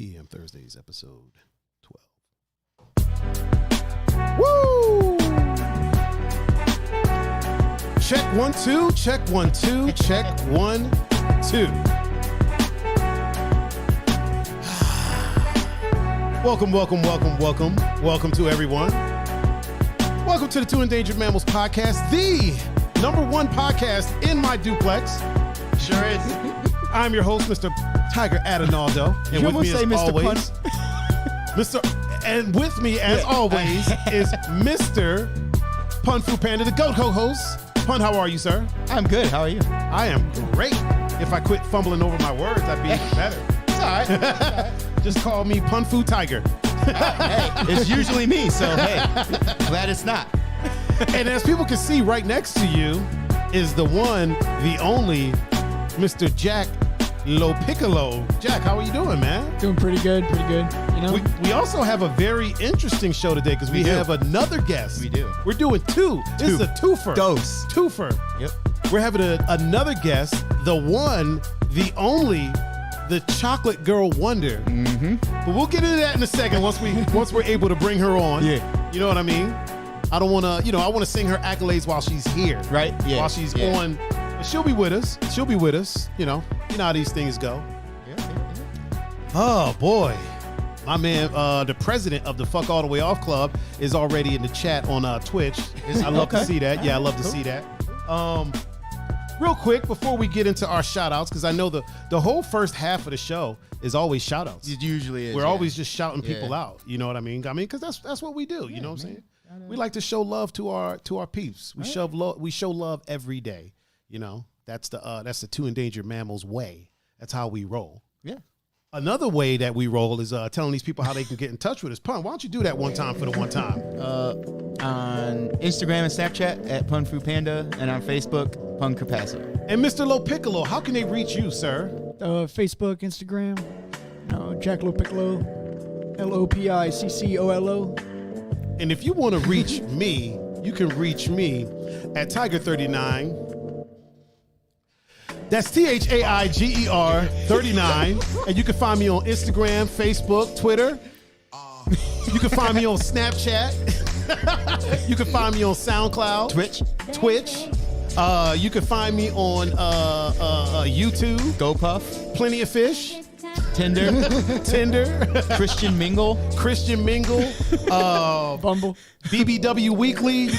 TEM Thursdays, episode 12. Woo! Check 1 2, check 1 2, check 1 2. Welcome to everyone. Welcome to the Two Endangered Mammals podcast, the #1 podcast in my duplex. Sure is. I'm your host, Mr. Tiger Adonaldo, and with me as always, and with me as always is Mr. Pun Fu Panda, the goat co-host. Pun, how are you, sir? I'm good. How are you? I am great. If I quit fumbling over my words, I'd be even better. It's all right. It's all right. Just call me Pun Fu Tiger. Hey, it's usually me, so hey, glad it's not. And as people can see, right next to you is the one, the only, Mr. Jack Lo Piccolo. Jack, how are you doing, man? Doing pretty good, you know? We also have a very interesting show today because we have another guest. We do. We're doing two. This is a twofer. Dose. Twofer. Yep. We're having another guest, the one, the only, the chocolate girl wonder. Mm-hmm. But we'll get into that in a second once we're able to bring her on. Yeah. You know what I mean? I don't want to, I want to sing her accolades while she's here. Right? Yeah. While she's on. But she'll be with us. You know how these things go. Yeah. Oh, boy. My man, the president of the Fuck All the Way Off Club is already in the chat on Twitch. I love to see that. Yeah, I love to see that. Real quick, before we get into our shout-outs, because I know the whole first half of the show is always shout-outs. It usually is. We're always just shouting people out. You know what I mean? Because that's what we do. You know what I'm saying? We like to show love to our peeps. We show love every day. You know, that's the Two Endangered Mammals way. That's how we roll. Yeah. Another way that we roll is telling these people how they can get in touch with us. Pun, why don't you do that one time for the one time? On Instagram and Snapchat at Pun Fu Panda, and on Facebook, Pun Capacity. And Mr. Lo Piccolo, how can they reach you, sir? Facebook, Instagram, Jack Lo Piccolo, LOPICCOLO. And if you want to reach me, you can reach me at Tiger39. That's THAIGER 39. And you can find me on Instagram, Facebook, Twitter. You can find me on Snapchat. You can find me on SoundCloud. Twitch. You can find me on YouTube. GoPuff. Plenty of Fish. Tinder. Christian Mingle. Bumble. BBW Weekly.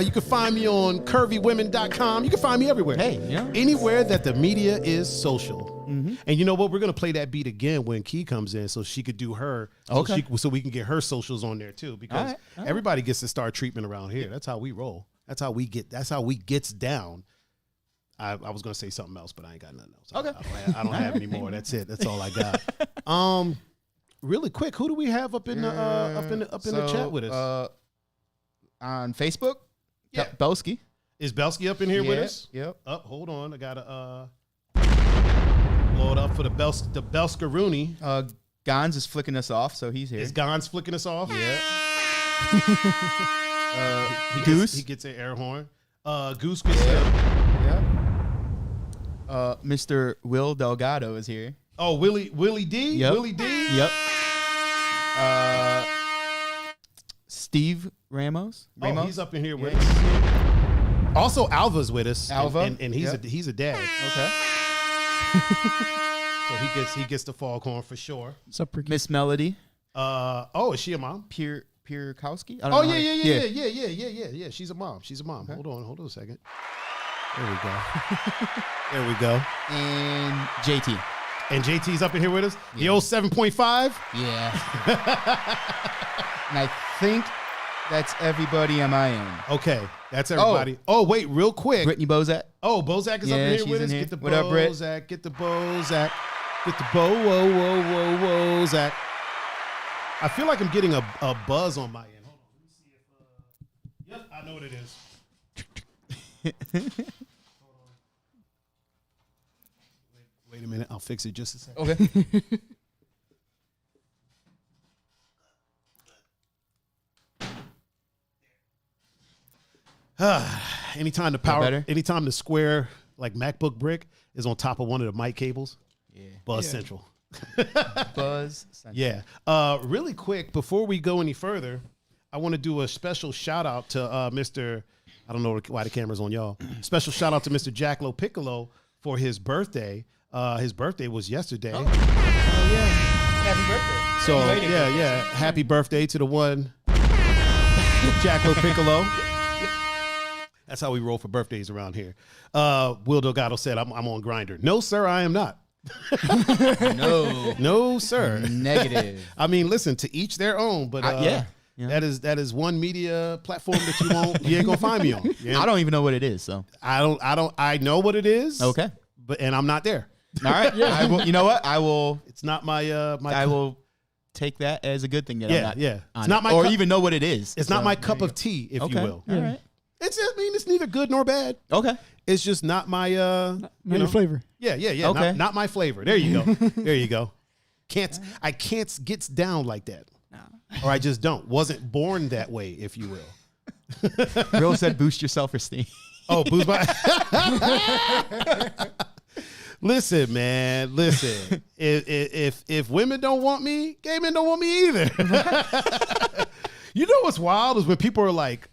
You can find me on curvywomen.com. You can find me everywhere. Hey, yeah. Anywhere that the media is social. Mm-hmm. And you know what? We're going to play that beat again when Key comes in so she could do her. Okay. So we can get her socials on there too, because everybody gets to start treatment around here. That's how we roll. That's how we gets down. I was going to say something else, but I ain't got nothing else. Okay. I don't have any more. That's it. That's all I got. Really quick, who do we have up in the chat with us? On Facebook, Yeah. Belsky. Is Belsky up in here with us? Yep. Hold on. I gotta load up for the Belskaroonie. Gons is flicking us off, so he's here. Is Gons flicking us off? Yeah. Goose. He gets an air horn. Goose gets Yeah. Mr. Will Delgado is here. Oh, Willie D? Yep. Willie D? Yep. Steve Ramos. Oh, he's up in here with us. Also, Alva's with us. Alva. And he's a dad. Okay. So he gets the foghorn for sure. What's up, Ricky? Miss Melody. Is she a mom? Pierkowski? Oh, yeah. She's a mom. Okay. Hold on a second. There we go. And JT. And JT's up in here with us. Yeah. The old 7.5. Yeah. And I think that's everybody on my end. Okay, that's everybody. Oh, wait, real quick. Brittany Bozak. Oh, Bozak is up in here with us. Here. Get the what up, Britt? Bozak. Get the Bozak. Get the Bozak. I feel like I'm getting a buzz on my end. Hold on, let me see if. Yep, I know what it is. Hold on. Wait a minute, I'll fix it just a second. Okay. Anytime the square like MacBook brick is on top of one of the mic cables. Yeah. Buzz Central. Buzz Central. Yeah. Really quick, before we go any further, I want to do a special shout out to Mr. I don't know why the camera's on y'all. Special shout out to Mr. Jacklo Piccolo for his birthday. His birthday was yesterday. Oh yeah. Happy birthday. So yeah. Happy birthday to the one Jacklo Piccolo. That's how we roll for birthdays around here. Will Delgado said, I'm on Grindr. No, sir, I am not. No, sir. Negative. I mean, listen, to each their own, but Yeah. that is one media platform that you ain't gonna find me on. I don't even know what it is, so I know what it is. okay. And I'm not there. All right. I will, you know what? I will. It's not my I will take that as a good thing that I'm not. Yeah. On It's not my or cup, even know what it is. it's not my cup of tea, if you will. All right. It's neither good nor bad. Okay. It's just not my Not your flavor. Yeah. Okay. Not my flavor. There you go. There you go. I can't get down like that. Or I just don't. Wasn't born that way, if you will. Real said boost your self-esteem. Oh, boost my. Listen, man. Listen. If women don't want me, gay men don't want me either. You know what's wild is when people are like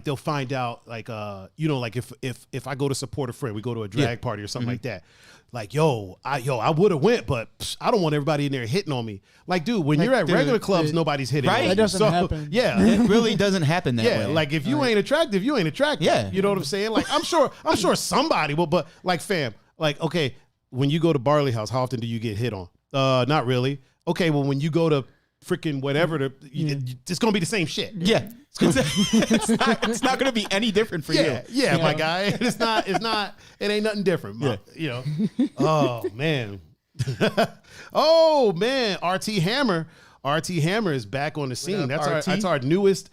they'll find out like like if I go to support a friend, we go to a drag party or something like that. Like, I would have went, but I don't want everybody in there hitting on me. Like, dude, when you're at regular clubs, nobody's hitting on you. That doesn't happen. Yeah. It really doesn't happen that way. Like if you ain't attractive, you ain't attractive. Yeah. You know what I'm saying? Like I'm sure somebody will, but like fam, like, okay, when you go to Barley House, how often do you get hit on? Not really. Okay, well when you go to freaking whatever, it's gonna be the same shit. Yeah. It's not going to be any different for you. Yeah, my guy. It ain't nothing different. Oh man. Oh man. RT Hammer is back on the scene. That's our newest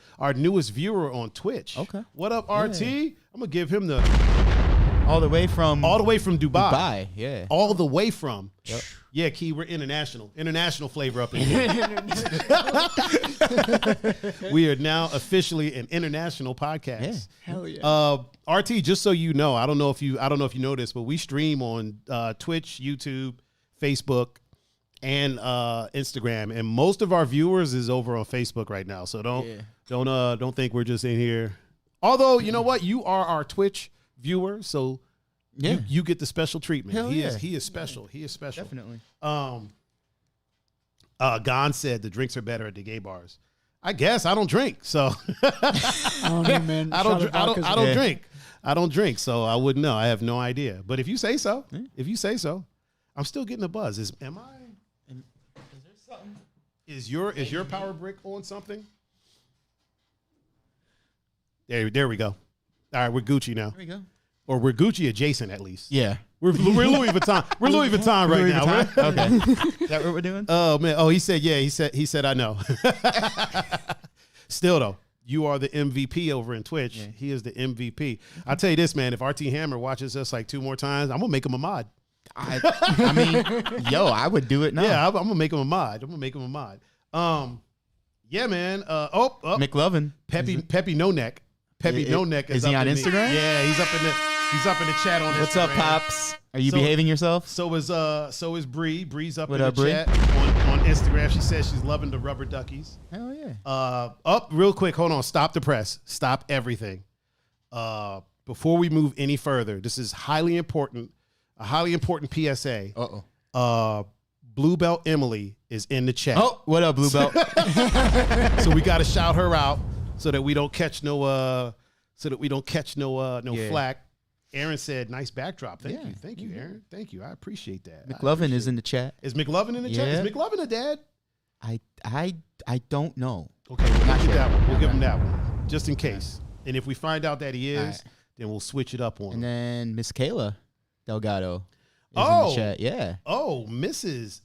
viewer on Twitch. Okay. What up, RT? I'm gonna give him the all the way from Dubai. Dubai, yeah. All the way from. Yep. Yeah, Key, we're international flavor up in here. We are now officially an international podcast. Yeah. Hell yeah. RT, just so you know, I don't know if you know this, but we stream on Twitch, YouTube, Facebook, and Instagram, and most of our viewers is over on Facebook right now. So don't think we're just in here. Although you know what, you are our Twitch viewer, so. Yeah, you get the special treatment. Hell he is special. He is special. Definitely. Gon said the drinks are better at the gay bars. I guess I don't drink, so I don't know, man. I don't drink. I don't drink, so I wouldn't know. I have no idea. But if you say so, I'm still getting a buzz. Is there something? Is your power brick on something? There we go. All right, we're Gucci now. There we go. Or we're Gucci adjacent at least. Yeah. We're Louis Vuitton. We're Louis Vuitton right now. Okay. Is that what we're doing? Oh man. Oh, he said I know. Still though, you are the MVP over in Twitch. Yeah. He is the MVP. I'll tell you this, man, if RT Hammer watches us like 2 more times, I'm gonna make him a mod. I mean, I would do it now. Yeah, I'm gonna make him a mod. Yeah, man. McLovin. Peppy No Neck. Peppy No Neck is he on Instagram? Yeah, he's up in the chat on Instagram. What's up, Pops? Are you behaving yourself? So is Bree. Bree's up in the Bree? chat on Instagram. She says she's loving the rubber duckies. Hell yeah. Real quick, hold on. Stop the press. Stop everything. Before we move any further, this is a highly important PSA. Blue Belt Emily is in the chat. Oh, what up, Blue Belt? So we got to shout her out so that we don't catch no flack. Aaron said, "Nice backdrop." Thank you, Aaron. Thank you. I appreciate that. McLovin is in the chat. Is McLovin in the chat? Is McLovin a dad? I don't know. Okay, we'll give that one. We'll give him that one just in case. And if we find out that he is, then we'll switch it up on him. And then Miss Kayla Delgado is in the chat. Yeah. Oh, Mrs.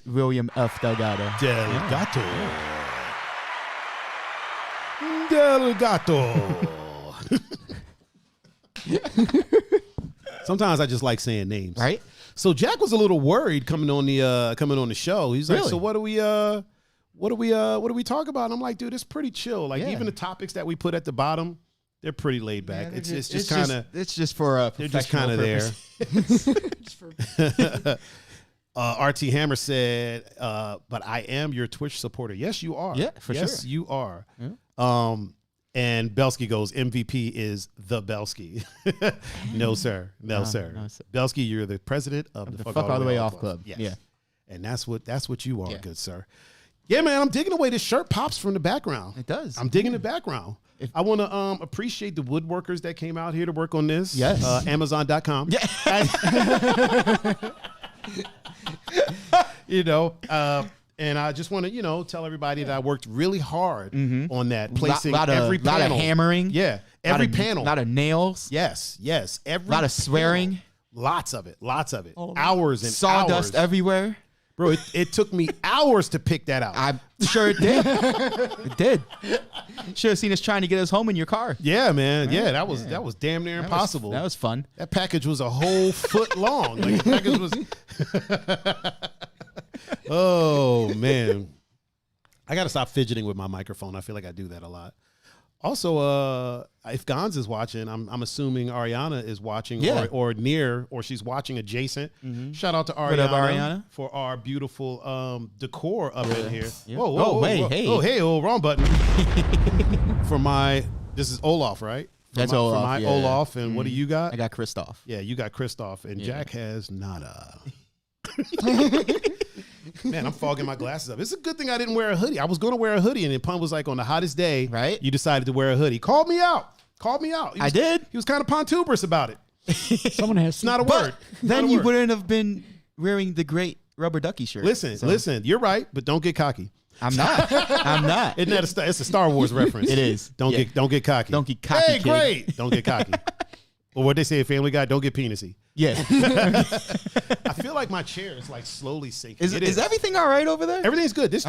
William F. Delgado. Delgado. Delgado. Sometimes I just like saying names, right? So Jack was a little worried coming on the show. He's like, "So what do we talk about?" And I'm like, "Dude, it's pretty chill. Like even the topics that we put at the bottom, They're pretty laid back. Yeah, it's just kind of. It's just for They're just kind of there. RT Hammer said, "But I am your Twitch supporter." Yes, you are. Yeah, for sure. Yes, you are. Yeah. And Belsky goes, "MVP is the Belsky." No, sir. No, sir. Belsky, you're the president of the Fuck All the Way Off Club. Yes. Yeah. And that's what you are, good sir. Yeah, man, I'm digging the way this shirt pops from the background. It does. I'm digging the background. I want to appreciate the woodworkers that came out here to work on this. Yes. Amazon.com. Yeah. And I just want to, tell everybody that I worked really hard on that, placing every panel. A lot of hammering. Yeah, every panel. A lot of nails. Yes. A lot of swearing. Lots of it. Hours and sawdust hours. everywhere. Bro, it took me hours to pick that out. I'm sure it did. It did. Should have seen us trying to get us home in your car. Yeah, man. Right? Yeah, that was damn near impossible. That was fun. That package was a whole foot long. Like, the package was. Oh man, I gotta stop fidgeting with my microphone. I feel like I do that a lot. Also, if Gonz is watching, I'm assuming Ariana is watching, or near, or she's watching adjacent. Shout out to Ariana, what up, Ariana, for our beautiful decor up in here. Yeah. Whoa, hey, wrong button. This is Olaf, right? That's Olaf. For my Olaf, and what do you got? I got Christoph. Yeah, you got Christoph, and Jack has nada. Man, I'm fogging my glasses up. It's a good thing I didn't wear a hoodie. I was going to wear a hoodie, and then Pun was like, on the hottest day, right? You decided to wear a hoodie. Called me out. I did. He was kind of pontuberous about it. Someone has. It's not a word. Then you wouldn't have been wearing the great rubber ducky shirt. Listen. You're right, but don't get cocky. I'm not. Isn't that it's a Star Wars reference? It is. Don't get cocky. Don't get cocky. Hey, great. Don't get cocky. Or what they say in Family Guy, don't get penisy. Yeah. I feel like my chair is like slowly sinking. Is everything all right over there? Everything's good. This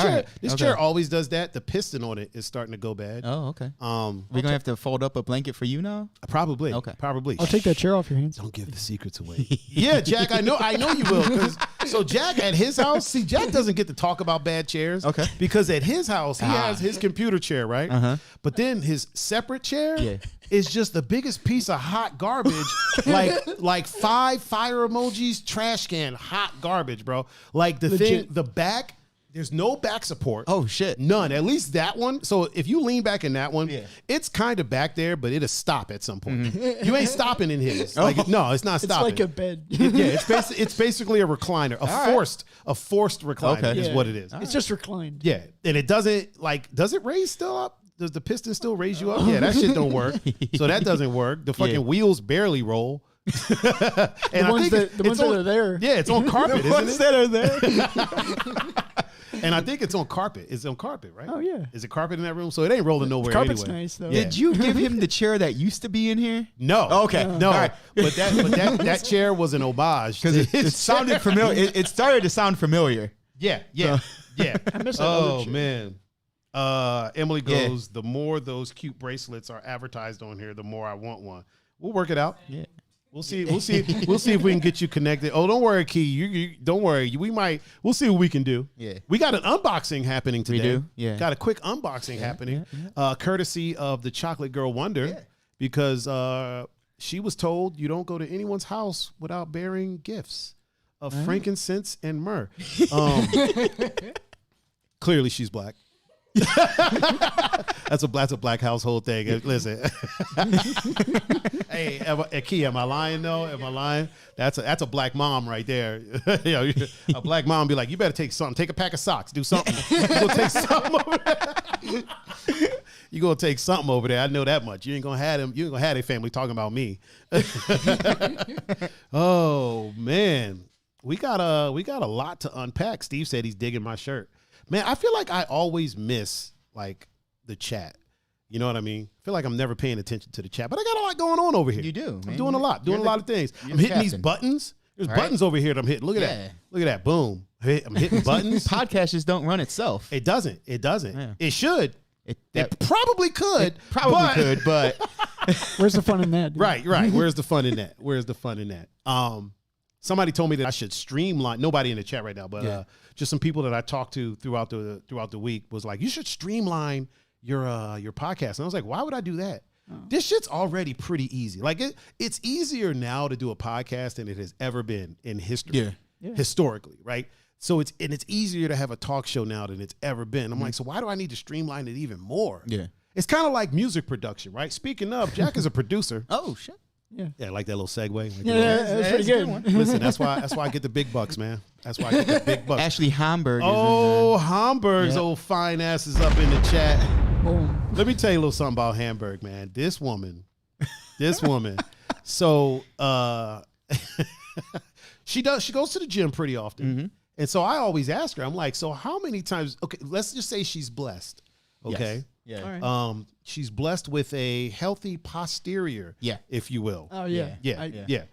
chair always does that. The piston on it is starting to go bad. Oh, okay. We're gonna have to fold up a blanket for you now? Probably. Okay. Probably. I'll take that chair off your hands. Don't give the secrets away. Yeah, Jack, I know you will. So Jack at his house, Jack doesn't get to talk about bad chairs. Okay. Because at his house, he has his computer chair, right? Uh-huh. But then his separate chair is just the biggest piece of hot garbage, like 5 fire emojis, trash can, hot garbage, bro. Like the back, there's no back support. Oh shit, none. At least that one. So if you lean back in that one, it's kind of back there, but it'll stop at some point. You ain't stopping in his. Like, no, it's not stopping. It's like a bed. It's basically a recliner, a forced recliner is what it is. It's just reclined. Yeah, and it doesn't does it raise still up? Does the piston still raise you up? Yeah, that shit don't work. So that doesn't work. The fucking wheels barely roll. And the ones that are there. Yeah, it's on carpet, the ones that are there. And I think it's on carpet. It's on carpet, right? Oh, yeah. Is it carpet in that room? So it ain't rolling nowhere Carpet's anyway. nice, though. Yeah. Did you give him the chair that used to be in here? No. Okay. No. Right. But that chair was an homage. Because it sounded familiar. It started to sound familiar. Yeah. I miss that other chair. Man. Emily goes, the more those cute bracelets are advertised on here, the more I want one. We'll work it out. Yeah. We'll see if we can get you connected. Oh, don't worry, Key. You don't worry. We'll see what we can do. Yeah. We got an unboxing happening today. We do. Yeah. Got a quick unboxing happening, courtesy of the Chocolate Girl Wonder, because she was told you don't go to anyone's house without bearing gifts of frankincense and myrrh. Clearly, she's black. That's a black household thing. Listen, hey, Key, am I lying though? Am I lying? That's a black mom right there. A black mom be like, you better take something. Take a pack of socks. Do something. You gonna take something over there. You gonna take something over there. I know that much. You ain't gonna have them. You ain't gonna have their family talking about me. Oh man, we got a lot to unpack. Steve said he's digging my shirt. Man, I feel like I always miss like the chat. You know what I mean? I feel like I'm never paying attention to the chat, but I got a lot going on over here. You do, man. I'm doing a lot of things. I'm hitting these buttons. There's buttons over here that I'm hitting. Look at that. Look at that. Boom. I'm hitting buttons. Podcast just don't run itself. It doesn't. Yeah. It should. It probably could. But where's the fun in that? Dude? Right. Where's the fun in that? Somebody told me that I should streamline. Nobody in the chat right now, but just some people that I talked to throughout the week was like, you should streamline your podcast. And I was like, why would I do that? This shit's already pretty easy. Like it's easier now to do a podcast than it has ever been in history. Yeah. Historically, right? So it's easier to have a talk show now than it's ever been. I'm like, so why do I need to streamline it even more? Yeah. It's kind of like music production, right? Speaking of, Jack is a producer. Oh shit. Yeah, like that little segue. Like That's pretty good. Listen, that's why I get the big bucks, man. That's why I get the big bucks. Ashley Hamburg. Hamburg's old fine ass is up in the chat. Boom. Let me tell you a little something about Hamburg, man. This woman. So she goes to the gym pretty often. Mm-hmm. And so I always ask her, I'm like, so how many times, okay, let's just say she's blessed. Okay. Yes. All right. She's blessed with a healthy posterior, if you will. Oh yeah. Yeah.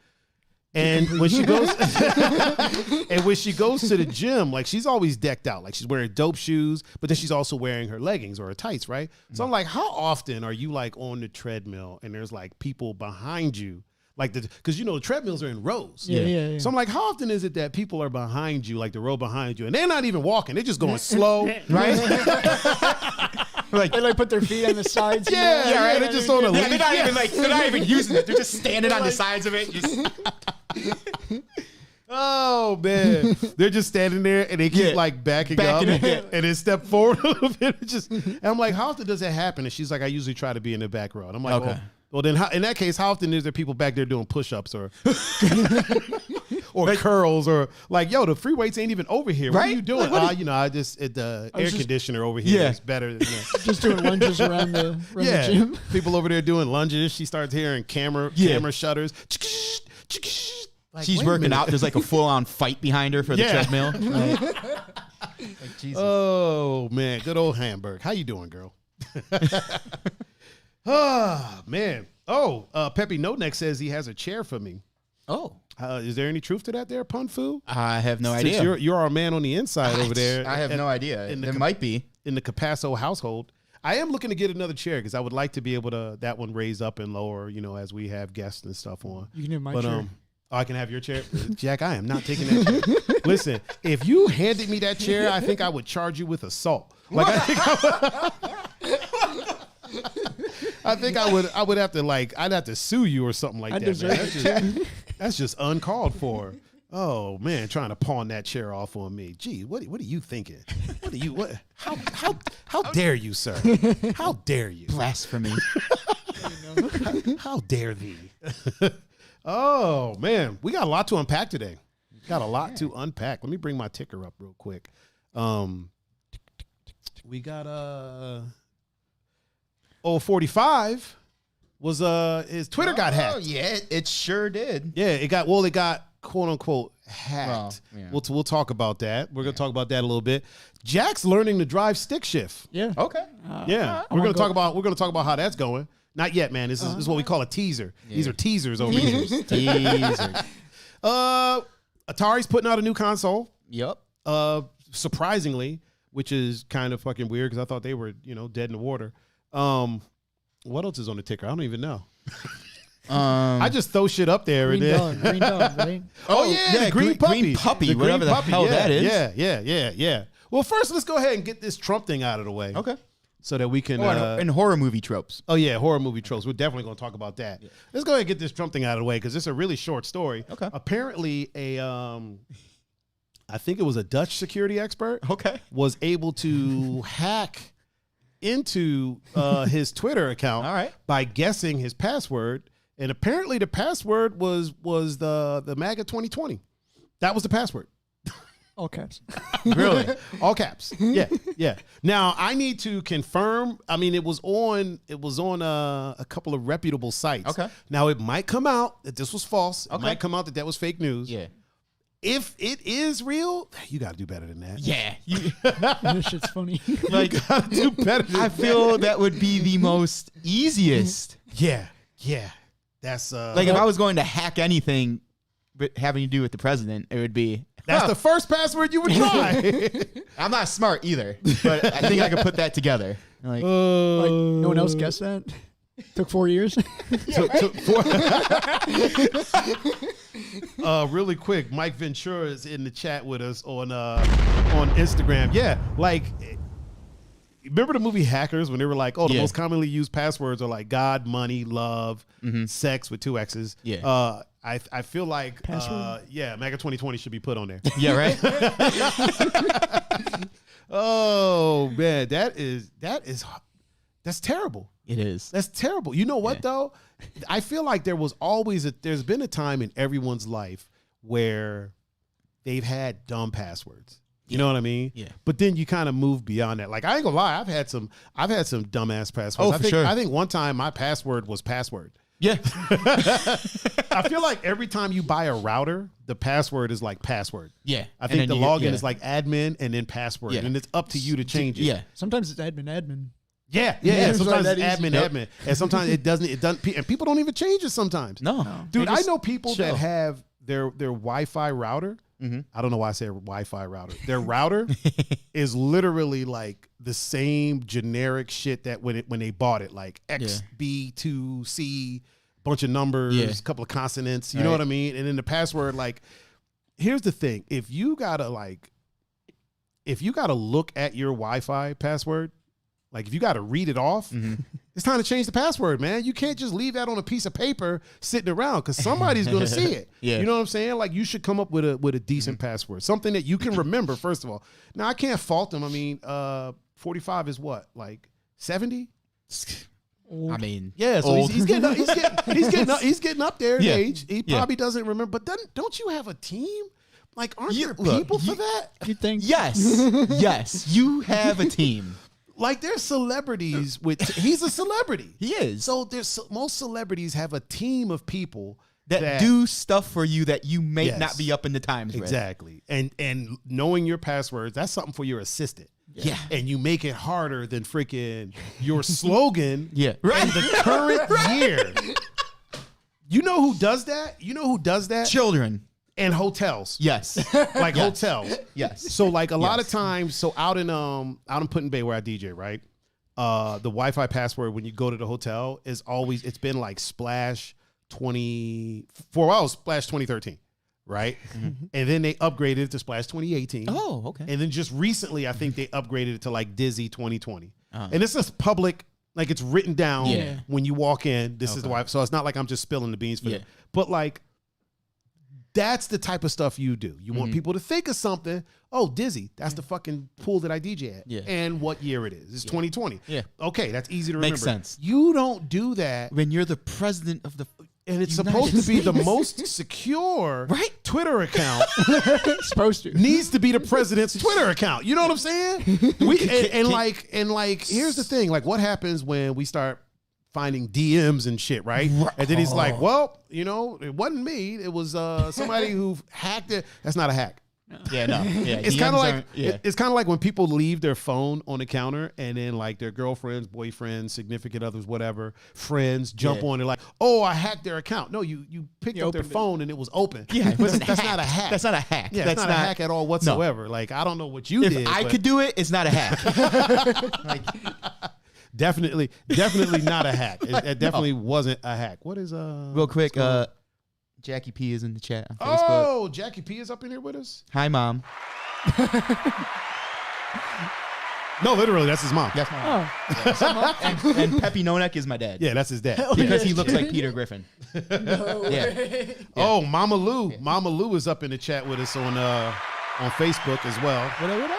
And when she goes to the gym, like she's always decked out. Like she's wearing dope shoes, but then she's also wearing her leggings or her tights, right? So I'm like, how often are you like on the treadmill and there's like people behind you? Like because the treadmills are in rows. Yeah. So I'm like, how often is it that people are behind you, like the row behind you, and they're not even walking, they're just going slow, right? Like they put their feet on the sides. They're just on a leaf. they're not even using it. They're just standing on the sides of it. Oh man, they're just standing there and they keep like backing up and then step forward a little bit. And I'm like, how often does that happen? And she's like, I usually try to be in the back row. And I'm like, okay. Well, then in that case, how often is there people back there doing push-ups or curls or like, yo, the free weights ain't even over here. What are you doing? The air conditioner over here is better than that. Just doing lunges around the gym. People over there doing lunges. She starts hearing camera shutters. Like, she's working out. There's like a full-on fight behind her for the treadmill. Like Jesus. Oh man, good old Hamburg. How you doing, girl? Oh man. Oh, Peppy No Neck says he has a chair for me. Oh, is there any truth to that there, Pun Fu? I have no Since idea. You're our man on the inside over there. I have no idea. There might be in the Capasso household. I am looking to get another chair because I would like to be able to that one raise up and lower, as we have guests and stuff on. You can have my chair. I can have your chair. Jack, I am not taking that chair. Listen, if you handed me that chair, I think I would charge you with assault. Like I think I would have to I'd have to sue you or something like that. Man. That's just uncalled for. Oh man, trying to pawn that chair off on me. Gee, what are you thinking? How dare you, sir? How dare you? blasphemy. How dare thee? Oh man, we got a lot to unpack today. Got a lot to unpack. Let me bring my ticker up real quick. We got 45 was his Twitter got hacked. Oh yeah, it sure did. Yeah, it got quote unquote hacked. Well, we'll talk about that. We're gonna talk about that a little bit. Jack's learning to drive stick shift. Yeah. Okay. We're gonna talk about how that's going. Not yet, man. This is what we call a teaser. Yeah. These are teasers over here. Teasers. Atari's putting out a new console. Yep. Surprisingly, which is kind of fucking weird because I thought they were, dead in the water. What else is on the ticker? I don't even know. I just throw shit up there. Green dog, right? Oh yeah, the green puppy. Whatever the hell that is. Yeah. Well, first let's go ahead and get this Trump thing out of the way. Okay. So that we can and horror movie tropes. Oh yeah, horror movie tropes. We're definitely going to talk about that. Yeah. Let's go ahead and get this Trump thing out of the way because it's a really short story. Okay. Apparently, I think it was a Dutch security expert. Okay. Was able to hack into his Twitter account. All right. By guessing his password, and apparently the password was the MAGA 2020. That was the password. All caps. Really? All caps. Yeah. Now I need to confirm. I mean, it was on a couple of reputable sites. Okay. Now it might come out that this was false. Okay. It might come out that was fake news. Yeah. If it is real, you got to do better than that. Yeah. This shit's funny. Like, you got to do better than I feel that would be the most easiest. Yeah. That's like if I was going to hack anything but having to do with the president, it would be that's the first password you would try. I'm not smart either, but I think I could put that together. Like no one else guessed that. Took 4 years. Took 4. Really quick, Mike Ventura is in the chat with us on Instagram. Yeah, like remember the movie Hackers when they were like, oh, the Yeah. most commonly used passwords are like God, money, love, sex with 2 X's. Yeah. I feel like Password? MAGA 2020 should be put on there. Yeah, right. Oh man, that's terrible. It is. That's terrible. You know what though? I feel like there's been a time in everyone's life where they've had dumb passwords. You know what I mean? Yeah. But then you kind of move beyond that. Like I ain't gonna lie, I've had some dumbass passwords. Oh, for sure. I think one time my password was password. Yeah. I feel like every time you buy a router, the password is like password. Yeah. I think And the then login is like admin and then password. Yeah. And it's up to you to change it. Yeah. Sometimes it's admin. Yeah. it's Sometimes like it's that easy. admin. And sometimes it doesn't. And people don't even change it sometimes. No. Dude, They I just know people chill. that have their Wi-Fi router. I don't know why I say Wi-Fi router. Their router is literally like the same generic shit that when they bought it, like X, B, 2, C, bunch of numbers, a couple of consonants. You know what I mean? And then the password, like, here's the thing: if you gotta look at your Wi-Fi password, like if you gotta read it off, it's time to change the password, man. You can't just leave that on a piece of paper sitting around because somebody's gonna see it. Yeah. You know what I'm saying? Like you should come up with a decent password, something that you can remember. First of all, now I can't fault them. I mean, 45 is what, like 70? I mean, Yeah, so old. he's getting up there in Yeah. age. He Yeah. probably doesn't remember. But don't you have a team? Like, aren't there look, people for that? You think? yes, yes, you have a team. Like, there's celebrities with. He's a celebrity. He is. So most celebrities have a team of people that do stuff for you that you may Yes. not be up in the times with. exactly. And knowing your passwords, that's something for your assistant. Yeah. And you make it harder than freaking your slogan. Yeah. In the current year. You know who does that? Children. And hotels. Yes. Like hotels. Yes. So like a lot of times, so out in Put-in Bay where I DJ, right? The Wi-Fi password when you go to the hotel is always, it's been like Splash 2013, right? And then they upgraded it to Splash 2018. Oh, okay. And then just recently, I think they upgraded it to like Dizzy 2020. And it's just public, like it's written down when you walk in. This is the Wi-Fi. So it's not like I'm just spilling the beans for them. But like, that's the type of stuff you do. You want people to think of something. Oh, Dizzy, that's the fucking pool that I DJ at. Yeah. And what year it is. It's 2020. Yeah. Okay, that's easy to remember. Makes sense. You don't do that. When you're the president of the And it's United supposed to be the States. most secure Right? Twitter account. Supposed to. Needs to be the president's Twitter account. You know what I'm saying? And here's the thing. Like, what happens when we start finding DMs and shit, right? And then he's like, well, it wasn't me. It was somebody who hacked it. That's not a hack. Yeah, no. Yeah. It's DMs kind of like aren't- yeah. it's kind of like when people leave their phone on the counter and then like their girlfriends, boyfriends, significant others, whatever, friends jump on it like, oh, I hacked their account. No, you picked up their opened it. phone and it was open. Yeah, but that's not a hack. That's not a hack. Yeah, that's it's not a hack at all whatsoever. Like I don't know what you If did. I but could do it, it's not a hack. Like, definitely not a hack. It definitely wasn't a hack. What is real quick, Jackie P is in the chat on Facebook. Oh, Jackie P is up in here with us. Hi, Mom. No, literally, that's his mom. That's my mom. Oh, And Peppy Nonek is my dad. Yeah, that's his dad. Because he looks like Peter Griffin. Yeah. Oh, Mama Lou. Mama Lou is up in the chat with us on Facebook as well. What up?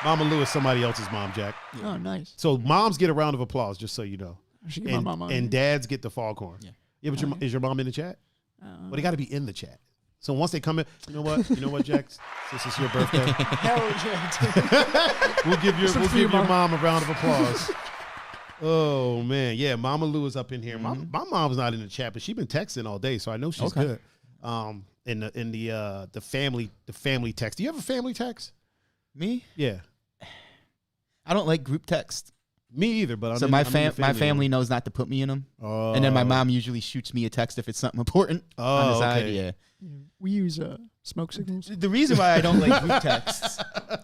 Mama Lou is somebody else's mom, Jack. oh, nice. So moms get a round of applause, just so you know. I should get my mom on. And dads get the foghorn. Yeah, but is your mom in the chat? Well, they got to be in the chat. So once they come in, you know what, Jack? Since it's your birthday, Hell yeah. we'll give your mom a round of applause. Oh man, yeah, Mama Lou is up in here. My mom's not in the chat, but she's been texting all day, so I know she's good. In the family text. Do you have a family text? Me? Yeah, I don't like group text. me either. But So my family knows not to put me in them. Oh. And then my mom usually shoots me a text if it's something important on the side. okay. Yeah. We use smoke signals. The reason why I don't like group texts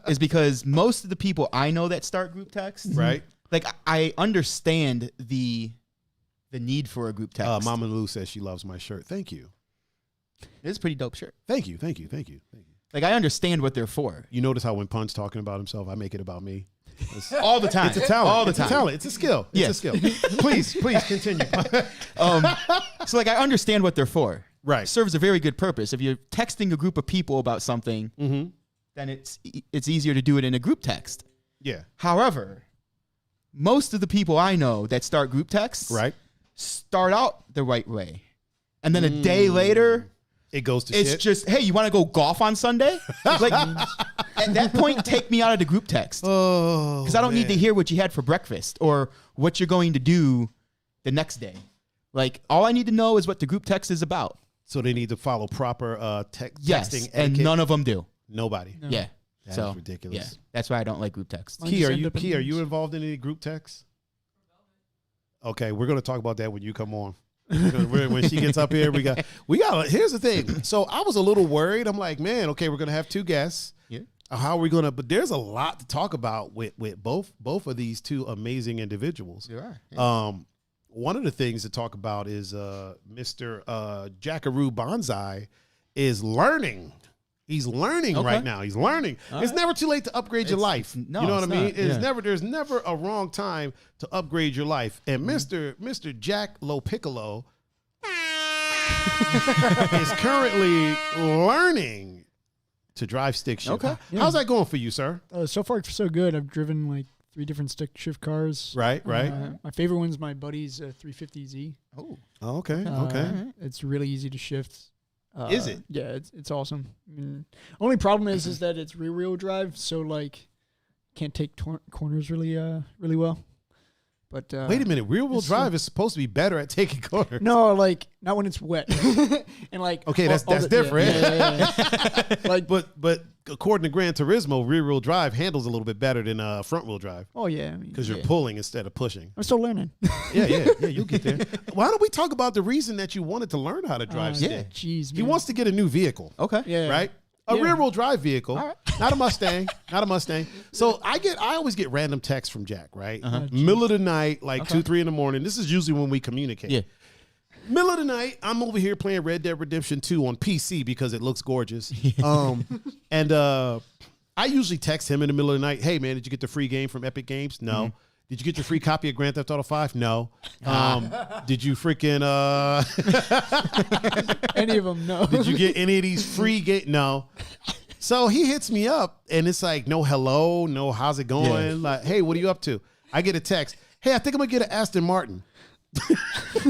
is because most of the people I know that start group texts, Right. like I understand the need for a group text. Mama Lou says she loves my shirt. Thank you. It's a pretty dope shirt. Thank you. Like I understand what they're for. You notice how when Pun's talking about himself, I make it about me. all the time. It's a talent. All the It's time. a talent. It's a skill. It's a Yes. skill. Please continue. So like I understand what they're for. Right. It serves a very good purpose. If you're texting a group of people about something, then it's easier to do it in a group text. Yeah. However, most of the people I know that start group texts start out the right way. And then a day later, it goes to it's shit. just, hey, you want to go golf on Sunday? Like, at that point, take me out of the group text. Oh, Because I don't need to hear what you had for breakfast or what you're going to do the next day. Like, all I need to know is what the group text is about. So they need to follow proper texting Yes, etiquette. and none of them do. Nobody. No. Yeah. That so is ridiculous. Yeah, that's why I don't like group text. Mine Key, just are end you up in Key, are you memes. involved in any group texts? Okay, we're gonna talk about that when you come on. When she gets up here, we got. Here's the thing. So I was a little worried. I'm like, man, okay, we're gonna have two guests. Yeah. How are we gonna? But there's a lot to talk about with both of these two amazing individuals. You are. Yeah. One of the things to talk about is Mr. Jackaroo Bonsai is learning. He's learning right now. He's learning. It's never too late to upgrade your life. No, you know what I it's mean? not. It's Yeah. never. There's never a wrong time to upgrade your life. And Mr. Jack Lo Piccolo is currently learning to drive stick shift. Okay. How's that going for you, sir? So far, so good. I've driven like 3 different stick shift cars. Right. My favorite one's my buddy's 350Z. Oh. Oh, okay. Okay. It's really easy to shift. Is it? Yeah, it's awesome. I mean, only problem is that it's rear wheel drive, so like can't take corners really well. But Wait a minute. Rear wheel it's drive is supposed to be better at taking corners. no, like not when it's wet. And like Okay, that's the- different. Yeah. Like But according to Gran Turismo, rear wheel drive handles a little bit better than front wheel drive oh yeah, I mean, because you're pulling instead of pushing. I'm still learning. Yeah, you'll get there. Why don't we talk about the reason that you wanted to learn how to drive stick? Jeez, He man. wants to get a new vehicle, Okay. Yeah. right? A Yeah. rear wheel drive vehicle, All right. not a Mustang, not a Mustang. So I always get random texts from Jack, right? Uh-huh. Middle of the night, like 2, 3 in the morning. This is usually when we communicate. Yeah. Middle of the night, I'm over here playing Red Dead Redemption 2 on PC because it looks gorgeous. And I usually text him in the middle of the night, hey, man, did you get the free game from Epic Games? No. Mm-hmm. Did you get your free copy of Grand Theft Auto 5? No. Did you freaking, Any of them? No. did you get any of these free games? No. So he hits me up and it's like, no hello, no how's it going? Yeah. Like, hey, what are you up to? I get a text, hey, I think I'm going to get an Aston Martin.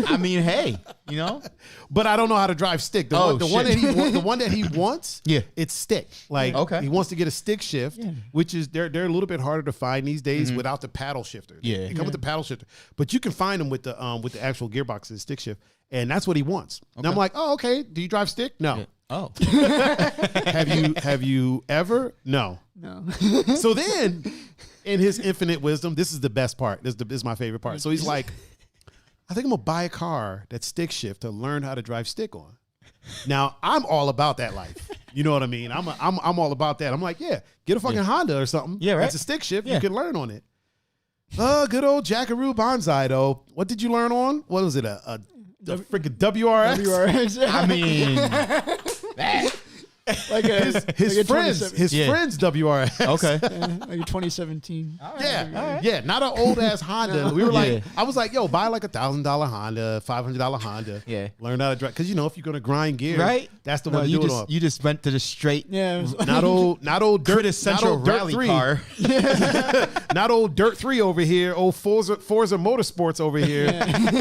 I mean, hey, you know, But I don't know how to drive stick. The, Oh, one, the, one, that shit. the one that he wants, Yeah. it's stick. Like Okay. he wants to get a stick shift, which is they're a little bit harder to find these days without the paddle shifter. Yeah. They come with the paddle shifter, but you can find them with the actual gearbox and stick shift, and that's what he wants. And I'm like, oh, okay. Do you drive stick? No. oh, Have you ever? No. No. So then, in his infinite wisdom, this is the best part. This is my favorite part. So he's like, I think I'm gonna buy a car that's stick shift to learn how to drive stick on. Now I'm all about that life. You know what I mean? I'm all about that. I'm like, yeah, get a fucking Honda or something. Yeah, right. That's a stick shift. Yeah. You can learn on it. Good old Jackaroo Bonsai though. What did you learn on? What was it? A freaking WRX? WRX. I mean, like a His like a friends, 27 his Yeah. friends WRX. okay. like a 2017. Yeah, not an old ass Honda. We were like, Yeah. I was like, yo, buy like $1,000 Honda, $500 Honda. Yeah. Learn how to drive because if you're gonna grind gear, Right? That's the No, one to you do it just on. you just went to the straight Yeah. It was Not old dirt, quintessential not old dirt rally 3. car. Not old Dirt 3 over here. Old Forza Motorsports over here.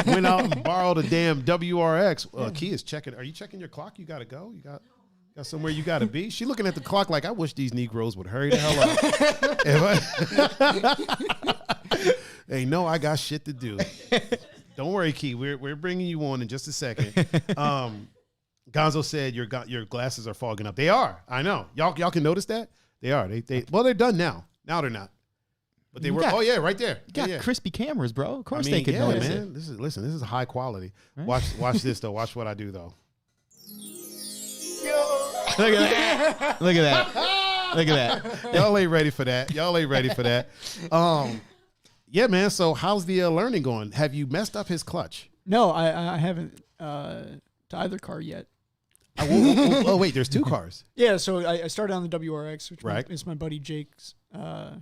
Went out and borrowed a damn WRX. Key is checking. Are you checking your clock? You gotta go. You got somewhere you gotta be. She looking at the clock like, I wish these Negroes would hurry the hell up. Hey, no, I got shit to do. Don't worry, Key. We're bringing you on in just a second. Gonzo said your glasses are fogging up. They are. I know. Y'all can notice that? They are. They're done now. Now they're not. But they were. got- Oh yeah, right there. You got yeah. crispy cameras, bro. Of course I mean, they could yeah, notice man. it. This is high quality. Watch this though. Watch what I do though. Look at that. Look at that. Look at that. Y'all ain't ready for that. Yeah, man. So how's the learning going? Have you messed up his clutch? No, I haven't to either car yet. Oh, wait, there's 2 cars. Yeah, so I started on the WRX, which Right. is my buddy Jake's.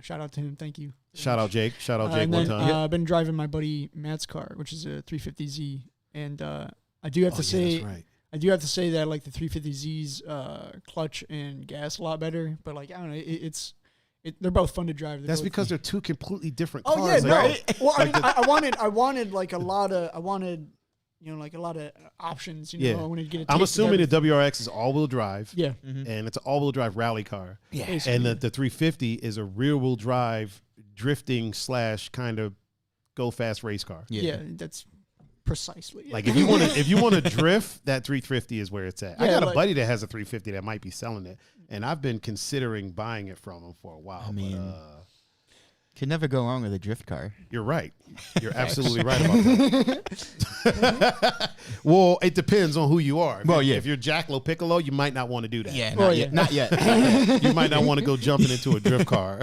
Shout out to him. Thank you. Shout out Jake. Shout out Jake And one then time. I've been driving my buddy Matt's car, which is a 350Z, and I do have to say, that's right. I do have to say that I like the 350Z's clutch and gas a lot better. But like I don't know, they're both fun to drive. That's because they're 2 completely different oh cars. yeah, like, no. right? Well, I mean, I wanted like a lot of like a lot of options. Yeah. I wanted to get. A I'm taste of assuming the everything. WRX is all-wheel drive. Yeah. And it's an all-wheel drive rally car. Yeah. Basically. And the 350 is a rear-wheel drive drifting / kind of go fast race car. Yeah, that's precisely. Like if you want to drift, that 350 is where it's at. I Yeah, got a like- buddy that has a 350 that might be selling it, and I've been considering buying it from him for a while. I mean, but, can never go wrong with a drift car. you're right. You're absolutely right about that. Well, it depends on who you are. Well, yeah. If you're Jack Piccolo, you might not want to do that. Yeah, Oh, not yeah. yet. Not yet. You might not want to go jumping into a drift car.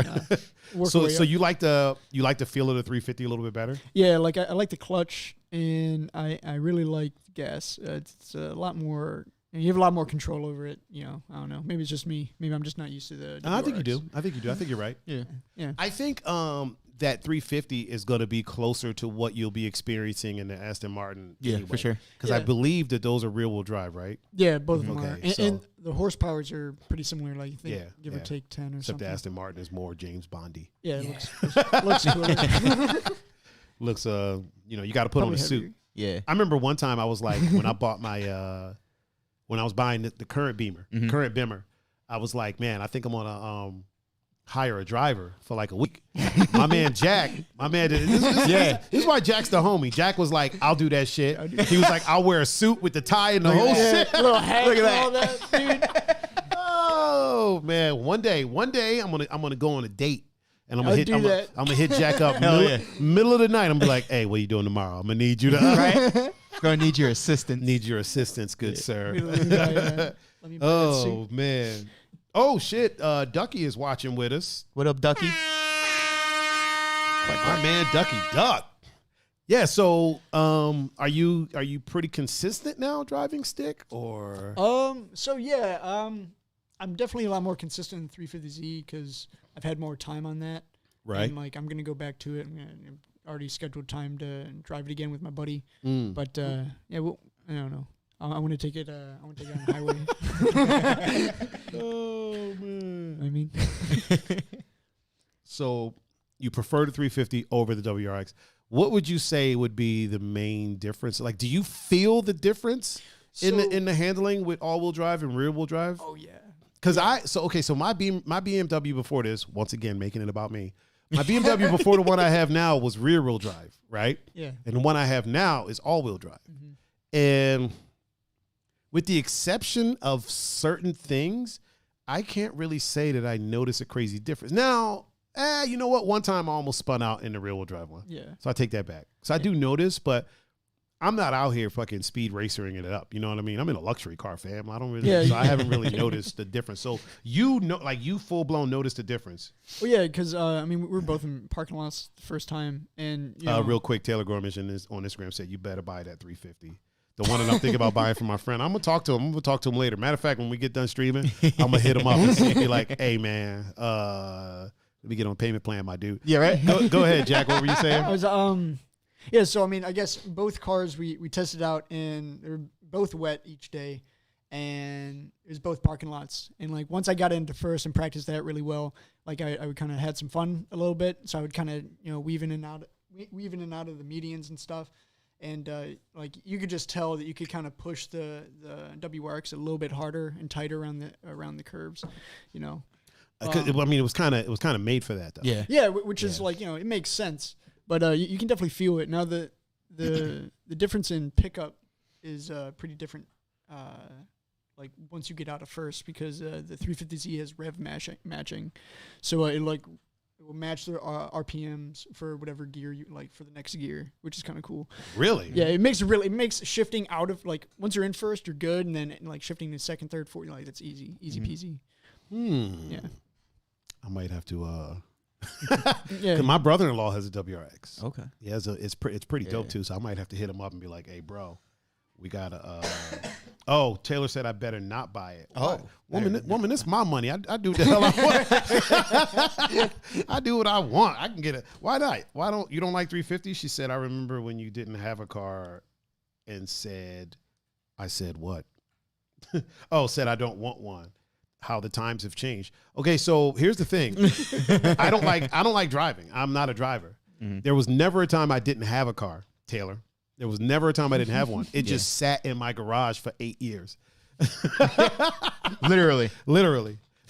Work So away up. you like the feel of the 350 a little bit better? Yeah, like I like the clutch, and I really like the gas. It's a lot more. You have a lot more control over it. I don't know. Maybe it's just me. Maybe I'm just not used to the. I think you WRX. do. I think you're right. Yeah. Yeah. I think that 350 is going to be closer to what you'll be experiencing in the Aston Martin. Yeah, anyway. for sure. Because I Yeah. believe that those are rear-wheel drive, right? Yeah, both of them Okay, are, and, so- and the horsepowers are pretty similar. Like I think, Yeah, give yeah. or take 10 or Except something. the Aston Martin is more James Bondy. Yeah, it looks cooler. Looks, you got to put on a Probably suit. heavier. Yeah. I remember one time I was like, when I bought my, when I was buying the current Beamer, current Bimmer, I was like, man, I think I'm gonna hire a driver for like a week. My man Jack, this is why Jack's the homie. Jack was like, I'll do that shit. He was like, I'll wear a suit with the tie and the whole Yeah, shit. little hat Look at and all that, dude. Oh man, one day I'm gonna go on a date. And I'm I'll gonna do I'm that. gonna hit Jack up Hell middle of the night. I'm gonna be like, hey, what are you doing tomorrow? I'm gonna need you to Right? Gonna need your assistance. need your assistance, good sir. Let me buy that Oh suit. man. Oh shit. Ducky is watching with us. What up, Ducky? My man Ducky Duck. Yeah, so are you pretty consistent now driving stick or So yeah, I'm definitely a lot more consistent in 350Z because I've had more time on that. right? And like I'm gonna go back to it. I'm already scheduled time to drive it again with my buddy. Mm. But yeah, well, I don't know. I want to take it. I want to take it on the highway. Oh man. I mean, So you prefer the 350 over the WRX. What would you say would be the main difference? Like, do you feel the difference in the handling with all-wheel drive and rear-wheel drive? oh yeah. Because so my BMW before this, once again making it about me, my BMW before the one I have now was rear-wheel drive, right? Yeah. And the one I have now is all-wheel drive. Mm-hmm. And with the exception of certain things, I can't really say that I notice a crazy difference. Now, you know what? One time I almost spun out in the rear-wheel drive one. Yeah. So I take that back. So I do notice, but I'm not out here fucking speed racering it up. You know what I mean? I'm in a luxury car, fam. I don't really, Yeah. so I haven't really noticed the difference. So you full blown noticed the difference. Well, yeah, because I mean, we were both in parking lots the first time, and you know, Real quick, Taylor Gormish on Instagram said you better buy that 350. The one that I'm thinking about buying for my friend. I'm gonna talk to him. I'm gonna talk to him later. Matter of fact, when we get done streaming, I'm gonna hit him up and be like, "Hey, man, let me get on a payment plan, my dude." Yeah, right? Go ahead, Jack. What were you saying? I was yeah. So I mean, I guess both cars we tested out, and they were both wet each day, and it was both parking lots. And like once I got into first and practiced that really well, like I would kind of had some fun a little bit. So I would kind of weave in and out of the medians and stuff. And like you could just tell that you could kind of push the WRX a little bit harder and tighter around the curves, you know. I mean, it was kind of made for that, though. Yeah. Yeah, which is like it makes sense, but you can definitely feel it. Now the difference in pickup is pretty different. Like once you get out of first, because the 350Z has rev matching, so it will match the RPMs for whatever gear you like for the next gear, which is kind of cool. Really? Yeah, it makes shifting out of like once you're in first, you're good, and then like shifting to second, third, fourth, like that's easy peasy. Yeah. I might have to. Yeah. 'Cause my brother-in-law has a WRX. Okay. He has it's pretty dope too. So I might have to hit him up and be like, "Hey, bro, We got a. Oh, Taylor said I better not buy it. Oh, woman, this is my money. I do what the hell I want. I do what I want. I can get it. Why not? Why don't you don't like 350? She said, I remember when you didn't have a car, and said, I said what? Oh, said I don't want one. How the times have changed. Okay, so here's the thing. I don't like driving. I'm not a driver. Mm-hmm. There was never a time I didn't have a car, Taylor. There was never a time I didn't have one. It just sat in my garage for 8 years. Literally.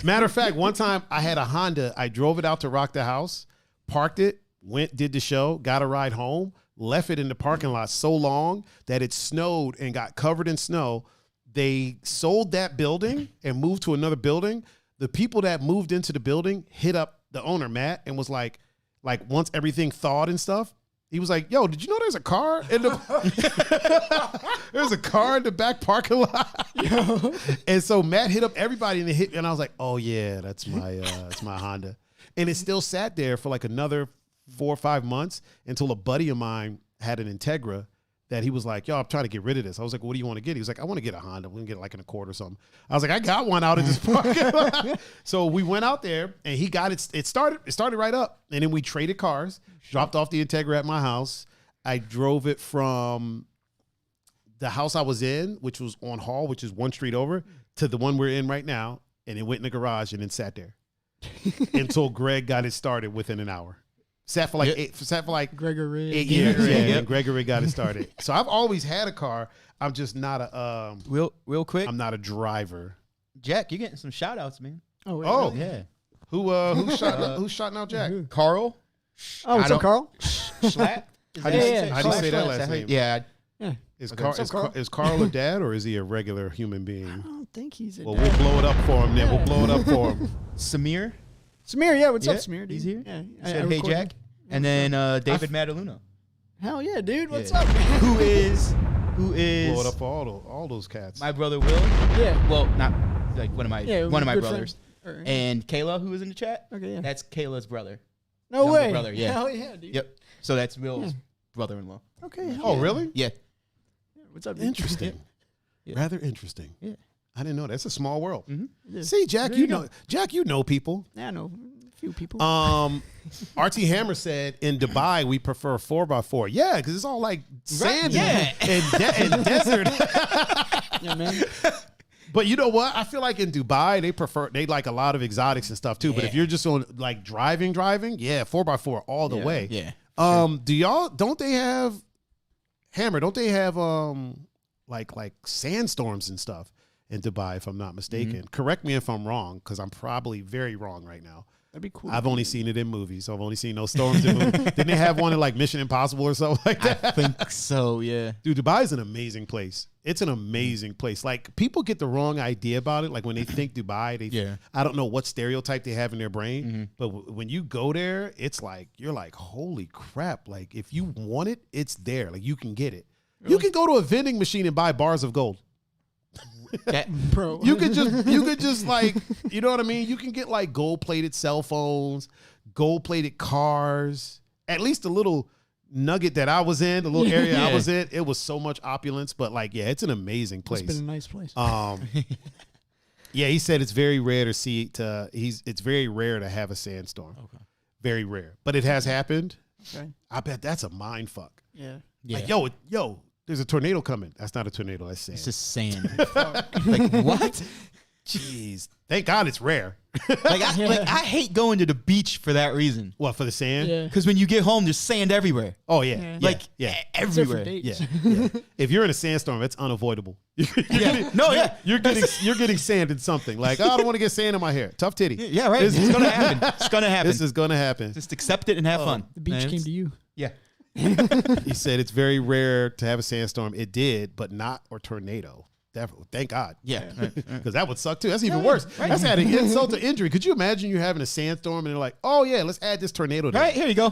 Matter of fact, one time I had a Honda. I drove it out to Rock the House, parked it, went, did the show, got a ride home, left it in the parking lot so long that it snowed and got covered in snow. They sold that building and moved to another building. The people that moved into the building hit up the owner, Matt, and was like once everything thawed and stuff, he was like, yo, did you know there's a car in the there's a car in the back parking lot? And so Matt hit up everybody and I was like, oh yeah, that's my Honda. And it still sat there for like another 4 or 5 months until a buddy of mine had an Integra that he was like, yo, I'm trying to get rid of this. I was like, what do you want to get? He was like, I want to get a Honda. We can get it like in Accord or something. I was like, I got one out of this parking lot. So we went out there and he got it. It started right up. And then we traded cars, dropped off the Integra at my house. I drove it from the house I was in, which was on Hall, which is one street over, to the one we're in right now. And it went in the garage and then sat there until Greg got it started within an hour. Sat for like Gregory 8 years. Yeah, and Gregory got it started. So I've always had a car. I'm just not a real quick. I'm not a driver. Jack, you're getting some shout outs, man. Oh, yeah. Who's shouting out Jack? Carl. Oh, what's up, Carl? Schlatt. How do you say that last name? Yeah. Is Carl a dad or is he a regular human being? I don't think he's a dad. Well, we'll blow it up for him then. We'll blow it up for him. Samir, yeah, what's up, Samir? Dude? He's here. Yeah, said, hey, Jack. And then David Madaluna. Hell yeah, dude. What's up? Who is blow it up for all those cats. My brother Will. Yeah. Well, not like one of my brothers. Right. And Kayla, who was in the chat. Okay, yeah. That's Kayla's brother. No Younger way. Brother, yeah. Hell yeah, dude. Yep. So that's Will's brother-in-law. Okay. Oh, really? Yeah. What's up, dude? Interesting. Yeah. Rather interesting. Yeah. I didn't know that. It's a small world. Mm-hmm. See, Jack, you know people. Yeah, I know a few people. RT Hammer said in Dubai we prefer 4x4. Yeah, because it's all like sand and desert. Yeah, man. But you know what? I feel like in Dubai they like a lot of exotics and stuff too. But if you're just on like driving, 4x4 all the way. Yeah. Don't they have like sandstorms and stuff in Dubai, if I'm not mistaken? Mm-hmm. Correct me if I'm wrong, because I'm probably very wrong right now. That'd be cool. I've only seen it in movies, so I've only seen those storms in movies. Didn't they have one in like Mission Impossible or something like that? I think so, yeah. Dude, Dubai is an amazing place. It's an amazing place. Like, people get the wrong idea about it. Like, when they think Dubai, I don't know what stereotype they have in their brain, but when you go there, it's like, you're like, holy crap. Like, if you want it, it's there. Like, you can get it. Really? You can go to a vending machine and buy bars of gold. Bro, you could just like, you know what I mean? You can get like gold-plated cell phones, gold-plated cars. At least a little nugget that I was in, the little area I was in, it was so much opulence. But like, yeah, it's an amazing place. It's been a nice place. Yeah, he said it's very rare to see. It's very rare to have a sandstorm. Okay, very rare, but it has happened. Okay, I bet that's a mind fuck. Yeah. Like, yo. There's a tornado coming. That's not a tornado. That's sand. It's just sand. Like, what? Jeez. Thank God it's rare. I hate going to the beach for that reason. What, for the sand? Yeah. Because when you get home, there's sand everywhere. Oh, yeah. Everywhere. Yeah. If you're in a sandstorm, it's unavoidable. You're getting sand in something. Like, oh, I don't want to get sand in my hair. Tough titty. Yeah, right. It's going to happen. It's going to happen. This is going to happen. Just accept it and have fun. The beach came to you. Yeah. He said it's very rare to have a sandstorm. It did, but not a tornado. Definitely. Thank God. Yeah. Because that would suck too. That's even worse. Right. That's adding insult to injury. Could you imagine you having a sandstorm and they're like, oh yeah, let's add this tornado there. Right, here you go.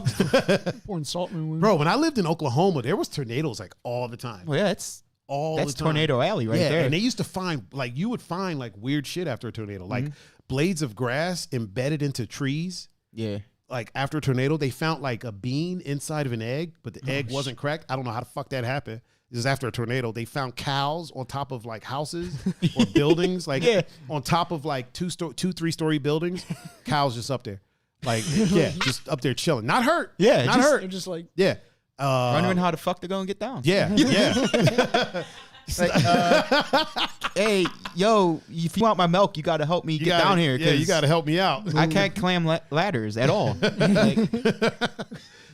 Pouring salt in the wound. Bro, when I lived in Oklahoma, there was tornadoes like all the time. Well, yeah, that's all the time. Tornado Alley right there. And they used to find, like, you would find like weird shit after a tornado. Like blades of grass embedded into trees. Yeah. Like after a tornado, they found like a bean inside of an egg, but the egg wasn't cracked. I don't know how the fuck that happened. This is after a tornado. They found cows on top of like houses or buildings, like on top of like 3-story buildings. Cows just up there, like just up there chilling, not hurt. Yeah, not hurt. They're just like Wondering how the fuck they're gonna get down. Yeah. Like, hey, yo, if you want my milk, you got to help me get down here. Yeah, you got to help me out. I can't climb ladders at all. Like,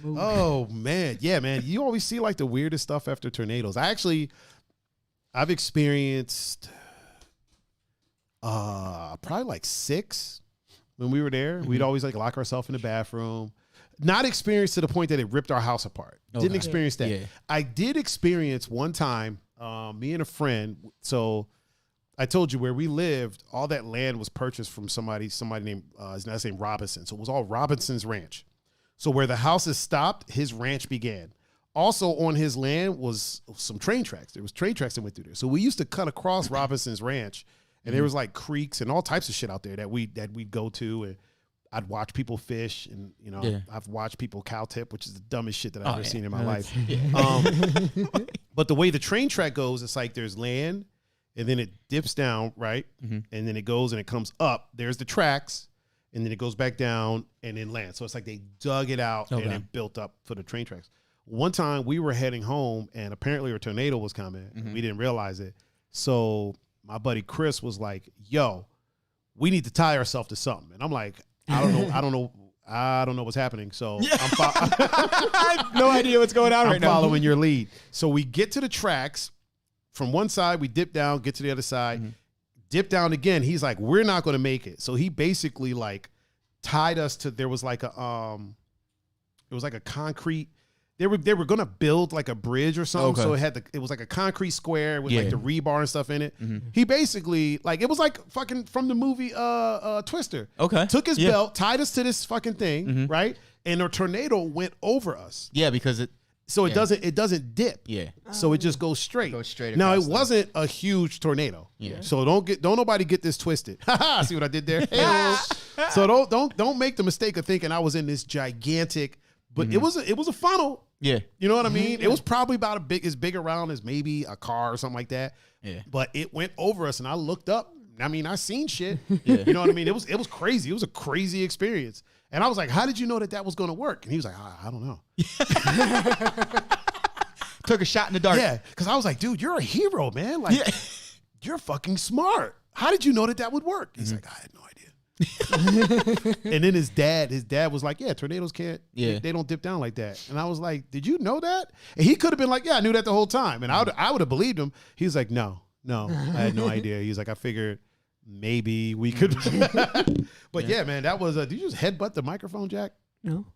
oh man, yeah, man. You always see like the weirdest stuff after tornadoes. I've experienced probably like 6 when we were there. We'd always like lock ourselves in the bathroom. Not experienced to the point that it ripped our house apart. Didn't experience that. Yeah. I did experience one time. Me and a friend. So I told you where we lived. All that land was purchased from somebody named his last name Robinson. So it was all Robinson's ranch. So where the houses stopped, his ranch began. Also on his land was some train tracks. There was train tracks that went through there. So we used to cut across Robinson's ranch, and there was like creeks and all types of shit out there that we'd go to, and I'd watch people fish, and I've watched people cow tip, which is the dumbest shit that I've ever seen in my life. But the way the train track goes, it's like there's land, and then it dips down, right? And then it goes and it comes up. There's the tracks, and then it goes back down and then land. So it's like they dug it out and then built up for the train tracks. One time we were heading home, and apparently a tornado was coming. We didn't realize it. So my buddy Chris was like, "Yo, we need to tie ourselves to something." And I'm like, I don't know what's happening. So I have no idea what's going on right now. I'm following your lead. So we get to the tracks. From one side, we dip down, get to the other side, dip down again. He's like, we're not going to make it. So he basically like tied us to, there was like a, it was like a concrete, they were going to build like a bridge or something. So it was like a concrete square with like the rebar and stuff in it. He basically like, it was like fucking from the movie Twister. Took his belt, tied us to this fucking thing, right? And a tornado went over us. Yeah, because it doesn't dip. Yeah. So it just goes straight. Now it wasn't a huge tornado. Yeah. So don't nobody get this twisted. See what I did there? So don't make the mistake of thinking I was in this gigantic, but it was a funnel. Yeah. You know what I mean? It was probably about as big around as maybe a car or something like that. Yeah. But it went over us, and I looked up. I mean, I seen shit. Yeah. You know what I mean? It was crazy. It was a crazy experience. And I was like, how did you know that was going to work? And he was like, I don't know. Took a shot in the dark. Yeah, because I was like, dude, you're a hero, man. Like, you're fucking smart. How did you know that would work? He's like, I had no idea. And then his dad was like, yeah, tornadoes can't, they don't dip down like that. And I was like, did you know that? And he could have been like, yeah, I knew that the whole time. And I would have believed him. He's like, no, I had no idea. He's like, I figured maybe we could. But yeah, man, that was, did you just headbutt the microphone, Jack? No.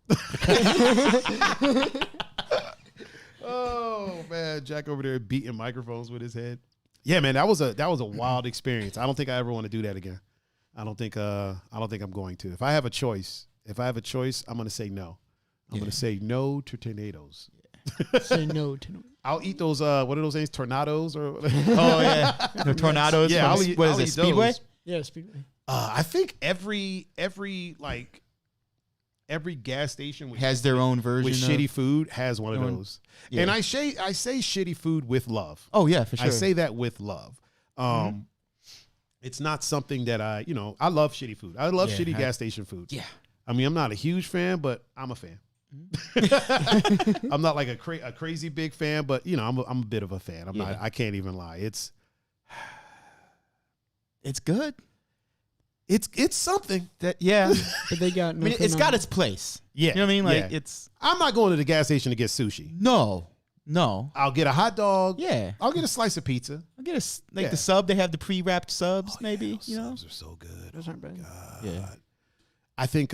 Oh man, Jack over there beating microphones with his head. Yeah, man, that was a wild experience. I don't think I ever want to do that again. I don't think I'm going to. If I have a choice, I'm going to say no. I'm going to say no to tornadoes. Say no to no. I'll eat those. What are those things? Tornadoes or? Oh yeah, the tornadoes. Yeah, I'll eat. What is it? Speedway? Those. Yeah, Speedway. I think every gas station has their own version with shitty food has one of those. Yeah. And I say shitty food with love. Oh yeah, for sure. I say that with love. It's not something that I love shitty food. I love shitty gas station food. Yeah. I mean, I'm not a huge fan, but I'm a fan. I'm not like a crazy big fan, but I'm a bit of a fan. I'm not. I can't even lie. It's good. It's something that But they got. No it's got its place. Yeah, you know what I mean. Like it's. I'm not going to the gas station to get sushi. No. I'll get a hot dog. Yeah. I'll get a slice of pizza. I'll get the sub. They have the pre-wrapped subs. Maybe subs are so good. Those aren't bad. God. Yeah. I think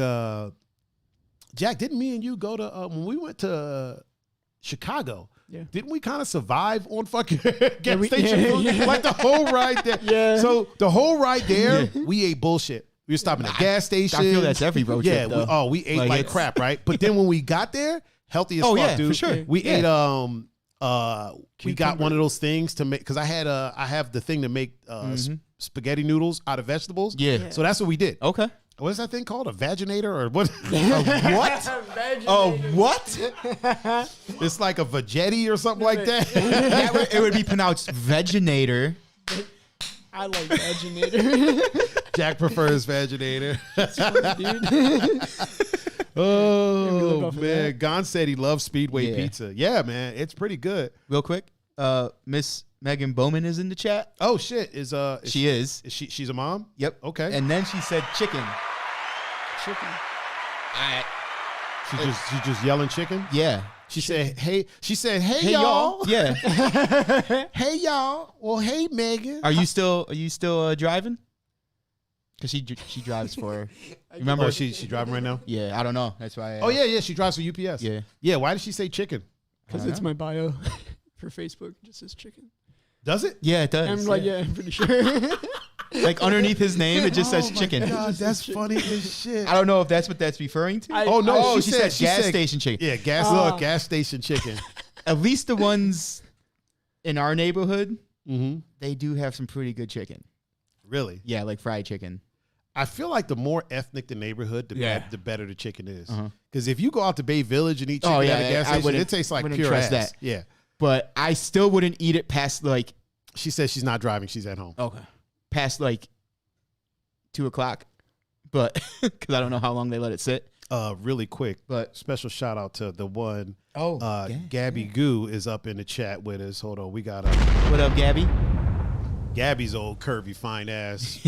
Jack, didn't me and you go to when we went to Chicago? Yeah. Didn't we kind of survive on fucking gas station food? Like the whole ride there. Yeah. So the whole ride there, we ate bullshit. We were stopping at gas stations. I feel that's every road trip. Yeah. We ate like crap, right? But then when we got there, healthy as fuck, dude. For sure. We ate we got one of those things to make, because I have the thing to make spaghetti noodles out of vegetables. Yeah. So that's what we did. Okay. what is that thing called? A vaginator or what? What? What? It's like a veggetti or something like that. It would be pronounced vaginator. I like vaginator. Jack prefers vaginator. Dude. Oh man, Gon said he loves Speedway Yeah. pizza. Yeah, man, it's pretty good. Real quick, Miss Megan Bowman is in the chat. Oh shit, is she's a mom? Yep. Okay. And then she said chicken. Chicken. She just yelling chicken. Yeah. She said, "Hey." She said, "Hey, Hey y'all." y'all. Yeah. Hey y'all. Well, hey Megan. Are you still driving? Because she drives for. Remember? Oh, she driving right now? Yeah. I don't know. That's why. Oh yeah, she drives for UPS. Yeah. Yeah. Why did she say chicken? Because it's my bio for Facebook. It just says chicken. Does it? Yeah, it does. I'm like, yeah, I'm pretty sure. Like underneath his name, it just says chicken. God, that's funny as shit. I don't know if that's what that's referring to. Oh no, Oh, she she said gas station chicken. Yeah, gas station chicken. At least the ones in our neighborhood, Mm-hmm. they do have some pretty good chicken. Really? Yeah, like fried chicken. I feel like the more ethnic the neighborhood, the Yeah. the better the chicken is. Uh-huh. Because if you go out to Bay Village and eat chicken Oh, yeah, at a gas I station, wouldn't- it tastes like wouldn't pure ass. trust that. Yeah. But I still wouldn't eat it past like She says she's not driving; she's at home. past like 2:00. But because I don't know how long they let it sit. Really quick, But special shout out to the one. yeah, Gabby Goo is up in the chat with us. Hold on, we got what up, Gabby? Gabby's old curvy fine ass.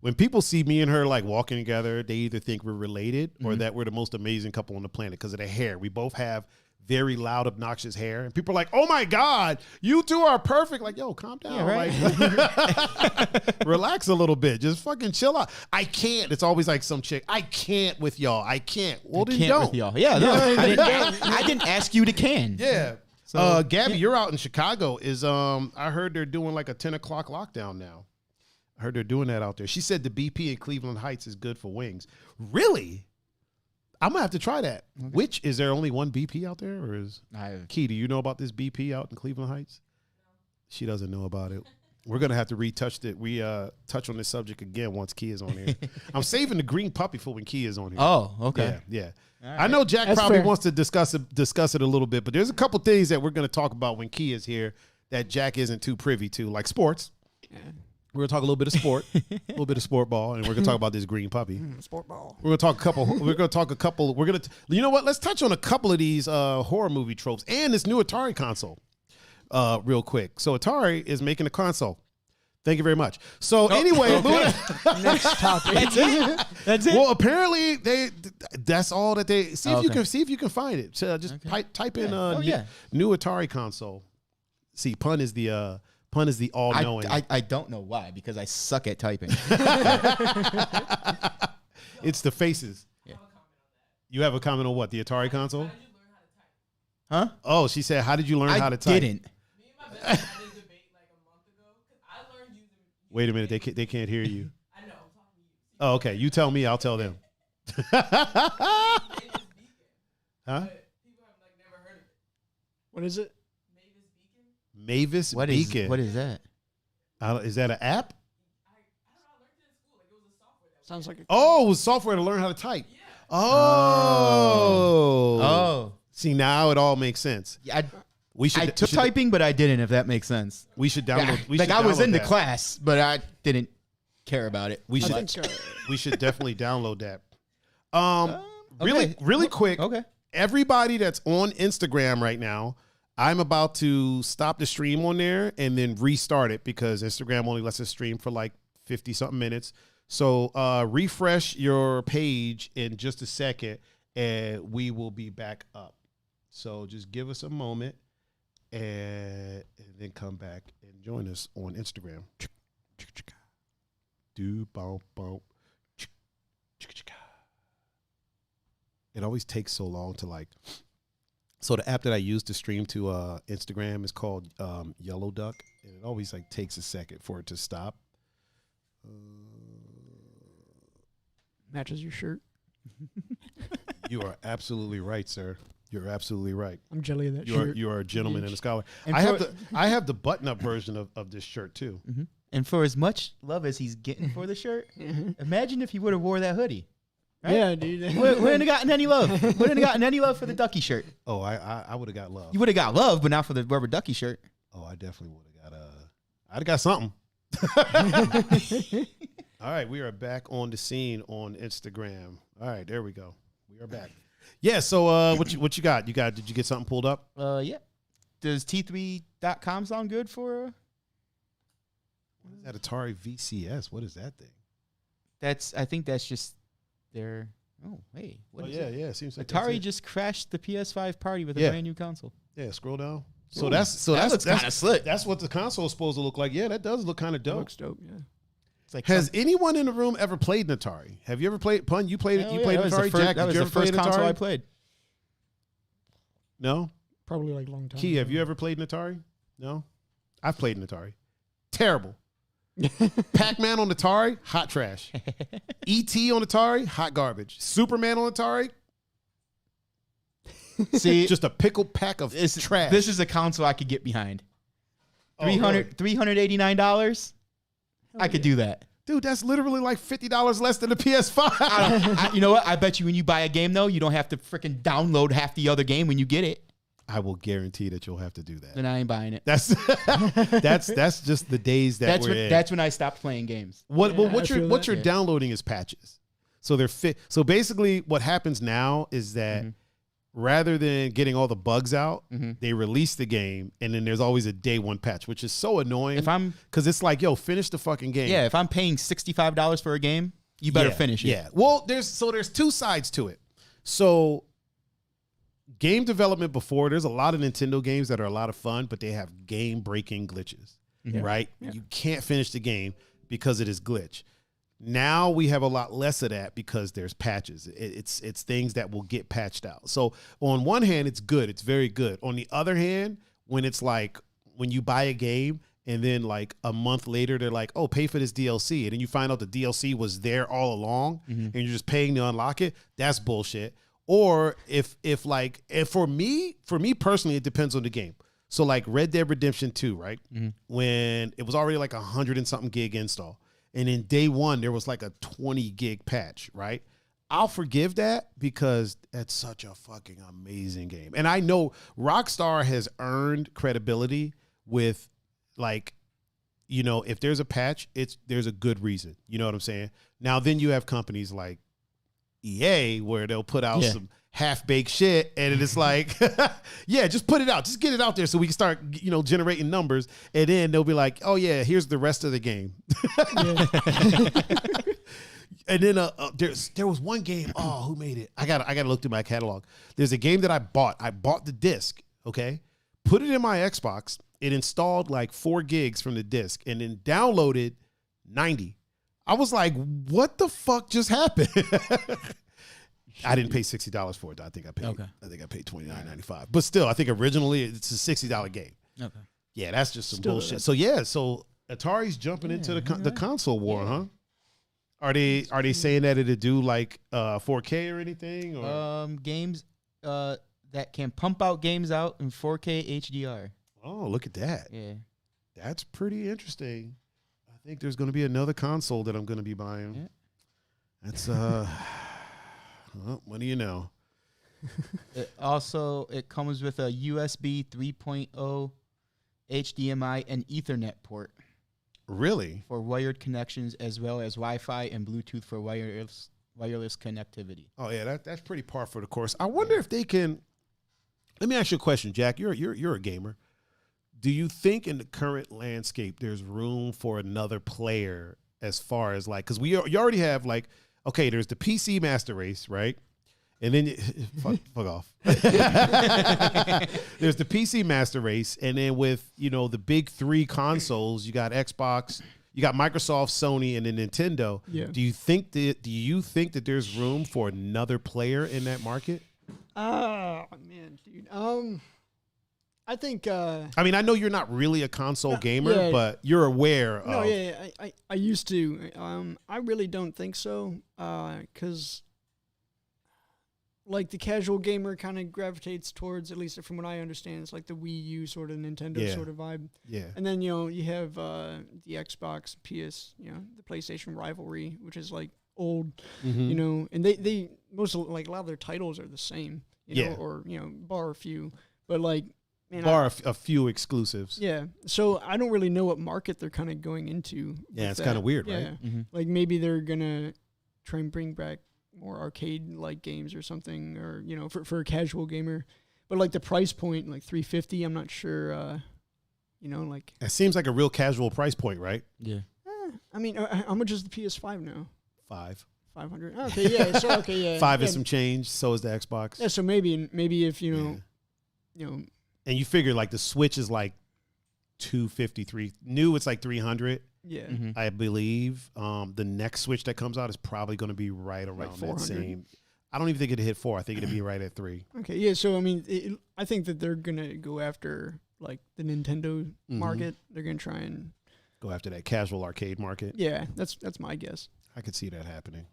When people see me and her like walking together, they either think we're related or that we're the most amazing couple on the planet because of the hair. We both have very loud, obnoxious hair, and people are like, "Oh my God, you two are perfect!" Like, yo, calm down, Yeah, right. like, relax a little bit, just fucking chill out. I can't. It's always like some chick. I can't with y'all. I can't. Well, then Can't don't. with y'all. Yeah, no, I didn't ask you to can. Yeah. So, Gabby, you're out in Chicago. I heard they're doing like a 10 o'clock lockdown now. I heard they're doing that out there. She said the BP in Cleveland Heights is good for wings. Really? I'm gonna have to try that. Okay. Is there only one BP out there, or is I Key? Do you know about this BP out in Cleveland Heights? She doesn't know about it. We're gonna have to touch on this subject again once Key is on here. I'm saving the green puppy for when Key is on here. Oh, okay. Yeah. All right. I know Jack That's probably fair. wants to discuss it a little bit, but there's a couple things that we're going to talk about when Key is here that Jack isn't too privy to, like sports. We're going to talk a little bit of sport, a little bit of sport ball, and we're going to talk about this green puppy. Sport ball. We're going to talk a couple. You know what? Let's touch on a couple of these horror movie tropes and this new Atari console real quick. So Atari is making a console. Thank you very much. So anyway, Next topic. That's it. well, apparently that's all that they see. If you can find it. So just type in new Atari console. See, pun is the all knowing. I don't know why, because I suck at typing. It's the faces. Yeah. You have a comment on what? The Atari console? Huh? Oh, she said, "How did you learn how to I type?" didn't. Me and my best friend had a debate like a month ago because I learned using. Wait a minute, they can't hear you. I know. I'm talking to you. Oh, okay. You tell me, I'll tell them. Mavis Beacon. Huh? But people have like never heard of it. What is it? Mavis Beacon. Mavis Beacon. What is that? Is that an app? I don't know. I learned it in school. Like it was a software. That Sounds like a. Oh, it was software to learn how to type. Yeah. Oh. Oh. See, now it all makes sense. Yeah, We should. I took typing, but I didn't, if that makes sense. We should download. We like should I was download in the that. class, but I didn't care about it. We I should. think, We should definitely download that. Okay. Really quick. Okay. Everybody that's on Instagram right now, I'm about to stop the stream on there and then restart it because Instagram only lets us stream for like 50 something minutes. So refresh your page in just a second and we will be back up. So just give us a moment and then come back and join us on Instagram. Do boom boom. It always takes so long to like. So the app that I use to stream to Instagram is called Yellow Duck, and it always like takes a second for it to stop. matches your shirt. You are absolutely right, sir. You're absolutely right. I'm jelly of that You are shirt. you are a gentleman and a scholar. And I have the button up version of this shirt too. Mhm. And for as much love as he's getting for the shirt, imagine if he would have wore that hoodie. Right? Yeah, dude. We wouldn't have gotten any love. We wouldn't have gotten any love for the Ducky shirt. Oh, I would have got love. You would have got love, but not for the rubber Ducky shirt. Oh, I definitely would have got I'd have got something. All right, we are back on the scene on Instagram. All right, there we go. We are back. Yeah, so what you got? Did you get something pulled up? Yeah. Does T3.com sound good for What is that Atari VCS? What is that thing? I think that's just their hey. What is it? Yeah, it seems like Atari just crashed the PS5 party with a brand new console. Yeah, scroll down. That looks kind of slick. That's what the console is supposed to look like. Yeah, that does look kind of dope. Looks dope, yeah. It's like Has anyone in the room ever played an Atari? Have you ever played Pun? You played it? You played that Atari? Jack, that was did you the ever play first an console I Atari? played. No? Probably like a long time. Key, have you ever played an Atari? No? I've played an Atari. Terrible. Pac-Man on Atari, hot trash. E.T. on Atari, hot garbage. Superman on Atari, See, just a pickled pack of trash. This is a console I could get behind. Oh, really? $389. I could do that. Dude, that's literally like $50 less than the PS5. You know what? I bet you when you buy a game, though, you don't have to freaking download half the other game when you get it. I will guarantee that you'll have to do that. Then I ain't buying it. That's just the days that we're in. That's when I stopped playing games. What I you're downloading is patches. So they're So basically, what happens now is that rather than getting all the bugs out, they release the game, and then there's always a day one patch, which is so annoying. Because it's like, yo, finish the fucking game. Yeah, if I'm paying $65 for a game, you better finish it. Yeah. Well, there's two sides to it. So game development before, there's a lot of Nintendo games that are a lot of fun, but they have game-breaking glitches, right? Yeah. You can't finish the game because it is glitch. Now we have a lot less of that because there's patches. It's things that will get patched out. So on one hand, it's good. It's very good. On the other hand, when it's like when you buy a game and then like a month later, they're like, oh, pay for this DLC. And then you find out the DLC was there all along and you're just paying to unlock it. That's bullshit. Or if for me personally, it depends on the game. So like Red Dead Redemption 2, right? When it was already like 100 and something gig install. And in day one, there was like a 20 gig patch, right? I'll forgive that because that's such a fucking amazing game. And I know Rockstar has earned credibility with like, you know, if there's a patch, there's a good reason. You know what I'm saying? Now, then you have companies like EA where they'll put out some half-baked shit and it's like, yeah, just put it out. Just get it out there so we can start, you know, generating numbers. And then they'll be like, oh, yeah, here's the rest of the game. And then there was one game. Oh, who made it? I gotta look through my catalog. There's a game that I bought. I bought the disc, okay? Put it in my Xbox. It installed like 4 gigs from the disc and then downloaded 90. I was like, what the fuck just happened? I didn't pay $60 for it. I think I paid $29.95. But still, I think originally it's a $60 game. Okay. Yeah, that's just some bullshit. So yeah, so Atari's jumping into the console war, huh? Are they saying that it'll do like 4K or anything? Or? Games that can pump out games out in 4K HDR. Oh, look at that. Yeah. That's pretty interesting. I think there's going to be another console that I'm going to be buying. Yeah. That's well, what do you know? It comes with a USB 3.0 HDMI and Ethernet port. Really? For wired connections as well as Wi-Fi and Bluetooth for wireless connectivity. Oh yeah, that's pretty par for the course. I wonder if they can. Let me ask you a question, Jack. You're a gamer. Do you think in the current landscape there's room for another player as far as like, because you already have like, okay, there's the PC Master Race, right? And then fuck off. There's the PC Master Race, and then with, you know, the big 3 consoles, you got Xbox, you got Microsoft, Sony, and then Nintendo. Yeah. Do you think that there's room for another player in that market? Oh man, dude. I think. I mean, I know you're not really a console gamer, but you're aware of. No, yeah, I used to. I really don't think so. Because, like the casual gamer kind of gravitates towards, at least from what I understand, it's like the Wii U sort of Nintendo sort of vibe. Yeah. And then, you know, you have the Xbox, PS, you know, the PlayStation rivalry, which is like old, you know, and they most of, like a lot of their titles are the same, you know, or, you know, bar a few, but like, man, a few exclusives. Yeah. So I don't really know what market they're kind of going into. Yeah, it's kind of weird, right? Like maybe they're going to try and bring back more arcade-like games or something, or, you know, for a casual gamer. But like the price point, like $350, I'm not sure, you know, like. It seems like a real casual price point, right? Yeah. I mean, how much is the PS5 now? 500. Okay, yeah. So okay, yeah. 5 is some change. So is the Xbox. Yeah, so maybe if you know, and you figure like the Switch is like 253. New, it's like 300. Yeah, I believe. The next Switch that comes out is probably going to be right around like that same. I don't even think it'd hit 4. I think it'd be right at 3. Okay, yeah. So I mean, I think that they're gonna go after like the Nintendo market. They're gonna try and go after that casual arcade market. Yeah, that's my guess. I could see that happening.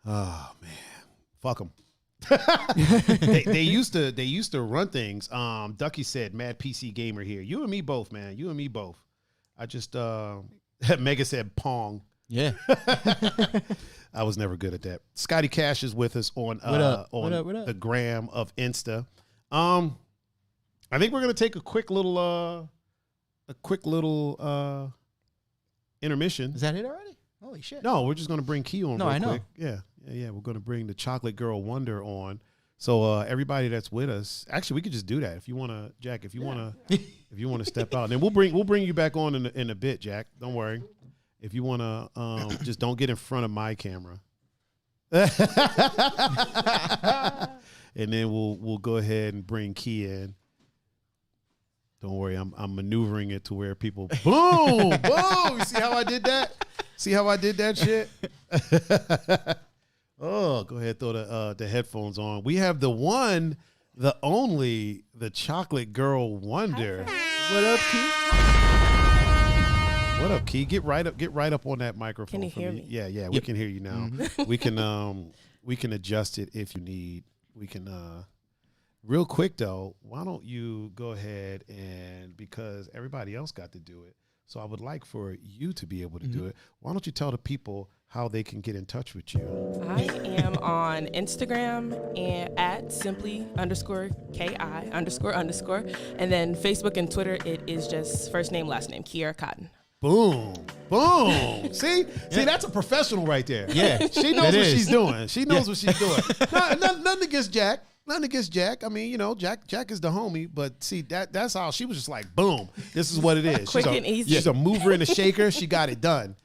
Oh man, fuck them. they used to run things. Ducky said, "Mad PC gamer here." You and me both, man. You and me both. I just Mega said Pong. Yeah. I was never good at that. Scotty Cash is with us on What up? the gram of Insta. I think we're gonna take a quick little intermission. Is that it already? Holy shit. No, we're just going to bring Key on. No, real I know. quick. Yeah. We're going to bring the Chocolate Girl Wonder on. So everybody that's with us, actually, we could just do that if you want to, Jack. If you want to step out, and then we'll bring you back on in a bit, Jack. Don't worry. If you want to, just don't get in front of my camera. And then we'll go ahead and bring Key in. Don't worry, I'm maneuvering it to where people boom. You see how I did that? See how I did that shit? Oh, go ahead, throw the headphones on. We have the one, the only, the Chocolate Girl Wonder. What up, Key? What up, Key? Get right up on that microphone. Can you hear me? Yeah, we can hear you now. We can adjust it if you need. We can real quick though, why don't you go ahead and, because everybody else got to do it, so I would like for you to be able to do it. Why don't you tell the people how they can get in touch with you? I am on Instagram and at simply_KI__. And then Facebook and Twitter, it is just first name, last name, Kierra Cotton. Boom. See, that's a professional right there. Yeah. She knows what she's doing. She knows what she's doing. Nothing against Jack. Nothing against Jack. I mean, you know, Jack is the homie, but see, that's how she was just like, boom, this is what it is. Quick and easy. She's a mover and a shaker. She got it done.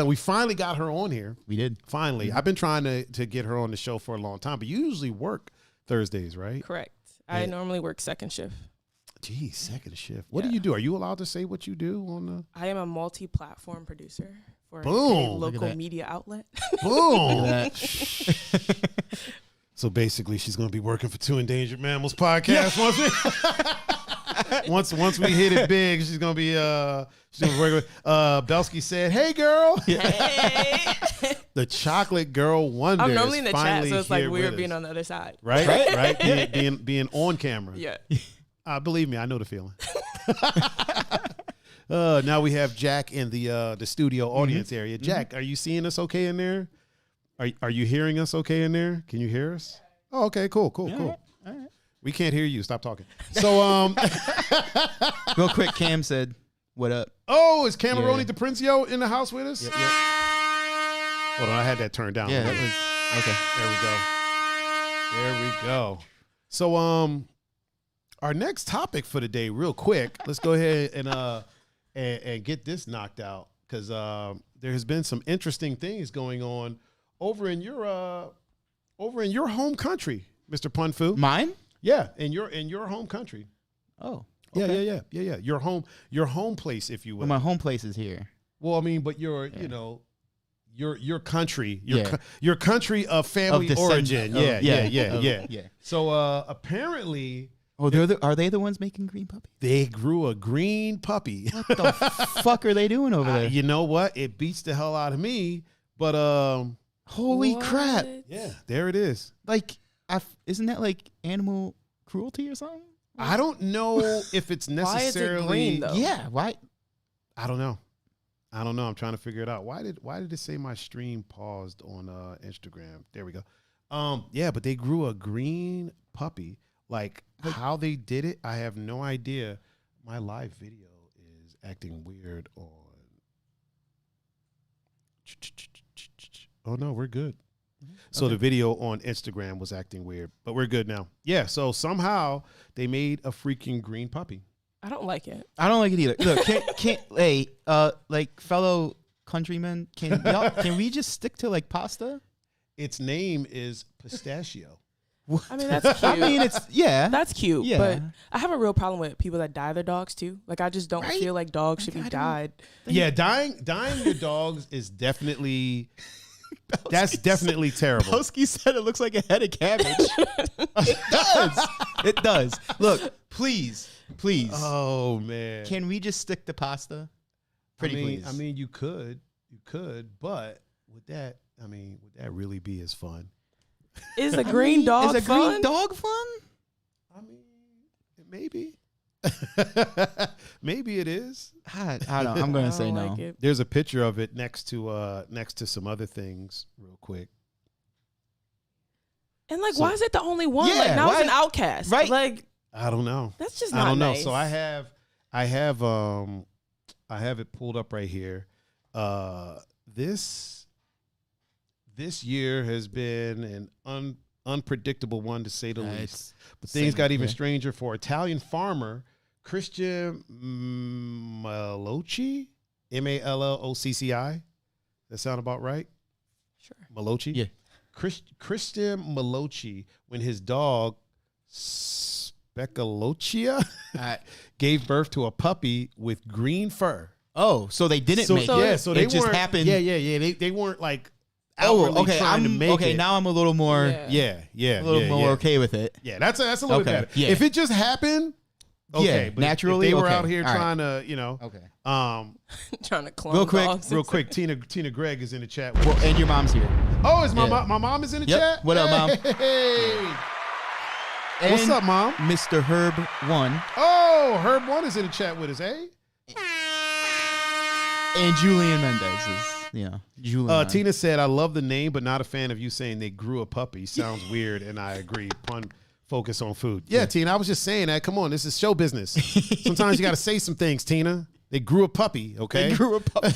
We finally got her on here. We did. Finally. I've been trying to get her on the show for a long time, but you usually work Thursdays, right? Correct. I normally work second shift. Geez, second shift. What do you do? Are you allowed to say what you do on the? I am a multi-platform producer for a Boom. local media outlet. Boom. So basically, she's going to be working for Two Endangered Mammals podcast once we hit it big. She's going to be working with. Belsky said, "Hey, girl." Hey. The Chocolate Girl Wonder. I'm normally in the chat, so it's like weird being us. on the other side. Right. Being on camera. Yeah. Believe me, I know the feeling. Now we have Jack in the studio audience area. Jack, are you seeing us okay in there? Are you hearing us okay in there? Can you hear us? Oh, okay, cool. All right. We can't hear you. Stop talking. So, Real quick, Cam said, "What up?" Oh, is Cameroni DiPrinzio in the house with us? Yep. Hold on, I had that turned down. Yeah, that was okay. There we go. So, our next topic for the day, real quick. Let's go ahead and get this knocked out, because there has been some interesting things going on over in your home country, Mr. Punfu. Mine? Yeah, in your home country. Oh. Okay. Yeah. Your home place, if you will. Well, my home place is here. Well, I mean, but your your country, your country of family Of origin. Yeah. So apparently, Oh, are they the ones making green puppies? they grew a green puppy. What the fuck are they doing over there? You know what? It beats the hell out of me. But Holy What? crap! yeah, there it is. Like, isn't that like animal cruelty or something? I don't know if it's Why is it necessarily. green, though? Yeah. Why? I don't know. I'm trying to figure it out. Why did it say my stream paused on Instagram? There we go. Yeah, but they grew a green puppy. Like how they did it, I have no idea. My live video is acting weird on. Oh no, we're good. So the video on Instagram was acting weird, but we're good now. Yeah, so somehow they made a freaking green puppy. I don't like it. I don't like it either. Look, hey, like fellow countrymen, can we just stick to like pasta? Its name is Pistachio. I mean, that's cute. I mean, That's cute. Yeah. But I have a real problem with people that dye their dogs too. Like, I just don't feel like dogs should be dyed. Yeah, dying your dogs is definitely that's definitely terrible. Belsky said it looks like a head of cabbage. It does. It does. Look, please. Oh man, Can we just stick to pasta? Please. I mean, you could, but would that really be as fun? Is a green dog Is a fun? green dog fun? I mean, maybe. Maybe it is. I don't know. I'm gonna say no. Like it. There's a picture of it next to some other things, real quick. And like, why is it the only one? Yeah, like, now it's why- an outcast. right. Like, I don't know. that's just not I don't know. nice. So I have it pulled up right here. This year has been an unpredictable one, to say the least. But things got even stranger for Italian farmer Christian Malocci, Mallocci. That sound about right? Sure. Malocci? Yeah. Christian Malocci, when his dog Specalocia gave birth to a puppy with green fur. Oh, so they didn't make it. Yeah, so they it just weren't- happened. Yeah. They weren't like Oh, outwardly okay. trying to make okay. it. Now I'm a little more, Yeah. Yeah. a little more okay with it. Yeah, that's a little Okay, bit better. yeah. If it just happened, okay. Yeah, but naturally, if they were okay, out here all right. trying to, Okay. Trying to clone Real quick, dogs. real quick, Tina Gregg is in the chat. Well, and your mom's here. Oh, is my Yeah. mom is in the Yep. chat? What up, Mom? Hey. What's And up, Mom? Mr. Herb 1 Oh, Herb One is in the chat with us, eh? and Julian Mendez is, Julian. Tina said, I love the name, but not a fan of you saying they grew a puppy. Sounds weird, and I agree. Pun focus on food. Yeah, Tina, I was just saying that. Come on, this is show business. Sometimes you got to say some things, Tina. They grew a puppy, okay? They grew a puppy.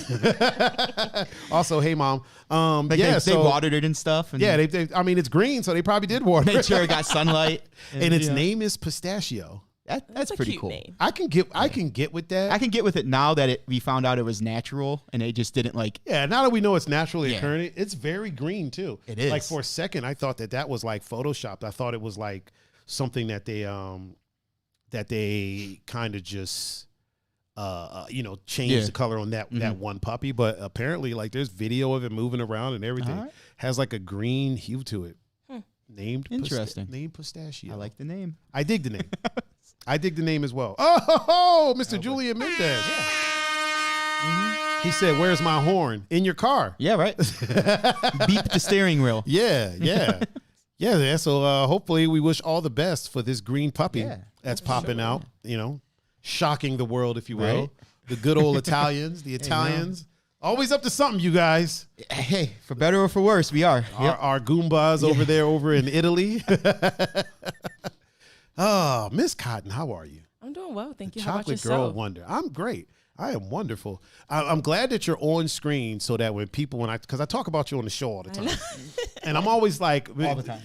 Also, hey, Mom. Like they watered it and stuff. And Yeah, I mean, it's green, so they probably did water made it. sure it got sunlight. And its name is Pistachio. That's a pretty cute cool. name. I can get with that. I can get with it now that we found out it was natural and they just didn't like. Yeah, now that we know it's naturally Yeah. occurring, it's very green too. It is. Like for a second, I thought that was like photoshopped. I thought it was like something that they kind of just changed the color on that one puppy. But apparently, like there's video of it moving around and everything. Alright. Has like a green hue to it. Named Interesting. named Pistachio. I like the name. I dig the name. I dig the name as well. Oh, Mr. Julian Mendez. He said, "Where's my horn? In your car." Yeah, right. Beep the steering wheel. Yeah. So hopefully, we wish all the best for this green puppy that's popping out. Shocking the world, if you will. Right. The good old Italians. The Italians always up to something. You guys, Hey, for better or for worse, we are. our Goombas over there, over in Italy. Oh, Miss Cotton, how are you? I'm doing well, thank you. How about Chocolate Girl yourself? Wonder. I'm great. I am wonderful. I'm glad that you're on screen so that when people, because I talk about you on the show all the time, and I'm always like, All the time.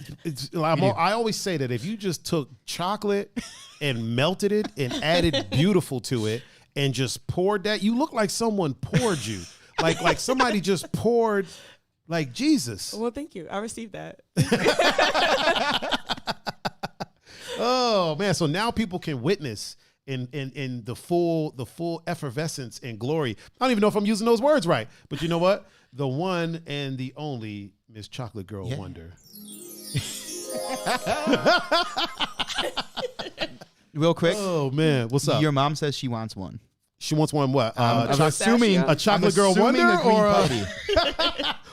I always say that if you just took chocolate and melted it and added beautiful to it and just poured that, you look like someone poured you, like somebody just poured, like Jesus. Well, thank you. I received that. Oh man! So now people can witness in the full effervescence and glory. I don't even know if I'm using those words right, but you know what? The one and the only Miss Chocolate Girl Wonder. Real quick. Oh man, what's up? Your mom says she wants one. She wants one. What? I'm assuming a Chocolate Girl assuming Wonder a green or puppy.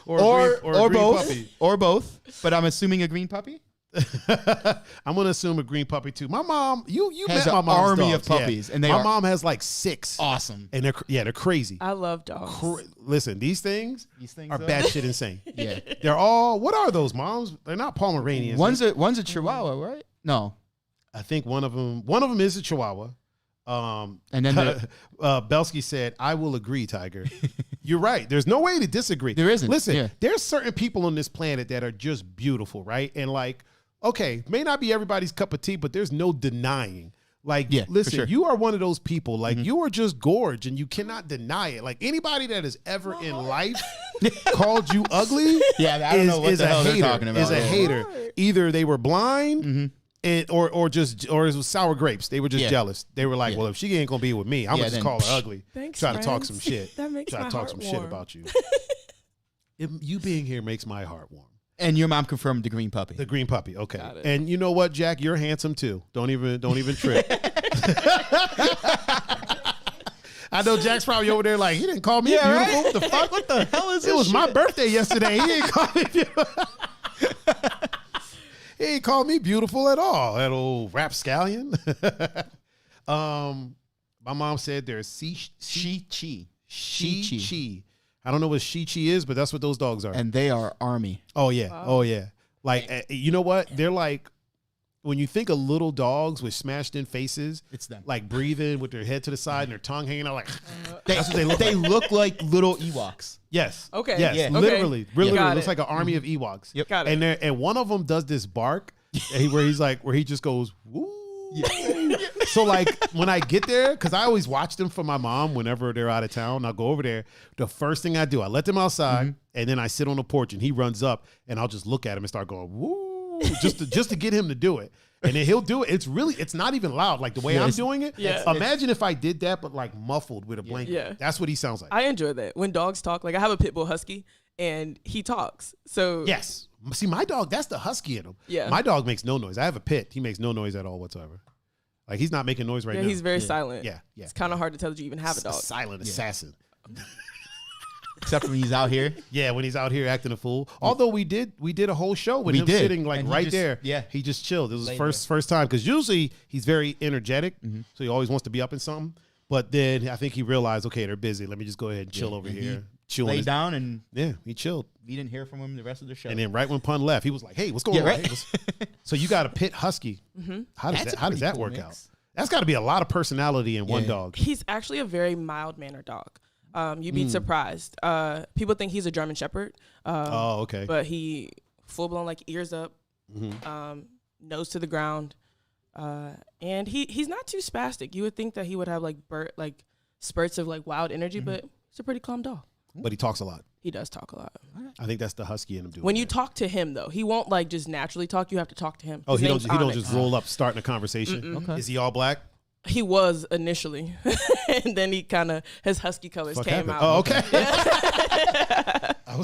or a green or puppy? both. But I'm assuming a green puppy. I'm gonna assume a green puppy too. My mom, you Has met my an mom's army dogs. of puppies, yeah. and they my are mom has like 6, awesome. and they're crazy. I love dogs. Listen, these things are though? batshit insane. Yeah. They're all. What are those, moms? They're not Pomeranians. One's a Chihuahua, right? No. I think one of them is a Chihuahua. And then Belsky said, "I will agree, Tiger. You're right. There's no way to disagree. There isn't. Listen, Yeah. there's certain people on this planet that are just beautiful, right? And like, okay, may not be everybody's cup of tea, but there's no denying. Like, Yeah, for listen, sure. you are one of those people. Like, you are just gorge, and you cannot deny it. Like, anybody that has ever in life called you ugly, Yeah, I don't know what the hell they're talking about. Is a Yeah. hater. Either they were blind. And, or it was sour grapes. They were just jealous. They were like, Yeah. well, if she ain't gonna be with me, I'm gonna just then call her ugly. Thanks, Try to talk friends. some shit. That makes Try my to talk heart some shit warm. about you. You being here makes my heart warm. And your mom confirmed the green puppy. The green puppy, okay. Got it. And you know what, Jack? You're handsome too. Don't even trip. I know Jack's probably over there like, he didn't call me beautiful. right? What the fuck? What the hell is this It was my shit? birthday yesterday. He didn't call me beautiful. He ain't called me beautiful at all. That old rapscallion. My mom said there's Chi. Chi. I don't know what Chi is, but that's what those dogs are. And they are army. Oh yeah. Wow. Oh yeah. Like you know what? They're like, when you think of little dogs with smashed in faces, It's them. like breathing with their head to the side and their tongue hanging out, like That's what they look. They look like little Ewoks. yes, Okay. yes, Yeah. Okay. literally, literally Got looks it. like an army of Ewoks. Yep. Got it. And one of them does this bark, where he just goes woo. So like when I get there, because I always watch them for my mom whenever they're out of town, I'll go over there. The first thing I do, I let them outside, and then I sit on the porch, and he runs up, and I'll just look at him and start going woo, just to get him to do it. And then he'll do it. It's not even loud. Like the way I'm doing it. Yeah. Imagine if I did that, but like muffled with a blanket. Yeah. That's what he sounds like. I enjoy that when dogs talk. Like I have a pit bull husky, and he talks. So Yes. See, my dog, that's the husky in him. Yeah. My dog makes no noise. I have a pit. He makes no noise at all whatsoever. Like he's not making noise right yeah, now. he's very silent. Yeah. Yeah. It's kind of hard to tell that you even have a dog. Silent assassin. Except when he's out here. Yeah, when he's out here acting a fool. Although we did a whole show with We him did. sitting like And he right just- there. yeah. He just chilled. It was his Laid first time, because usually he's very energetic, so he always wants to be up in something. But then I think he realized, okay, they're busy. Let me just go ahead and chill over and here. he Chill on Lay his- down, and Yeah, he chilled. we didn't hear from him the rest of the show. And then right when Pun left, he was like, "Hey, what's going Yeah, on?" right. Hey, so you got a pit husky. How does That's a that pretty cool work mix. out? That's got to be a lot of personality in one Yeah. dog. He's actually a very mild-mannered dog. You'd be surprised. People think he's a German Shepherd. Oh, okay. But he full-blown like ears up, Mm-hmm. nose to the ground, and he's not too spastic. You would think that he would have like spurts of like wild energy, but he's a pretty calm dog. But he talks a lot. He does talk a lot. I think that's the husky in him doing. When you that. talk to him, though, he won't like just naturally talk. You have to talk to him. Oh, His he don't name's Onyx. just roll up starting a conversation. Okay. Is he all black? He was initially, and then he kind of his husky colors Fuck came happened? out. Oh, okay.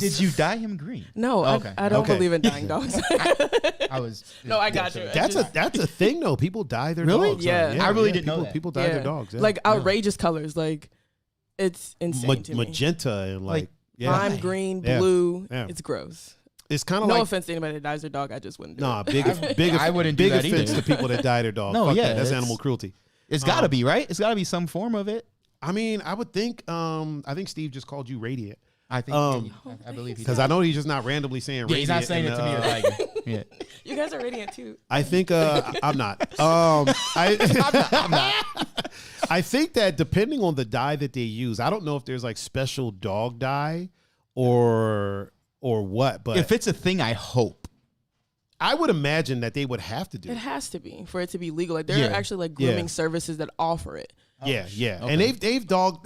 Did you dye him green? No, Okay. I don't Okay. believe in dying dogs. I was. No, I got you. That's a thing though. People dye their Really? dogs. Yeah. I really didn't know people, that. People dye their dogs. Yeah. Like outrageous colors, like it's insane to me. magenta and like yeah. Lime green, Yeah. blue. Yeah. It's gross. It's kind of No like offense to anybody that dyes their dog, I just wouldn't do nah, it. big. I wouldn't do big that offense either. to people that dye their dog. No, Fuck yeah, that. That's it's- animal cruelty. It's got to be right. It's got to be some form of it. I mean, I would think. I think Steve just called you radiant I think. I believe he because I know he's just not randomly saying Yeah, radiant. he's not saying it to me or Tiger. Yeah. You guys are radiant too. I think I'm not. I'm not. I think that depending on the dye that they use, I don't know if there's like special dog dye or what, but If it's a thing, I hope. I would imagine that they would have to do It it. has to be for it to be legal. Like there Yeah. are actually like Yeah. grooming services that offer it. Yeah, yeah, okay. and they've dog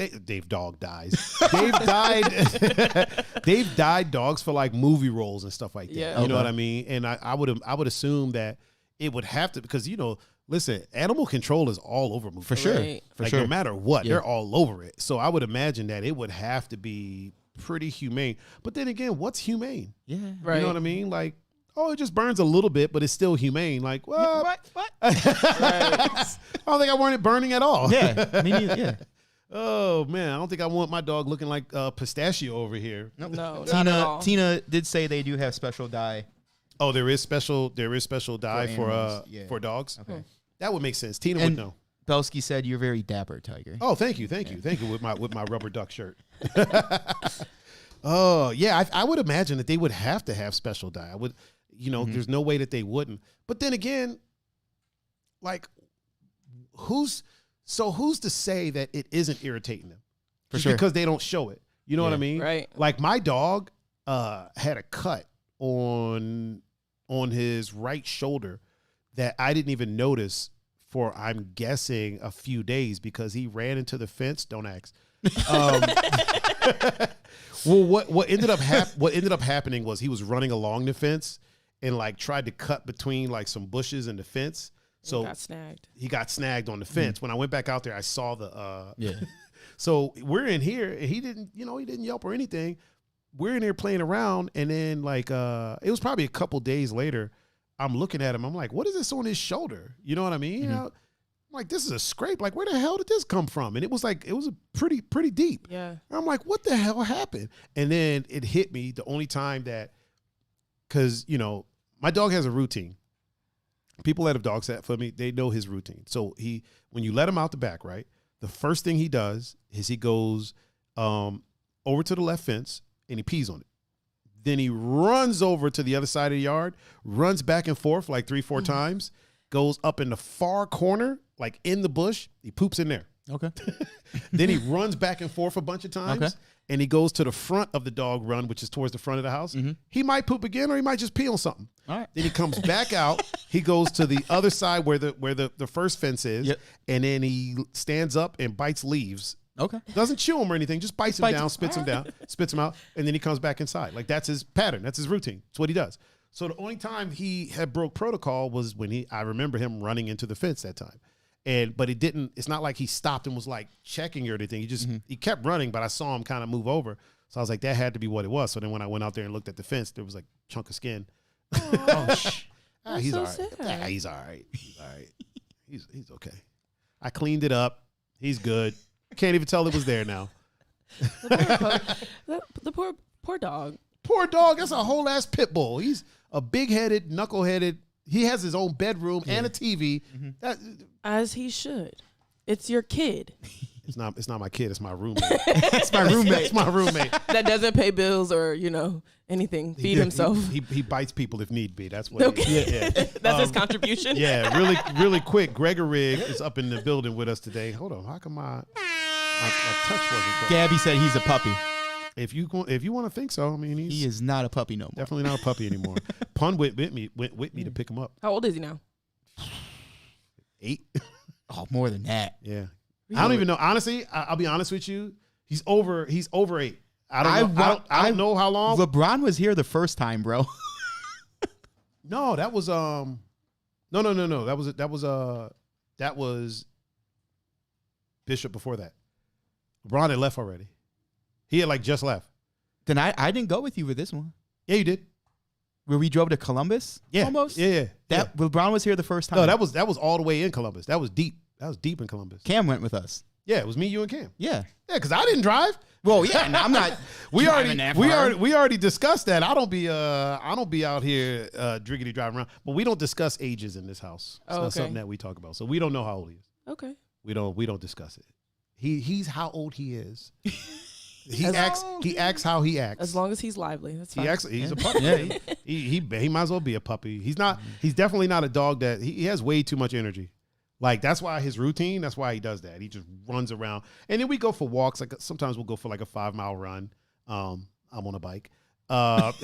dyes. They've dyed dogs for like movie roles and stuff like that. Yeah. You know Okay. what I mean? And I would assume that it would have to, because listen, animal control is all over movies For sure. Right. For like sure. no matter what, Yeah. they're all over it. So I would imagine that it would have to be pretty humane. But then again, what's humane? Yeah. Right. You know what I mean? Like, oh, it just burns a little bit, but it's still humane. Like, well, What? I don't think I want it burning at all. Yeah. Me neither. Yeah. Oh man, I don't think I want my dog looking like pistachio over here. No, not at all. Tina did say they do have special dye Oh, there is special dye for animals, yeah. for dogs. Okay. That would make sense. Tina And would know. Belsky said you're very dapper, Tiger. Oh, thank you with my rubber duck shirt. Oh yeah, I would imagine that they would have to have special dye. I would, there's no way that they wouldn't. But then again, like, who's to say that it isn't irritating them? For sure. Because they don't show it. You know what I mean? Right. Like my dog had a cut on his right shoulder that I didn't even notice for, I'm guessing, a few days because he ran into the fence. Don't ask. Well, what ended up happening was he was running along the fence and like tried to cut between like some bushes and the fence. So He got snagged on the fence. When I went back out there, I saw the Yeah. So we're in here and he didn't yelp or anything. We're in here playing around, and then like it was probably a couple days later, I'm looking at him. I'm like, what is this on his shoulder? You know what I mean? I'm like, this is a scrape. Like, where the hell did this come from? And it was a pretty deep. Yeah. And I'm like, what the hell happened? And then it hit me the only time that, because my dog has a routine. People that have dogs that for me, they know his routine. So when you let him out the back, right, the first thing he does is he goes over to the left fence and he pees on it. Then he runs over to the other side of the yard, runs back and forth like 3-4 times, goes up in the far corner, like in the bush. He poops in there. Okay. Then he runs back and forth a bunch of times, and he goes to the front of the dog run, which is towards the front of the house. He might poop again, or he might just pee on something. All right. Then he comes back out. He goes to the other side where the first fence is, and then he stands up and bites leaves. Okay. Doesn't chew them or anything, just bites them Bites down, them. spits them down, spits them out, and then he comes back inside. Like, that's his pattern. That's his routine. That's what he does. So the only time he had broke protocol was when I remember him running into the fence that time. But it's not like he stopped and was like checking or anything. He kept running, but I saw him kind of move over. So I was like, that had to be what it was. So then when I went out there and looked at the fence, there was like a chunk of skin. He's so all right. sad. He's all right. He's all right. He's okay. I cleaned it up. He's good. Can't even tell it was there now. The poor dog. Poor dog. That's a whole ass pit bull. He's a big-headed, knuckle-headed. He has his own bedroom and a TV. As he should. It's your kid. It's not my kid. It's my roommate. It's my roommate. It's my roommate. That doesn't pay bills or, anything. Feed himself. He bites people if need be. That's what. Okay. Yeah. That's his contribution. Yeah. Really quick. Gregory is up in the building with us today. Hold on. How come my touch wasn't correct? Gabby said he's a puppy. If you want to think so, I mean, He is not a puppy no more. definitely not a puppy anymore. Pun went with me to pick him up. How old is he now? 8. Oh, more than that. Yeah. I don't even know. Honestly, I'll be honest with you. He's over 8. I don't know how long. LeBron was here the first time, bro. No, that was no. That was Bishop before that. LeBron had left already. He had just left. Then I didn't go with you with this one. Yeah, you did. Where we drove to Columbus? Yeah. Almost? Yeah. LeBron was here the first time. No, that was all the way in Columbus. That was deep. That was deep in Columbus. Cam went with us. Yeah, it was me, you, and Cam. Yeah. Yeah, because I didn't drive. Well, yeah, and I'm not. We driving that far. already discussed that. I don't be out here driggity driving around. But we don't discuss ages in this house. It's not something that we talk about. So we don't know how old he is. Okay. We don't discuss it. He's how old he is. He acts how he acts. As long as he's lively, that's fine. He's a puppy. Yeah. He might as well be a puppy. He's definitely not a dog that he has way too much energy. Like, that's why his routine, that's why he does that. He just runs around. And then we go for walks. Like, sometimes we'll go for like a 5-mile run. I'm on a bike. But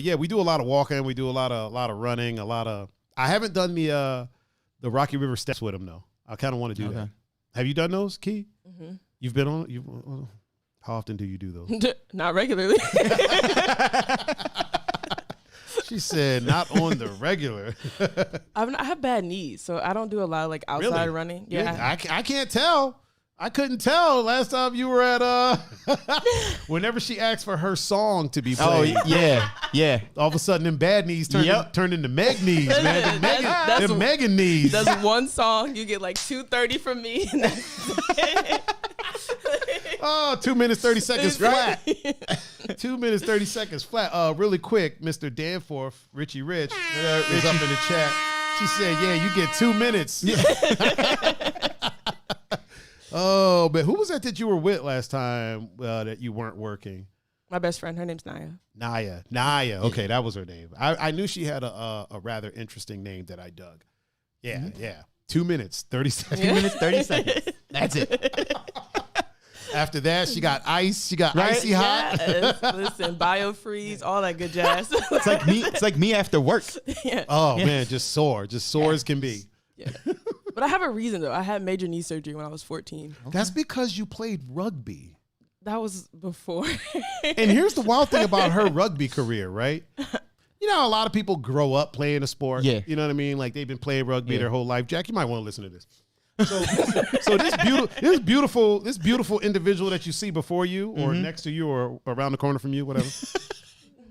yeah, we do a lot of walking. We do a lot of running, I haven't done the Rocky River steps with him though. I kind of want to do that. Have you done those, Key? Mm-hmm. You've been on, how often do you do those? Not regularly. She said, not on the regular. I have bad knees, so I don't do a lot of outside running. Yeah. I can't tell. I couldn't tell last time you were at whenever she asked for her song to be played. Oh, yeah. All of a sudden, them bad knees turned into Meg knees, man. Them Megan knees. That's one song. You get 230 from me. And that's Oh, 2 minutes, 30 seconds flat. 2 minutes, 30 seconds flat. Really quick, Mr. Danforth, Richie Rich, is up in the chat. She said, yeah, you get 2 minutes. Oh, but who was that you were with last time that you weren't working? My best friend, her name's Naya. Naya. Okay, that was her name. I knew she had a rather interesting name that I dug. Yeah, yeah. 2 minutes, 30 seconds. 2 minutes, 30 seconds. That's it. After that, she got ice. She got icy hot. Yes. Listen, biofreeze, all that good jazz. It's like me. It's like me after work. Yeah. Oh man, just sore as can be. Yeah. But I have a reason though. I had major knee surgery when I was 14. That's because you played rugby. That was before. And here's the wild thing about her rugby career, right? You know, a lot of people grow up playing a sport. Yeah. You know what I mean? Like they've been playing rugby their whole life. Jack, you might want to listen to this. So this beautiful individual that you see before you or next to you or around the corner from you, whatever.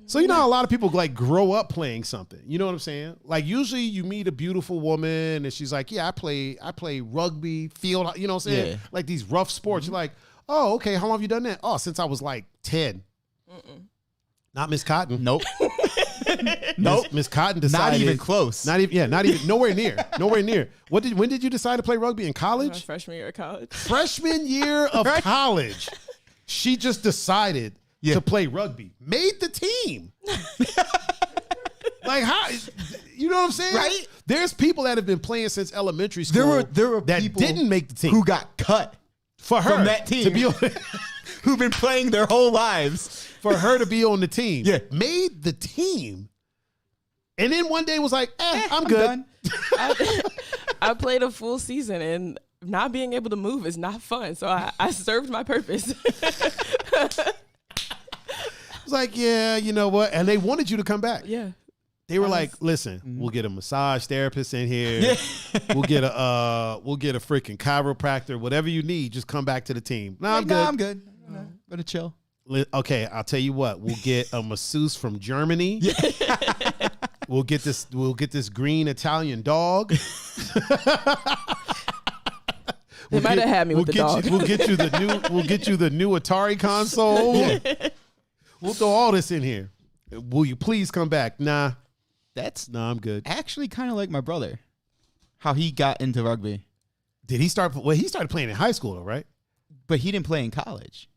So you know how a lot of people like grow up playing something. You know what I'm saying? Like usually you meet a beautiful woman and she's like, yeah, I play rugby, field, you know what I'm saying? Yeah. Like these rough sports. You're like, oh, okay, how long have you done that? Oh, since I was like 10. Not Miss Cotton. Nope. Nope. Miss Cotton decided. Not even close. Not even nowhere near. Nowhere near. When did you decide to play rugby in My college? freshman year of college. Freshman year of college. She just decided to play rugby. Made the team. Like how you know what I'm saying? Right? There's people that have been playing since elementary school. There were that people didn't make the team. who got cut for her from that team to be on, who've been playing their whole lives. for her to be on the team. Yeah. Made the team. And then one day was like, I'm good. Done. I played a full season and not being able to move is not fun. So I served my purpose. It's like, yeah, you know what? And they wanted you to come back. Yeah. They were like, listen, we'll get a massage therapist in here. We'll get a freaking chiropractor, whatever you need. Just come back to the team. No, I'm good. No, I'm good. I'm gonna chill. Okay, I'll tell you what. We'll get a masseuse from Germany. We'll get this green Italian dog. They might have had me with the dog. We'll get you the new Atari console. We'll throw all this in here. Will you please come back? Nah, I'm good. Actually kind of like my brother. How he got into rugby. Did he start? Well, he started playing in high school, though, right? But he didn't play in college.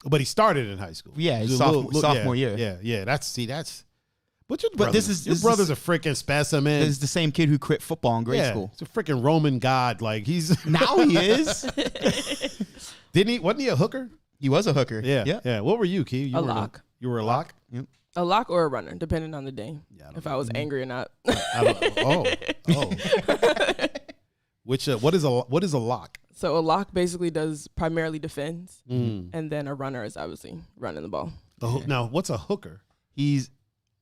But he started in high school. Yeah, his sophomore year. Yeah. That's. But your But your brother's a freaking specimen. This is the same kid who quit football in grade school. He's a freaking Roman god. Like he's Now he is. Wasn't he a hooker? He was a hooker. Yeah. What were you, Key? A lock. You were a lock? Yep. A lock or a runner, depending on the day. Yeah, I don't if know. I was angry or not. Oh. Which what is a lock? So a lock basically does primarily defends, and then a runner is obviously running the ball. Now, what's a hooker? He's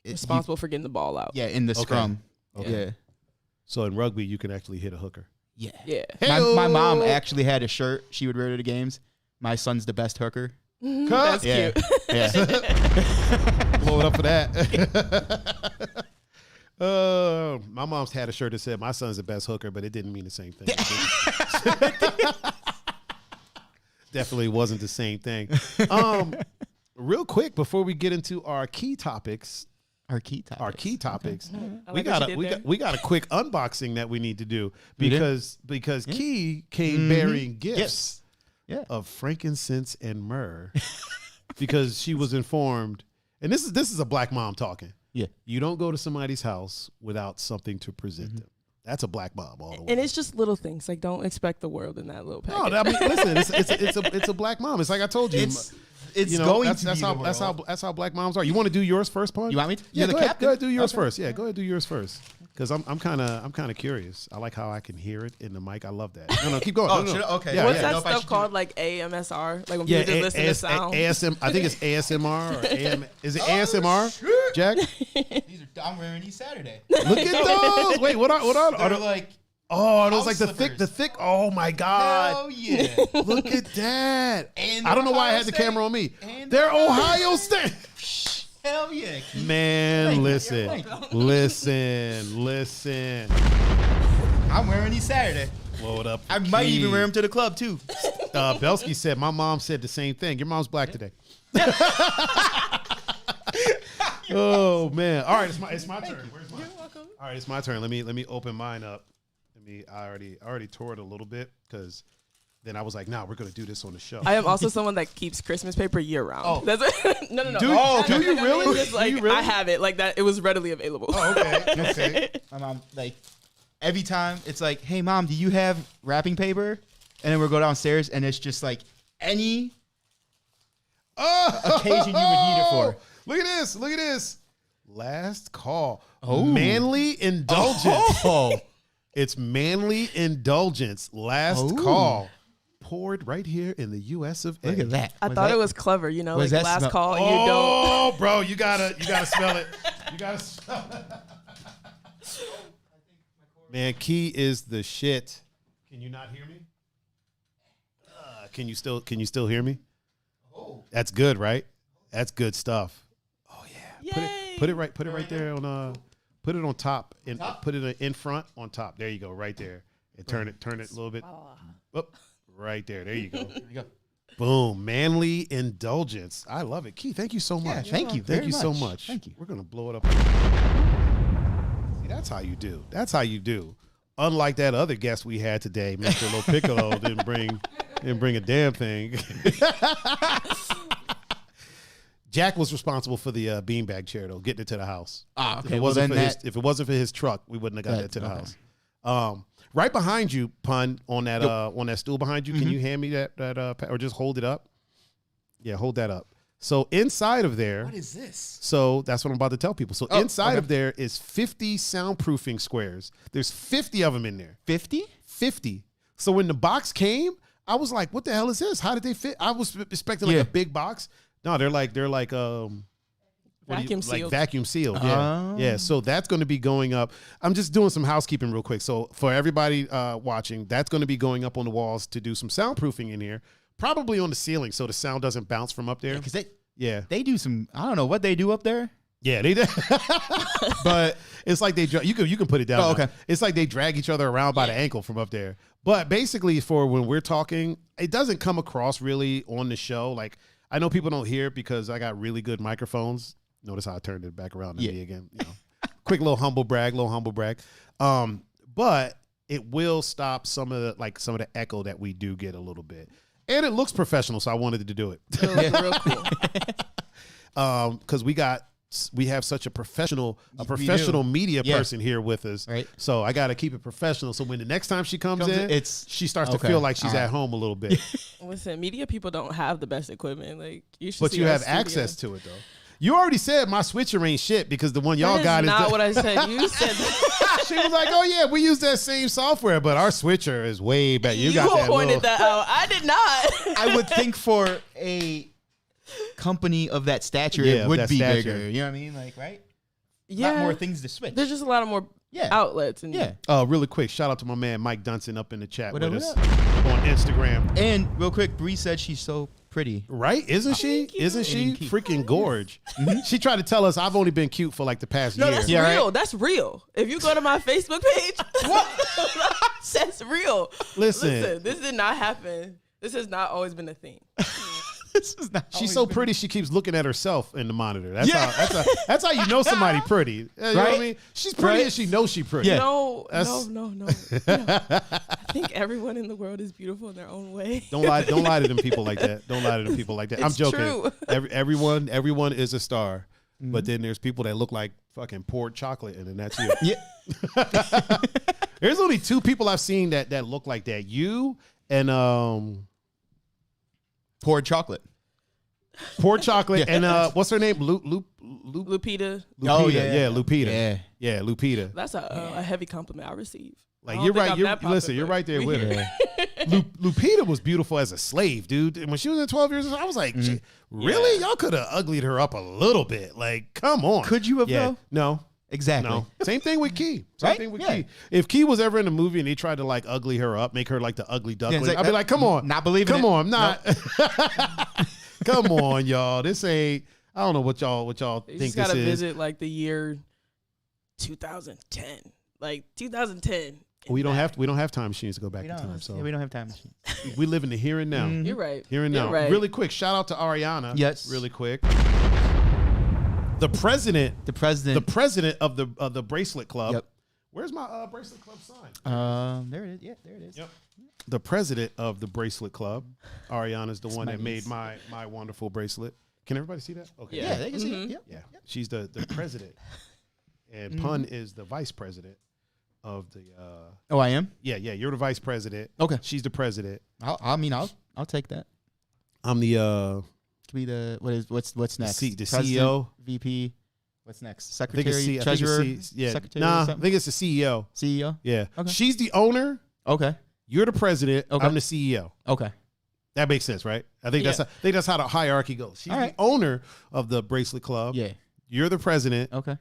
Responsible for getting the ball out. Yeah, in the scrum. Okay. Yeah. So in rugby, you can actually hit a hooker. Yeah. Yeah. My mom actually had a shirt she would wear to the games. My son's the best hooker. That's Yeah. cute. Yeah. Blow it up for that. My mom's had a shirt that said, my son's the best hooker, but it didn't mean the same thing. Definitely wasn't the same thing. Real quick, before we get into our key topics, we got a quick unboxing that we need to do because Key came bearing gifts of frankincense and myrrh because she was informed, and this is a black mom talking. Yeah. You don't go to somebody's house without something to present them. That's a black mom all the way. And it's just little things. Like, don't expect the world in that little package. No, I mean, listen, it's a black mom. It's like I told you. It's going to be that's how black moms are. You want to do yours first, Punch? You want me to? Yeah, You're the go ahead, captain? go ahead, do yours Okay. first. Yeah, go ahead, do yours first. Because I'm kind of curious. I like how I can hear it in the mic. I love that. No, keep going. Oh, no. okay. Yeah, What's yeah. that know if I stuff should called? Like AMSR? Like when Yeah, people just listen to sound? ASM. I think it's ASMR or AM. Is it ASMR, Jack? I'm wearing these Saturday. Look at those. Wait, what are They're like, are those like house the thick? Oh my God. hell yeah. Look at that. And I don't know why I Ohio had the State. camera on me. And They're Ohio State. Hell yeah. Man, listen. I'm wearing these Saturday. Blow it up. I might even wear them to the club too. Belsky said, my mom said the same thing. Your mom's black today. Oh man! All right, it's my turn. Where's mine? You're welcome. All right, it's my turn. Let me open mine up. I already tore it a little bit because then I was like, nah, we're gonna do this on the show. I am also someone that keeps Christmas paper year round. Oh. That's no. Do you really? Just like, Do you really? I have it like that. It was readily available. Oh, okay. Okay. My mom, like, every time it's like, hey, Mom, do you have wrapping paper? And then we'll go downstairs, and it's just like any occasion you would need it for. Look at this. Look at this. Last call. Oh. Manly indulgence. Oh. It's manly indulgence. Last call. Poured right here in the U.S. of A. Look at that. I thought it was clever, you know, Was like that last smell- call and you don't. Oh, bro, you gotta smell it. You gotta smell it. Man, Key is the shit. Can you not hear me? Can you still hear me? Oh, that's good, right? That's good stuff. Oh yeah. Yay. Put it right there on put it on top and put it in front on top. There you go, right there. And turn it a little bit. Up, right there. There you go. There you go. Boom. Manly indulgence. I love it. Key, thank you so much. Yeah, thank you. Thank very you so much. much. Thank you. We're going to blow it up. See, that's how you do. That's how you do. Unlike that other guest we had today, Mr. Lo Piccolo didn't bring a damn thing. Jack was responsible for the beanbag chair, though, getting it to the house. Ah, okay. If it wasn't for his truck, we wouldn't have got that to the house. Right behind you, Pun, on that stool behind you. Can you hand me that or just hold it up? Yeah, hold that up. So inside of there, What is this? so that's what I'm about to tell people. So inside of there is 50 soundproofing squares. There's 50 of them in there. 50? 50. So when the box came, I was like, what the hell is this? How did they fit? I was expecting like a big box. No, they're like Vacuum like sealed. vacuum sealed. Yeah. Yeah. So that's going to be going up. I'm just doing some housekeeping real quick. So for everybody watching, that's going to be going up on the walls to do some soundproofing in here, probably on the ceiling so the sound doesn't bounce from up there. Because Yeah. they do some, I don't know what they do up there. Yeah, they did. But it's like you can put it down. Oh, now. okay. It's like they drag each other around by the ankle from up there. But basically, for when we're talking, it doesn't come across really on the show. Like, I know people don't hear it because I got really good microphones. Notice how I turned it back around to me again. You know, quick little humble brag. But it will stop some of the echo that we do get a little bit, and it looks professional. So I wanted to do it. It was real cool. Because we have such a professional media person here with us, Right. So I got to keep it professional. So when the next time she comes in, she starts to okay. feel like she's All right. at home a little bit. Listen, media people don't have the best equipment. Like you should. But see you our have studio. access to it though. You already said my switcher ain't shit because the one y'all That got is is not what I said. You said that. She was like, "Oh yeah, we use that same software, but our switcher is way better." You got that pointed little, that out. I did not. I would think for a company of that stature, Yeah, it of would that be stature. bigger. You know what I mean? Like, right? Yeah, A lot more things to switch. There's just a lot of more outlets. And Yeah. Really quick, shout out to my man Mike Dunson up in the chat What with up, us what on Instagram. And real quick, Bree said she's so pretty. Right? Isn't she? Thank you. Isn't she Cute. freaking gorge? She tried to tell us I've only been cute for like the past no, year. that's Yeah, real. right. That's real. If you go to my Facebook page, that's real. Listen. This did not happen. This has not always been a thing. This is not. She's so pretty she keeps looking at herself in the monitor. That's how you know somebody pretty. You know what I Right? mean? She's pretty and she knows she's pretty. Yeah. No, That's- no. I think everyone in the world is beautiful in their own way. Don't lie to them people like that. Don't lie to them people like that. I'm It's joking. true. Everyone is a star. But then there's people that look like fucking poured chocolate and then that's you. Yeah. There's only two people I've seen that look like that. You and Poured chocolate. poured chocolate and what's her name? Lupita, Lupita. Oh, yeah. yeah. Lupita. Yeah, Lupita. that's a heavy compliment I receive. Like I don't you're think right. I'm that Listen, you're popular. right there We with here. her. Lupita was beautiful as a slave, dude. And when she was in 12 years old, I was like, really? Y'all could have uglied her up a little bit. Like, come on. Could you have, though? No. Exactly. No. Same thing with Key. Same Right? thing with Yeah. Key. If Key was ever in a movie and they tried to like ugly her up, make her like the ugly duckling, it's like, I'd be like, come on. not believing Come it. on. I'm not. Come on, y'all. This ain't, I don't know what y'all You think just this gotta is. visit like the year 2010. Like 2010, We don't have time machines to go back in time. So we don't have time machines. we live in the here and now. You're right. Here and You're now. right. Really quick, shout out to Ariana. Yes. Really quick. The president of the bracelet club. Yep. Where's my bracelet club sign? There it is. Yeah, there it is. Yep. The president of the bracelet club, Ariana's the one that made my wonderful bracelet. Can everybody see that? Okay. Yeah, they can see it. Yep. Yeah. She's the president. And Pun is the vice president of the Oh, I am? Yeah, you're the vice president. Okay. She's the president. I'll take that. I'm the Could be the what's next? the President, CEO, VP. What's next? I think Secretary, it's treasurer, yeah. secretary. Nah, or I something? think it's the CEO. CEO. Yeah. Okay. She's the owner. Okay. You're the president. Okay. I'm the CEO. Okay. That makes sense, right? I think Yeah. that's how the hierarchy goes. She's All right. the owner of the bracelet club. Yeah. You're the president. Okay.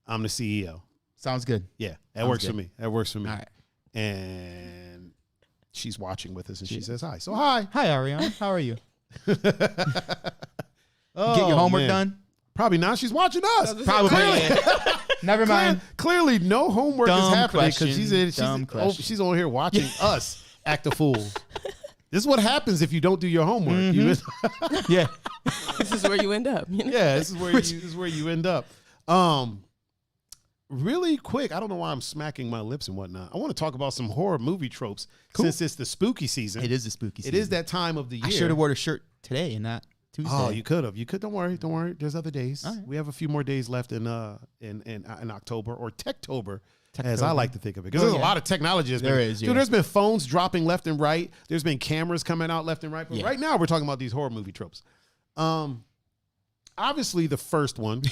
I'm the CEO. Sounds good. Yeah, that Sounds works good. for me. That works for me. All right. And she's watching with us, and she says hi. So hi. Hi, Ariana. How are you? Oh, Get your homework man. done? Probably not. She's watching us. Probably. Never mind. Clearly, no homework Dumb is happening question. because Dumb question. she's on here watching us act a fool. This is what happens if you don't do your homework. Yeah. This is where you end up. You know? Yeah, this is where you end up. Really quick, I don't know why I'm smacking my lips and whatnot. I want to talk about some horror movie tropes since it's the spooky season. It is the spooky season. It is that time of the year. I should have wore a shirt today and not Tuesday. Oh, you could have. You could. Don't worry. Don't worry. There's other days. All right. We have a few more days left in October or Techtober, as I like to think of it, because Oh, there's a yeah. lot of technology. There is, yeah. Dude, there's been phones dropping left and right. There's been cameras coming out left and right. But Yeah. right now, we're talking about these horror movie tropes. Obviously, the first one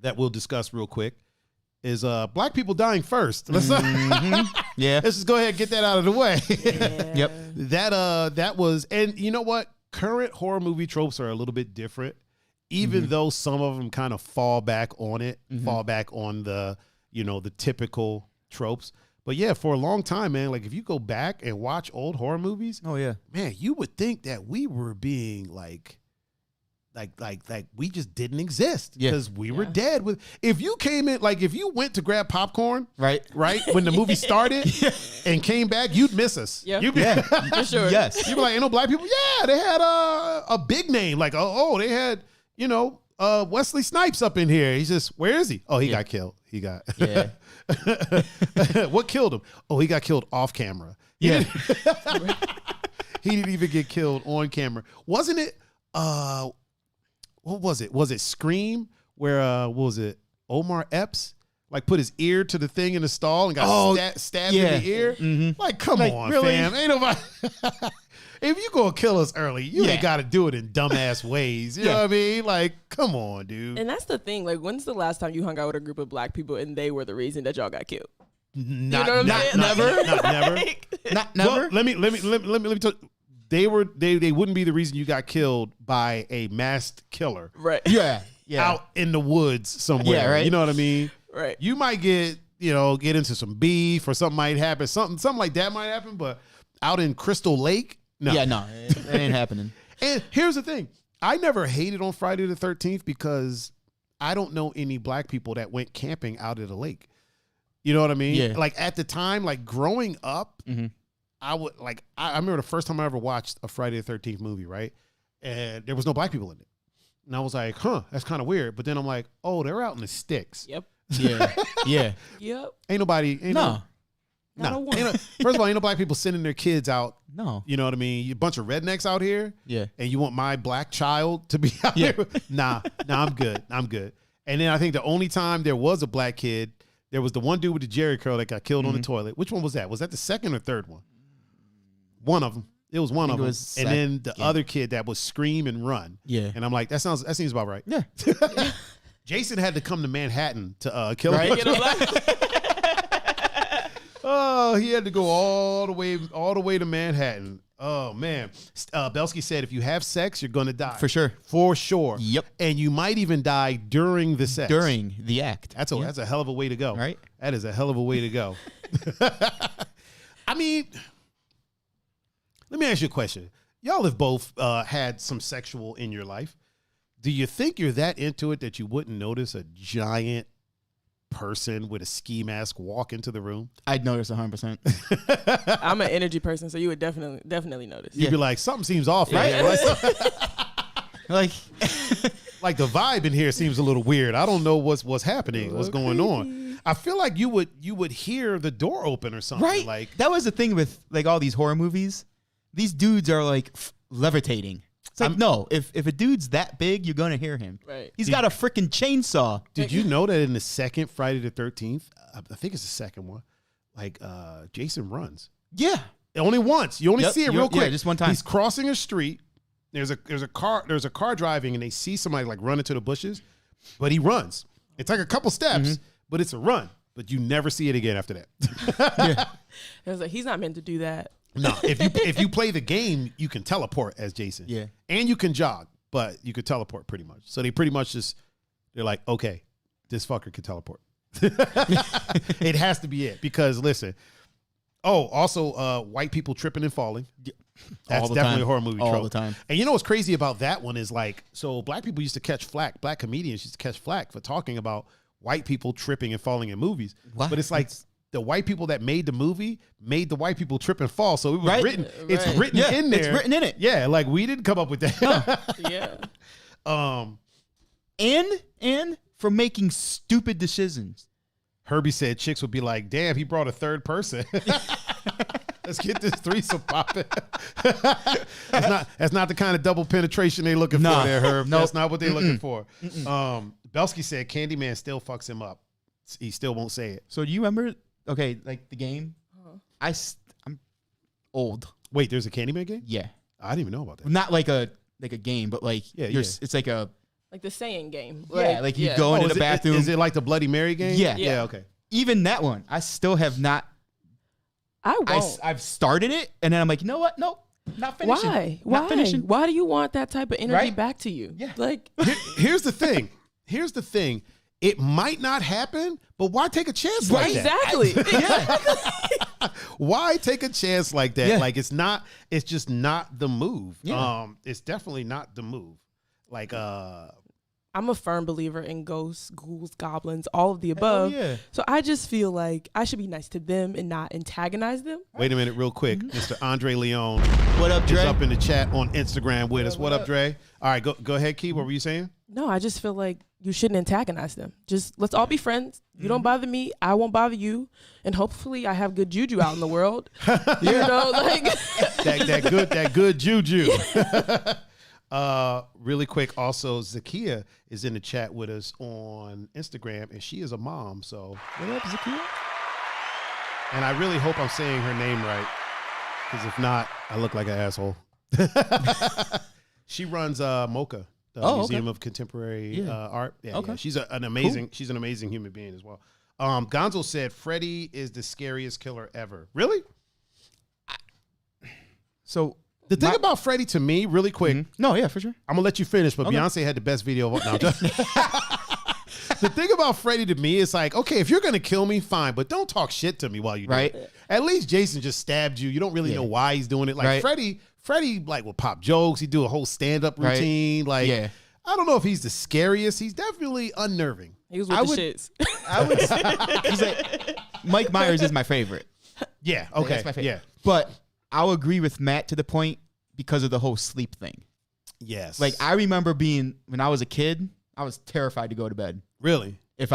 that we'll discuss real quick is black people dying first. Let's Yeah. let's just go ahead and get that out of the way. Yep. That was, and you know what? Current horror movie tropes are a little bit different, even though some of them kind of fall back on it, fall back on the typical tropes. But yeah, for a long time, man, like if you go back and watch old horror movies, Oh, yeah. man, you would think that we were being like we just didn't exist Yeah. because we were dead. If you came in, like if you went to grab popcorn, Right. when the movie started and came back, you'd miss us. Yeah. You'd be, Yeah. For sure. Yes. you'd be like, ain't no black people. Yeah, they had a big name. Like, they had, Wesley Snipes up in here. He's just, where is he? Oh, he got killed. He got. Yeah. What killed him? Oh, he got killed off camera. Yeah. He didn't even get killed on camera. Wasn't it? What was it? Was it Scream? Where what was it? Omar Epps like put his ear to the thing in the stall and got stabbed in the ear. Like, come on, really? fam. Ain't nobody. If you gonna kill us early, you ain't got to do it in dumbass ways. You know what I mean? Like, come on, dude. And that's the thing. Like, when's the last time you hung out with a group of black people and they were the reason that y'all got killed? Not, you know what I'm saying? never. Not never. Not never. Well, let me tell you. They wouldn't be the reason you got killed by a masked killer. Right. Yeah. Yeah. Out in the woods somewhere. Yeah, right. You know what I mean? Right. You might get into some beef or something might happen. Something like that might happen, but out in Crystal Lake, no. Yeah. No, it ain't happening. And here's the thing. I never hated on Friday the 13th because I don't know any black people that went camping out at the lake. You know what I mean? Yeah. Like at the time, like growing up, I would I remember the first time I ever watched a Friday the 13th movie, right? And there was no black people in it. And I was like, that's kind of weird. But then I'm like, oh, they're out in the sticks. Yep. Yeah. Yeah. Yep. Ain't nobody. Not a No. one. First of all, ain't no black people sending their kids out. No. You know what I mean? You a bunch of rednecks out here. Yeah. And you want my black child to be out here? Nah, I'm good. I'm good. And then I think the only time there was a black kid, there was the one dude with the Jerry curl that got killed on the toilet. Which one was that? Was that the second or third one? One of them. It was one of them. And then the other kid that was scream and run. Yeah. And I'm like, that seems about right. Yeah. Jason had to come to Manhattan to kill him. Get a black- Oh, he had to go all the way to Manhattan. Oh man, Belsky said if you have sex, you're gonna die For sure. for sure. Yep. And you might even die during the sex. During the act. That's a hell of a way to go. Right. That is a hell of a way to go. I mean, let me ask you a question. Y'all have both had some sexual in your life. Do you think you're that into it that you wouldn't notice a giant person with a ski mask walk into the room? I'd notice 100%. I'm an energy person, so you would definitely notice. You'd be like, something seems off, Right? Like, like the vibe in here seems a little weird. I don't know what's happening, what's going on. I feel like you would hear the door open or something. right? Like That was the thing with like all these horror movies. These dudes are like levitating. It's like, no, if a dude's that big, you're going to hear him. Right. He's got a freaking chainsaw. Did you know that in the second Friday the 13th, I think it's the second one, like Jason runs. Yeah. Only once. You only see it real quick. Yeah, just one time. He's crossing a street. There's a car driving, and they see somebody like run into the bushes, but he runs. It's like a couple steps, but it's a run. But you never see it again after that. I was like, he's not meant to do that. No, if you play the game, you can teleport as Jason. Yeah. And you can jog, but you could teleport pretty much. So they pretty much they're like, okay, this fucker can teleport. It has to be it because listen. Oh, also white people tripping and falling. That's definitely a horror movie trope. All the time. And you know what's crazy about that one is like, so black people used to catch flack. Black comedians used to catch flack for talking about white people tripping and falling in movies. What? But it's like the white people that made the movie made the white people trip and fall. So it was Right. written. It's Right. written in there. It's written in it. Yeah, like we didn't come up with that. Yeah. And for making stupid decisions. Herbie said chicks would be like, damn, he brought a third person. Let's get this threesome popping. That's not the kind of double penetration they looking for there, Herb. Nope. That's not what they're looking for. Belsky said Candyman still fucks him up. He still won't say it. So do you remember, okay, like the game? I'm old. Wait, there's a Candyman game? Yeah. I didn't even know about that. Not like a game, but like Yeah, it's like a Like the saying game. like you go into is the bathroom. Is it like the Bloody Mary game? Yeah. Yeah, okay. Even that one, I still have not. I won't. I've started it, and then I'm like, you know what? Nope, not finishing. Why? Not Why? finishing. Why do you want that type of energy Right? back to you? Yeah. Like, Here's the thing. It might not happen, but why take a chance like that? exactly. Why take a chance like that? Yeah. Like it's just not the move. Yeah. It's definitely not the move. Like I'm a firm believer in ghosts, ghouls, goblins, all of the above. yeah. So I just feel like I should be nice to them and not antagonize them. wait a minute, real quick. Mr. Andre Leon What up, is Dre? up in the chat on Instagram with us. What up, Dre? All right, go ahead, Key. What were you saying? No, I just feel like you shouldn't antagonize them. Just let's all be friends. You don't bother me, I won't bother you, and hopefully I have good juju out in the world. You know, like that good juju. Really quick, also Zakia is in the chat with us on Instagram, and she is a mom. So What up, Zakia? and I really hope I'm saying her name right, because if not, I look like an asshole. She runs MoCA, the Museum of Contemporary Art. Yeah, Okay. yeah. She's an amazing human being as well. Gonzo said Freddy is the scariest killer ever. Really? So The thing about Freddy to me, really quick, no, yeah, for sure. I'm gonna let you finish, but Beyonce had the best video of all. No, the thing about Freddy to me is like, okay, if you're gonna kill me, fine, but don't talk shit to me while you do Right. it. At least Jason just stabbed you. You don't really know why he's doing it. Like Right. Freddie like will pop jokes. He do a whole stand up Right. routine. Like, Yeah. I don't know if he's the scariest. He's definitely unnerving. he was with I the would- shits. I would. He's like, Mike Myers is my favorite. Yeah. Okay. That's my favorite. Yeah. But I'll agree with Matt to the point because of the whole sleep thing. Yes. Like I remember being when I was a kid, I was terrified to go to bed. really. If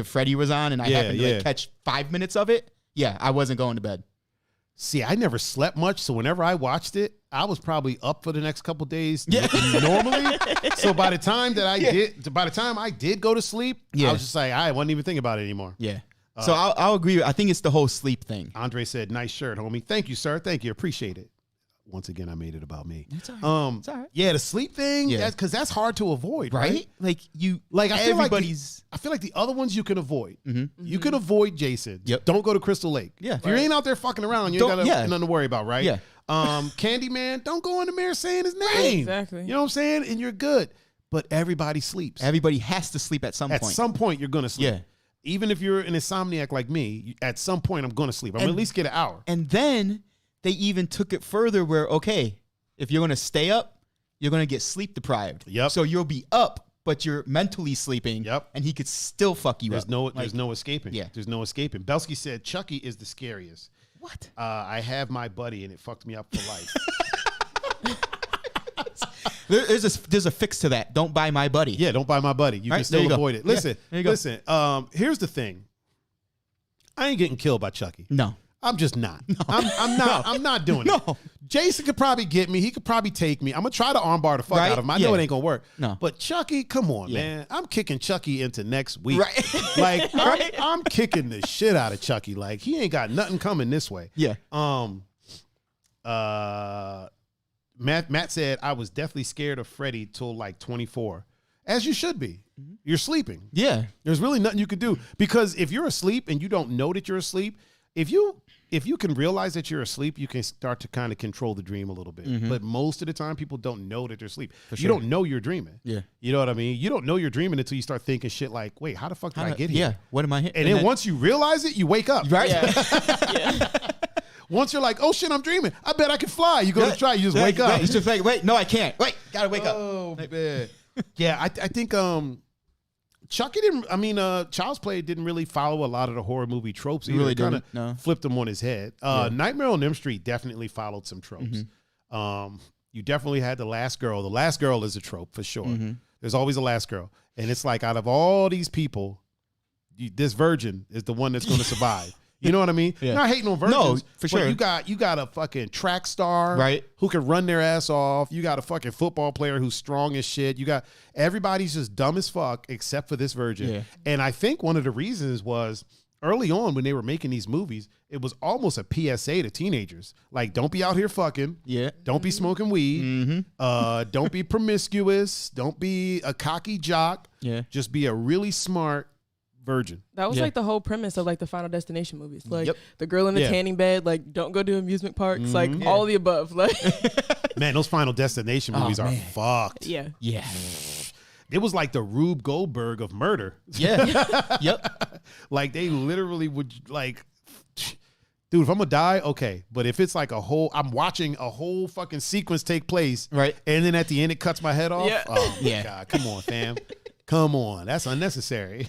Freddy was on and I happened to like, catch 5 minutes of it, yeah, I wasn't going to bed. See, I never slept much, so whenever I watched it, I was probably up for the next couple days Yeah. normally. So by the time I did go to sleep, Yeah. I was just like, I wasn't even thinking about it anymore. Yeah. So I'll agree. I think it's the whole sleep thing. Andre said, "Nice shirt, homie. Thank you, sir. Thank you. Appreciate it." Once again, I made it about me. It's all right. It's all right. Yeah, the sleep thing. Yeah. That's because that's hard to avoid, right? Right? Like you, Like I feel everybody's. I feel like the other ones you can avoid. You can avoid Jason. Yep. Don't go to Crystal Lake. Yeah. If you ain't out there fucking around, you ain't got nothing to worry about, right? Yeah. Candyman, don't go in the mirror saying his name. Exactly. You know what I'm saying? And you're good. But everybody sleeps. Everybody has to sleep at some At point. some point, you're gonna sleep. Yeah. Even if you're an insomniac like me, at some point I'm gonna sleep. I'm gonna at least get an hour. And then they even took it further where, okay, if you're going to stay up, you're going to get sleep deprived. Yep. So you'll be up but you're mentally sleeping. Yep. And he could still fuck you There's up. no there's no escaping. Yeah. There's no escaping. Belsky said Chucky is the scariest. What? I have my buddy and it fucked me up for life. There's a fix to that. Don't buy my buddy. Yeah, don't buy my buddy. You Right, can still there you go. avoid it. Yeah, Listen, there you go. listen. Here's the thing. I ain't getting killed by Chucky. No. I'm just not. I'm not. I'm not doing it. No. Jason could probably get me. He could probably take me. I'm gonna try to armbar the fuck Right? out of him. I know Yeah. it ain't gonna work. No. But Chucky, come on, Yeah. man. I'm kicking Chucky into next week. Right. Like I'm kicking the shit out of Chucky. Like he ain't got nothing coming this way. Yeah. Matt said I was definitely scared of Freddy till like 24. As you should be. You're sleeping. Yeah. There's really nothing you can do because if you're asleep and you don't know that you're asleep, if you can realize that you're asleep, you can start to kind of control the dream a little bit. But most of the time, people don't know that they're asleep. You don't know you're dreaming. Yeah. You know what I mean? You don't know you're dreaming until you start thinking shit like, wait, how the fuck did I get here? Yeah. What am I here? And then once you realize it, you wake up. Right. Yeah. Once you're like, oh shit, I'm dreaming. I bet I can fly. You go to try, you just wake up. It's just like, wait, no, I can't. Wait, gotta wake up. Oh man. Yeah, I think Chucky didn't. I mean, Child's Play didn't really follow a lot of the horror movie tropes. He really kind of didn't, no. flipped them on his head. Nightmare on Elm Street definitely followed some tropes. You definitely had the last girl. The last girl is a trope for sure. There's always a last girl, and it's like out of all these people, this virgin is the one that's going to survive. You know what I mean? Yeah. Not hating on virgins. No, for sure. But you got a fucking track star, Right. who can run their ass off. You got a fucking football player who's strong as shit. You got everybody's just dumb as fuck except for this virgin. Yeah. And I think one of the reasons was early on when they were making these movies, it was almost a PSA to teenagers. Like, don't be out here fucking. Yeah. Don't be smoking weed. Don't be promiscuous. Don't be a cocky jock. Yeah. Just be a really smart virgin. That was Yeah. like the whole premise of like the Final Destination movies. Like Yep. the girl in the Yeah. tanning bed, like don't go to amusement parks, like all of the above. Like Man, those Final Destination movies are fucked. yeah. Yeah. It was like the Rube Goldberg of murder. Yeah. Yep. Like they literally would like, dude, if I'm gonna die, okay. But if it's like I'm watching a whole fucking sequence take place, Right. And then at the end it cuts my head off. Yeah. Oh my Yeah. God, come on, fam. Come on. That's unnecessary.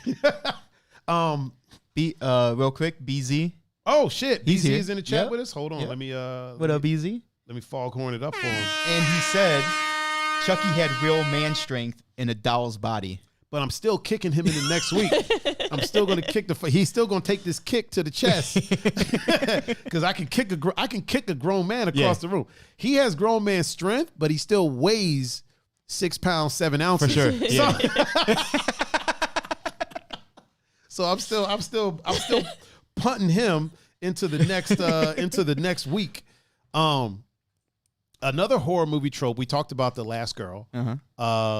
Real quick, BZ. Oh shit. He's BZ here. is in the chat Yep. with us. Hold on. Yep. Let me What up, BZ? let me foghorn it up for him. And he said Chucky had real man strength in a doll's body. But I'm still kicking him in the next week. I'm still going to kick he's still going to take this kick to the chest because I can kick a grown man across the room. He has grown man strength, but he still weighs 6 pounds 7 ounces. For sure. So, so I'm still punting him into the next week. Another horror movie trope. We talked about the last girl.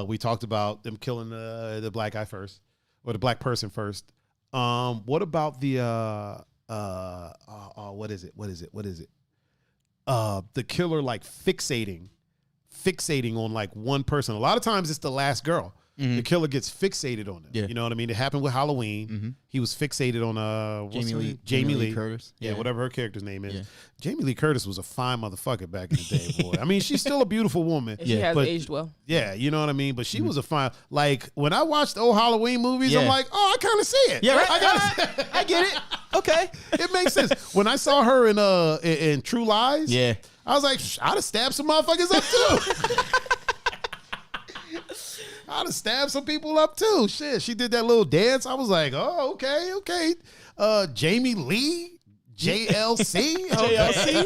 We talked about them killing the black guy first, or the black person first. What about the what is it? The killer like fixating on like one person. A lot of times it's the last girl. The killer gets fixated on them. Yeah. You know what I mean? It happened with Halloween. He was fixated on Jamie Lee Curtis. Yeah, Yeah. whatever her character's name is. Yeah. Jamie Lee Curtis was a fine motherfucker back in the day, boy. I mean, she's still a beautiful woman. And she has but- aged well. Yeah, you know what I mean? But she was a fine, like, when I watched old Halloween movies, I'm Yeah. like, oh, I kind of see it. Yeah, right. I get it. Okay. it makes sense. When I saw her in True Lies, Yeah. I was like, I'd have stabbed some motherfuckers up too. I'd have stabbed some people up too. Shit, she did that little dance. I was like, oh, okay. Jamie Lee, JLC. Okay.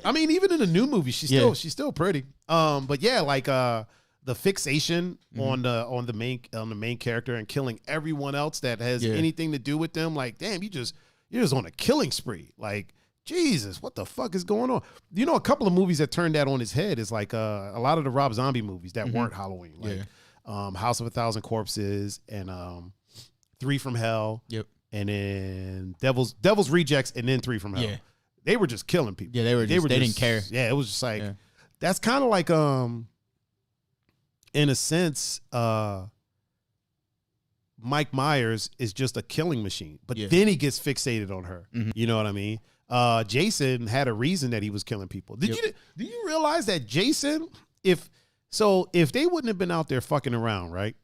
I mean, even in the new movie, she's still pretty. But yeah, like the fixation on the main character and killing everyone else that has anything to do with them. Like, damn, you're just on a killing spree. Like, Jesus, what the fuck is going on? You know, a couple of movies that turned that on his head is like a lot of the Rob Zombie movies that weren't Halloween, like House of a Thousand Corpses and 3 from Hell. Yep. And then Devil's Rejects and then 3 from Hell. Yeah. They were just killing people. Yeah, they didn't care. Yeah, it was just like that's kind of like in a sense Mike Myers is just a killing machine, but then he gets fixated on her. You know what I mean? Jason had a reason that he was killing people. Do you realize that Jason, if So if they wouldn't have been out there fucking around, right?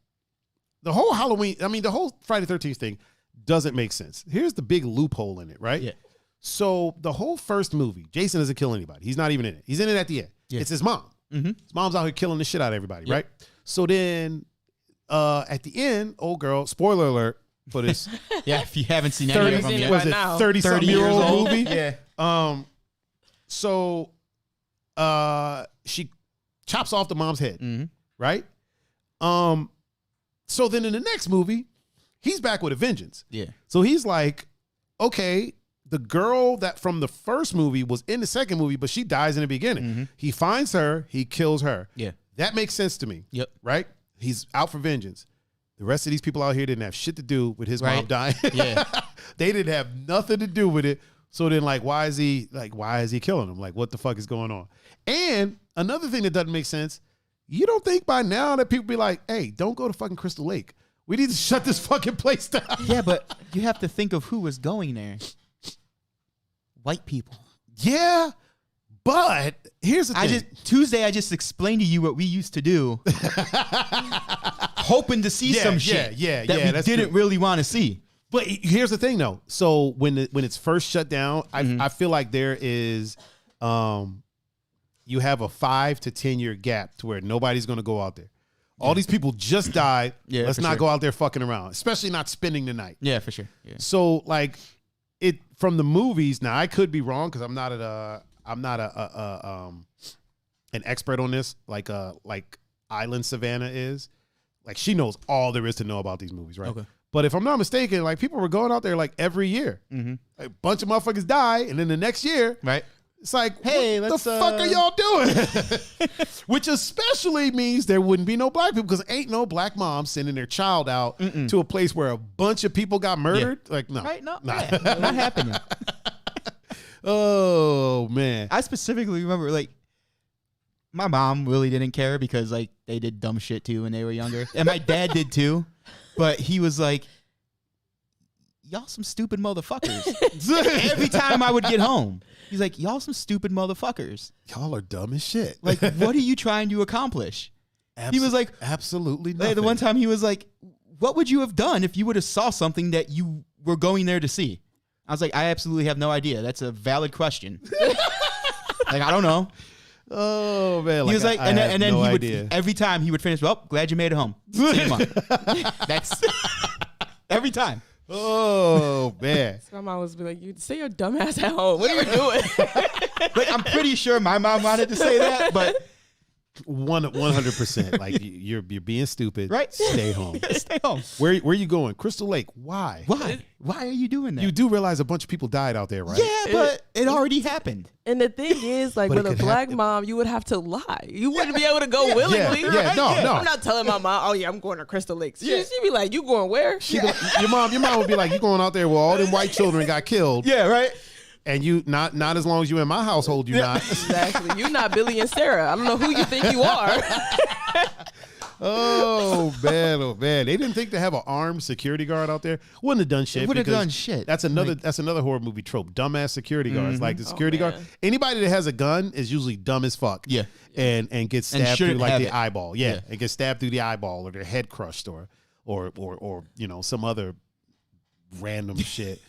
The whole Halloween, the whole Friday the 13th thing doesn't make sense. Here's the big loophole in it, right? Yeah. So the whole first movie, Jason doesn't kill anybody. He's not even in it. He's in it at the end. Yeah. It's his mom. Mm-hmm. His mom's out here killing the shit out of everybody, right? So then at the end, old girl, spoiler alert for this Yeah, if you haven't seen any of them yet. was it now. 30-something-year-old movie? Yeah. So she chops off the mom's head, right? So then in the next movie, he's back with a vengeance. Yeah. So he's like, okay, the girl that from the first movie was in the second movie, but she dies in the beginning. He finds her, he kills her. Yeah. That makes sense to me. Yep. Right? He's out for vengeance. The rest of these people out here didn't have shit to do with his mom dying. Yeah. They didn't have nothing to do with it. So then, like, why is he killing him? Like, what the fuck is going on? And another thing that doesn't make sense, you don't think by now that people be like, hey, don't go to fucking Crystal Lake. We need to shut this fucking place down. Yeah, but you have to think of who was going there. White people. Yeah, but here's the thing. Tuesday I just explained to you what we used to do. Hoping to see some shit that we didn't really want to see. But here's the thing, though. So when it's first shut down, I feel like there is, you have a 5 to 10 year gap to where nobody's going to go out there. All these people just died. Yeah, let's for not sure. go out there fucking around, especially not spending the night. Yeah, for sure. Yeah. So like it from the movies. Now I could be wrong because I'm not an expert on this. Like Island Savannah is. Like she knows all there is to know about these movies, right? Okay. But if I'm not mistaken, like people were going out there like every year. A bunch of motherfuckers die, and then the next year, Right. it's like, Hey, what let's, the fuck are y'all doing? Which especially means there wouldn't be no black people because ain't no black mom sending their child out to a place where a bunch of people got murdered. Like, no. Right? No, Nah. yeah, not happening. Oh, man. I specifically remember, like, my mom really didn't care because, like, they did dumb shit too when they were younger. And my dad did too. But he was like, y'all some stupid motherfuckers. Every time I would get home, he's like, y'all some stupid motherfuckers. Y'all are dumb as shit. Like, what are you trying to accomplish? He was like, absolutely nothing. the one time he was like, what would you have done if you would have saw something that you were going there to see? I was like, I absolutely have no idea. That's a valid question. Like, I don't know. Oh, man. He was like, and then no he would, idea. every time he would finish, well, glad you made it home. See you tomorrow. That's every time. Oh, man. My mom was be like, "You stay your dumb ass at home. What are you doing?" Like, I'm pretty sure my mom wanted to say that, but 100%. Like you're being stupid. Right? Stay home. Stay home. Where are you going? Crystal Lake. Why? Why are you doing that? You do realize a bunch of people died out there, right? Yeah, but it already happened. And the thing is, like, But it with a could black happen. mom, you would have to lie. You wouldn't be able to go willingly. yeah, right? no. I'm not telling my mom, "Oh yeah, I'm going to Crystal Lake." She'd be like, "You going where?" Your mom would be like, you going out there where all them white children got killed, Yeah, right? and you not as long as you in my household, you not. Exactly. You're not Billy and Sarah. I don't know who you think you are. Oh man, they didn't think to have an armed security guard out there. Wouldn't have done shit. Would have because done shit. That's another horror movie trope. Dumbass security guards. Like the security guard. man. Anybody that has a gun is usually dumb as fuck. Yeah. And gets stabbed through shouldn't like have the it. eyeball. Yeah. And gets stabbed through the eyeball or their head crushed or you know some other random shit.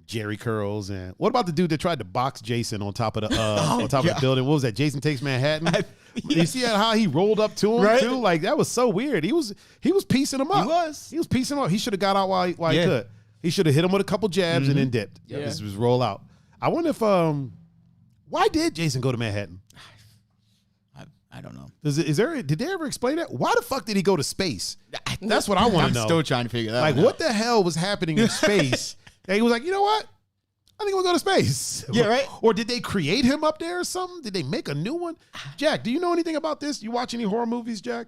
Jerry curls. And what about the dude that tried to box Jason on top of the on top of the building? What was that? Jason Takes Manhattan. You see how he rolled up to him Right? too? Like that was so weird. He was piecing him up. He was piecing him up. He should have got out while he could. He should have hit him with a couple jabs and then dipped. Yeah. Just roll out. I wonder if why did Jason go to Manhattan? I don't know. Did they ever explain that? Why the fuck did he go to space? That's what I want I'm to know. still trying to figure that Like out. what the hell was happening in space? And he was like, you know what? I think we'll go to space. Yeah, right? Or did they create him up there or something? Did they make a new one? Jack, do you know anything about this? You watch any horror movies, Jack?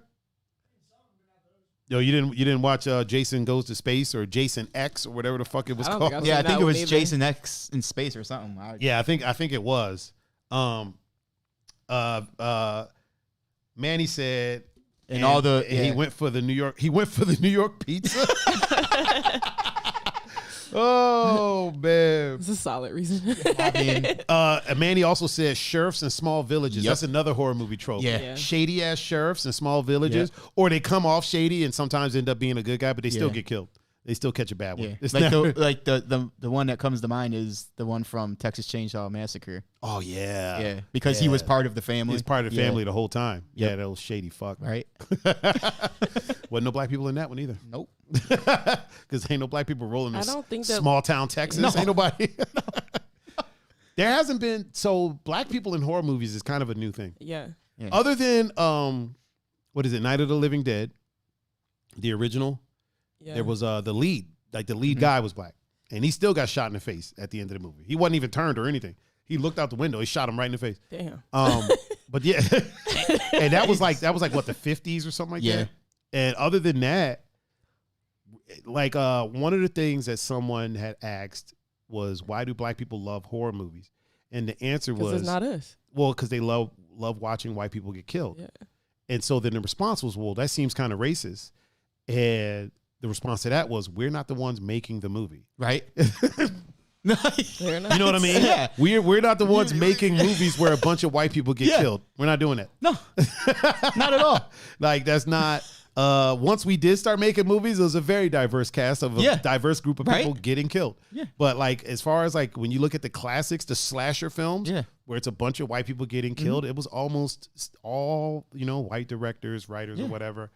No, you didn't watch Jason Goes to Space or Jason X or whatever the fuck it was I don't called. think I've Yeah, I seen think that it one was either. Jason X in space or something. Yeah, I think it was. Manny said And all the he went for the New York pizza. Oh man. It's a solid reason. I mean, Manny also said sheriffs in small villages. Yep. That's another horror movie trope. Yeah. Yeah. Shady ass sheriffs in small villages, or they come off shady and sometimes end up being a good guy, but they still Yeah. get killed. They still catch a bad one. yeah. It's Like never- the one that comes to mind is the one from Texas Chainsaw Massacre. oh yeah. Yeah, because he was Yeah. part of the family. He's part of the Yeah. family the whole time. Yeah, Yep. that was shady fuck. right? Wasn't no black people in that one either. Nope. Because ain't no black people rolling in I don't think that- small town Texas. No. Ain't nobody. There hasn't been, so black people in horror movies is kind of a new thing. Yeah. Yeah. Other than what is it, Night of the Living Dead, the original, Yeah. there was the lead, like the lead guy was black. And he still got shot in the face at the end of the movie. He wasn't even turned or anything. He looked out the window, he shot him right in the face. Damn. But yeah. And that was like what, the 50s or something like Yeah. that? And other than that, like one of the things that someone had asked was, why do black people love horror movies? And the answer Because was, it's not us. well, because they love watching white people get killed. Yeah. And so then the response was, well, that seems kind of racist. And the response to that was, we're not the ones making the movie. Right? Fair enough. You know what I mean? Yeah. We're not the ones making movies where a bunch of white people get Yeah. killed. We're not doing that. No, not at all. Like, that's not. Once we did start making movies, it was a very diverse cast of a Yeah. diverse group of people Right? getting killed. Yeah. But like, as far as like when you look at the classics, the slasher films, Yeah. where it's a bunch of white people getting killed, it was almost all white directors, writers, or whatever.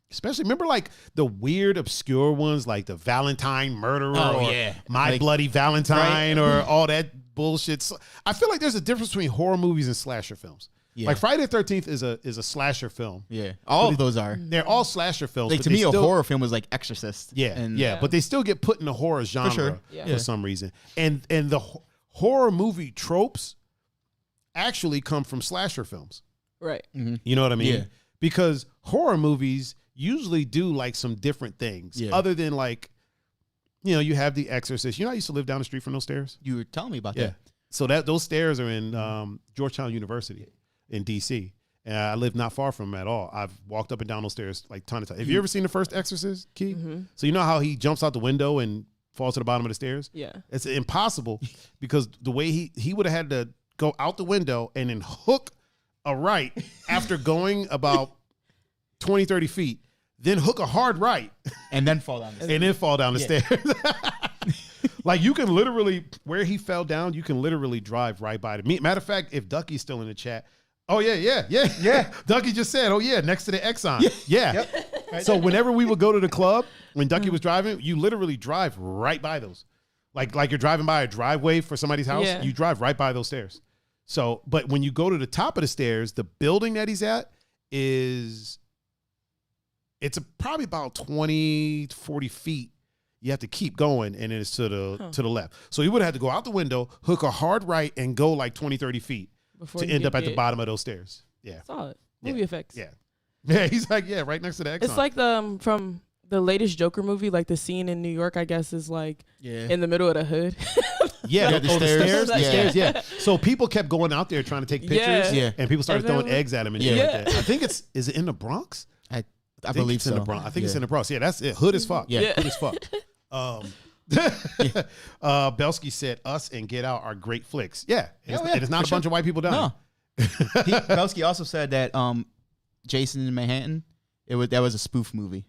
Especially remember like the weird obscure ones like the Valentine Murderer Oh, or yeah. My Like- Bloody Valentine or all that bullshit. So I feel like there's a difference between horror movies and slasher films. Yeah. Like Friday the 13th is a slasher film. Yeah, all of those are. They're all slasher films. Like but to they me, a still- horror film was like Exorcist. Yeah, and yeah, but they still get put in the horror genre for, sure. Yeah. some reason. And the horror movie tropes actually come from slasher films. Right. You know what I mean? Yeah. Because horror movies usually do like some different things Yeah. other than like, you have The Exorcist. I used to live down the street from those stairs. You were telling me about Yeah. that. So those stairs are in Georgetown University in DC. And I live not far from them at all. I've walked up and down those stairs like ton of times. Have you ever seen the first Exorcist, Key? So you know how he jumps out the window and falls to the bottom of the stairs? Yeah. It's impossible because the way he would have had to go out the window and then hook a right after going about 20, 30 feet, then hook a hard right And then fall down. The and then fall down the stairs. Like you can literally, where he fell down, you can literally drive right by it. Matter of fact, if Ducky's still in the chat, oh yeah. Ducky just said, oh yeah, next to the Exxon. Yeah. So whenever we would go to the club, when Ducky was driving, you literally drive right by those. Like you're driving by a driveway for somebody's house, Yeah. you drive right by those stairs. So, but when you go to the top of the stairs, the building that he's at it's probably about 20, 40 feet. You have to keep going, and then it's to the left. So he would have had to go out the window, hook a hard right, and go like 20, 30 feet Before to you end get up at the hit. bottom of those stairs. Yeah. Solid. Movie effects. Yeah. Yeah. He's like, yeah, right next to the Exxon. It's like the from the latest Joker movie, like the scene in New York, I guess, is like Yeah. in the middle of the hood. yeah, Yeah, the the stairs. stairs. The Yeah. stairs, yeah. So people kept going out there trying to take pictures, Yeah. Yeah. and people started And then throwing eggs at him and Yeah. shit like that. I think is it in the Bronx? I I think believe it's so. in the Bronx. I think it's Yeah. in the Bronx. Yeah, that's it. Hood as fuck. Yeah. Hood as fuck. Belsky said Us and Get Out are great flicks. Yeah. And Oh, yeah, it's not for a bunch sure. of white people dying. No. Belsky also said that Jason in Manhattan, that was a spoof movie.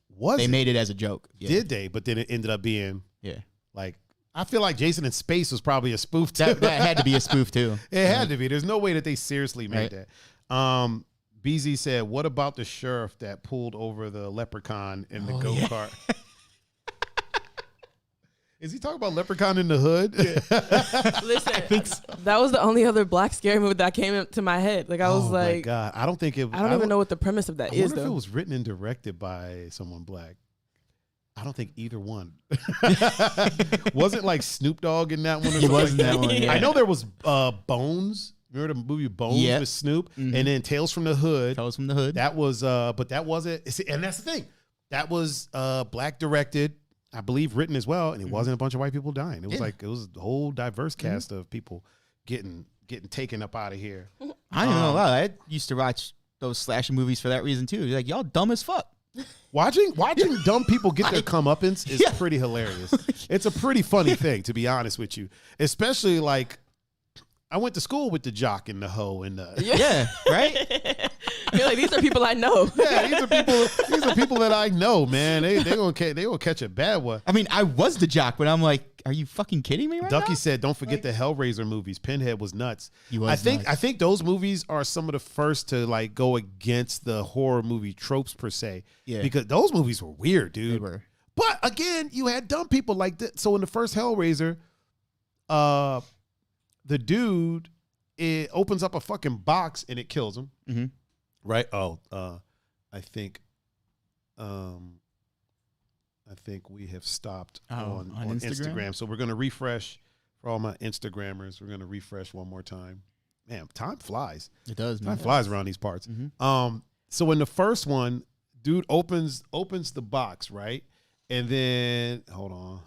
Was They it? made it as a joke. Yeah. Did they? But then it ended up being Yeah. like, I feel like Jason in Space was probably a spoof too. That had to be a spoof too. It had to be. There's no way that they seriously made Right. that. BZ said, what about the sheriff that pulled over the leprechaun in the go-kart? Is he talking about Leprechaun in the Hood? Listen, that was the only other black scary movie that came into my head. Like I was Oh my like, God. I don't think it. I don't even know what the premise of that I is wonder if it though. was written and directed by someone black. I don't think either one. Wasn't like Snoop Dogg in that one? Or He something was in like that one. Yeah. I know there was Bones. Remember the movie Bones Yep. with Snoop, Mhm. and then Tales from the Hood. Tales from the Hood. That was, but that wasn't. See, and that's the thing. That was black directed, I believe, written as well, and it wasn't a bunch of white people dying. It was Yeah. like it was a whole diverse cast of people getting taken up out of here. I don't even know a lot. I used to watch those slasher movies for that reason too. Like y'all dumb as fuck. Watching dumb people get their comeuppance is pretty hilarious. It's a pretty funny thing, to be honest with you. Especially like, I went to school with the jock and the hoe and the Yeah, right? You're like, these are people I know. yeah. These are people that I know, man. They gonna catch a bad one. I mean, I was the jock, but I'm like, are you fucking kidding me right Ducky now? said, "Don't forget the Hellraiser movies. Pinhead was nuts. He was I nuts. think those movies are some of the first to like go against the horror movie tropes per se. Yeah. because those movies were weird, dude. They were. But again, you had dumb people like that. So in the first Hellraiser, the dude, it opens up a fucking box and it kills him. Mm-hmm. Right? Oh, I think we have stopped on Instagram. So we're going to refresh for all my Instagrammers. We're going to refresh one more time. Man, time flies. It does, man. Time flies around these parts. Mm-hmm. So in the first one, dude opens the box, right? And then hold on.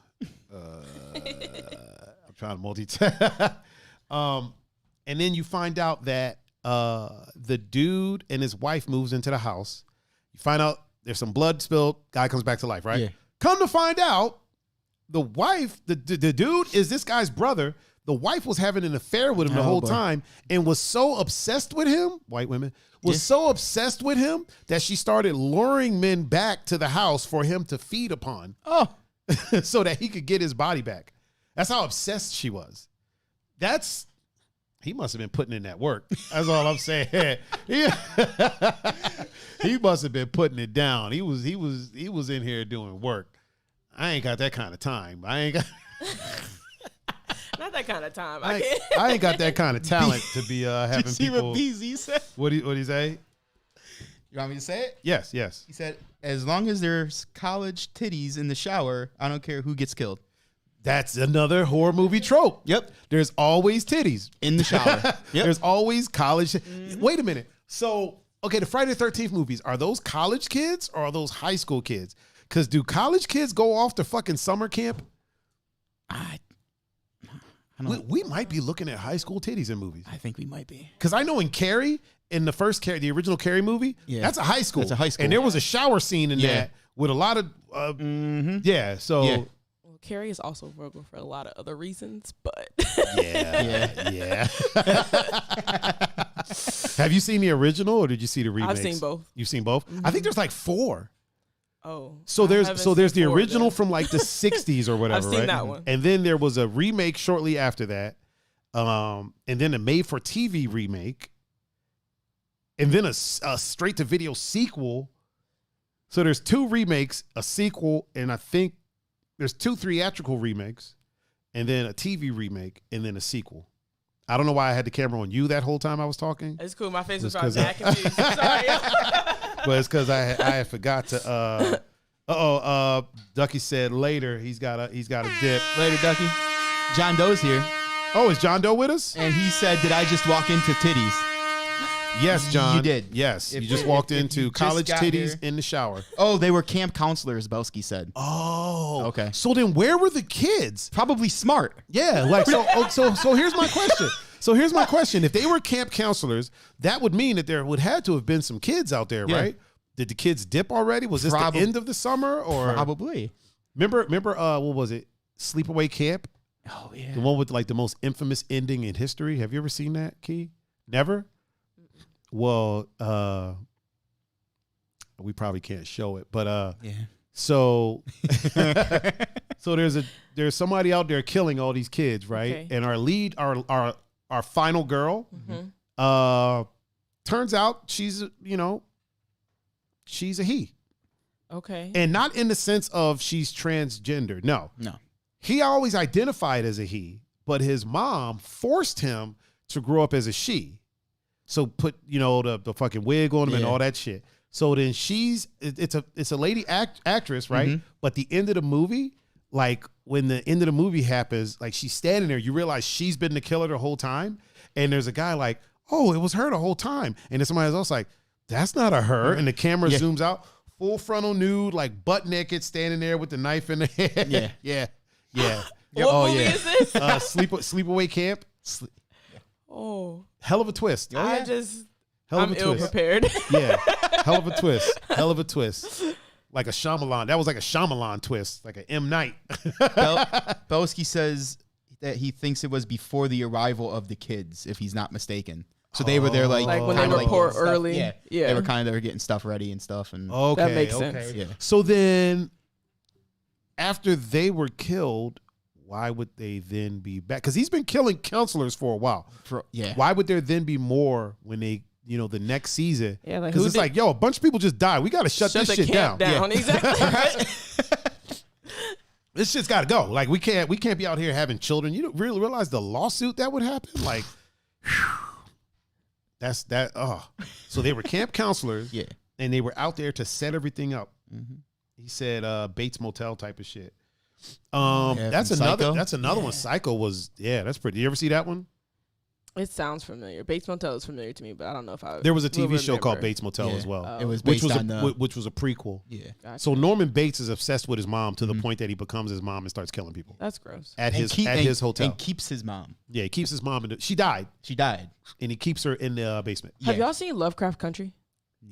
I'm trying to multitask. And then you find out that the dude and his wife moves into the house. You find out there's some blood spilled. Guy comes back to life, right? Yeah. Come to find out, the wife, the dude is this guy's brother. The wife was having an affair with him the whole time and was so obsessed with him, white women, was so obsessed with him that she started luring men back to the house for him to feed upon. Oh. So that he could get his body back. That's how obsessed she was. He must have been putting in that work. That's all I'm saying. He must have been putting it down. He was in here doing work. I ain't got that kind of time. I ain't got Not that kind of time. I ain't got that kind of talent to be having Did you see people. what BZ said? What did he say? You want me to say it? Yes. He said, as long as there's college titties in the shower, I don't care who gets killed. That's another horror movie trope. Yep. There's always titties In the shower. Yep. There's always college. Wait a minute. So, okay, the Friday the 13th movies, are those college kids or are those high school kids? Because do college kids go off to fucking summer camp? I We might be looking at high school titties in movies. think we might be. Because I know in Carrie, in the first Carrie, the original Carrie movie, that's a high school. That's a high school. And there was a shower scene in that with a lot of, yeah, so. Yeah. Well, Carrie is also Virgo for a lot of other reasons, but Yeah. Have you seen the original or did you see the remakes? I've seen both. You've seen both? I think there's like 4. Oh, So I there's haven't the seen four original then. from like the 60s or whatever, I've seen right? that one. And then there was a remake shortly after that. And then a made for TV remake. And then a straight to video sequel. So there's 2 remakes, a sequel, and I think there's 2 theatrical remakes, and then a TV remake, and then a sequel. I don't know why I had the camera on you that whole time I was talking, It's cool. My face was Just probably 'cause back confused. Sorry. but it's because I had forgot to. Ducky said later he's got a dip. Later, Ducky. John Doe's here, Oh, is John Doe with us? and he said, did I just walk into titties? Yes, John. You did. Yes, If- you just walked if you into just college got titties here. in the shower. Oh, they were camp counselors, Belsky said. Oh, Okay. So then, where were the kids? Probably smart. Yeah, like so. So here's my question. If they were camp counselors, that would mean that there would have to have been some kids out there, Yeah. right? Did the kids dip already? Was this the end of the summer or Probably. remember? What was it? Sleepaway Camp, Oh, yeah. the one with like the most infamous ending in history. Have you ever seen that, Key? Never. Well, we probably can't show it, but Yeah. so so there's somebody out there killing all these kids, right? Okay. And our lead, our final girl, turns out she's a he, Okay. and not in the sense of she's transgender. No, No. he always identified as a he, but his mom forced him to grow up as a she. So put the fucking wig on him and Yeah. all that shit. So then it's a lady actress, right? But the end of the movie, like when the end of the movie happens, like she's standing there, you realize she's been the killer the whole time, and there's a guy like, oh, it was her the whole time, and then somebody else like, that's not a her, and the camera zooms out, full frontal nude, like butt naked, standing there with the knife in the head. Yeah. What movie is this? Sleepaway Camp. Oh, Hell of a twist. I just Hell of I'm a ill twist. prepared. Yeah, hell of a twist. Hell of a twist. Like a Shyamalan. That was like a Shyamalan twist, like an M. Night. Belsky says that he thinks it was before the arrival of the kids, if he's not mistaken. So they were there Like when they kinda report getting stuff- early. Yeah, Yeah. They were kind of there getting stuff ready and stuff. And Okay, That makes okay. sense. yeah, So then, after they were killed, why would they then be back? Because he's been killing counselors for a while. yeah. Why would there then be more when they, the next season? Yeah, like, Because who it's did- like, yo, a bunch of people just died. We got to shut this the shit camp down. down. Exactly. This shit's got to go. Like we can't be out here having children. You don't really realize the lawsuit that would happen. Like, that's that. Oh, so they were camp counselors. Yeah. And they were out there to set everything up. Mm-hmm. He said Bates Motel type of shit. Yeah, That's from another. Psycho. That's another one. Psycho was that's pretty. You ever see that one? It sounds familiar. Bates Motel is familiar to me, but I don't know if I. There was a will TV show called remember. Bates Motel Yeah. as well, Oh. It was which based was on which was a prequel. yeah. Gotcha. So Norman Bates is obsessed with his mom to the point that he becomes his mom and starts killing people That's gross. at his And his hotel. and keeps his mom. Yeah, he keeps his mom she died, She died. and he keeps her in the basement. Have Yeah. y'all seen Lovecraft Country?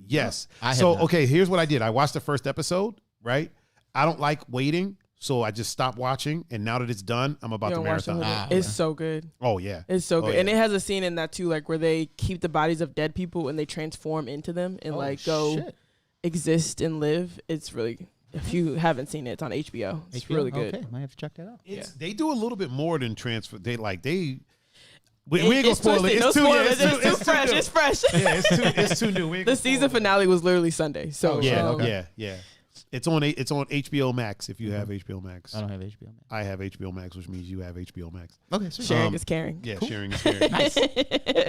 Yes. I have So not. okay, here's what I did. I watched the first episode. Right. I don't like waiting, so I just stopped watching. And now that it's done, I'm about You to don't watch the marathon. whole thing? It's so good. Oh yeah. It's so Oh, good. yeah. And it has a scene in that too, like where they keep the bodies of dead people and they transform into them and like go shit. exist and live. It's really, if you haven't seen it, it's on HBO. It's HBO? really good. Okay, might have to check that out. They do a little bit more than transfer. We ain't gonna It's spoil it. twisted. No It's too, spoilers. yeah, It's too fresh. new. It's fresh. Yeah, it's too new. We ain't The gonna season spoil it. finale was literally Sunday. So Yeah, okay. yeah. It's on HBO Max if you have HBO Max. I don't have HBO. I have HBO Max, which means you have HBO Max. Okay, sweet. sharing is caring. Yeah, sharing is caring.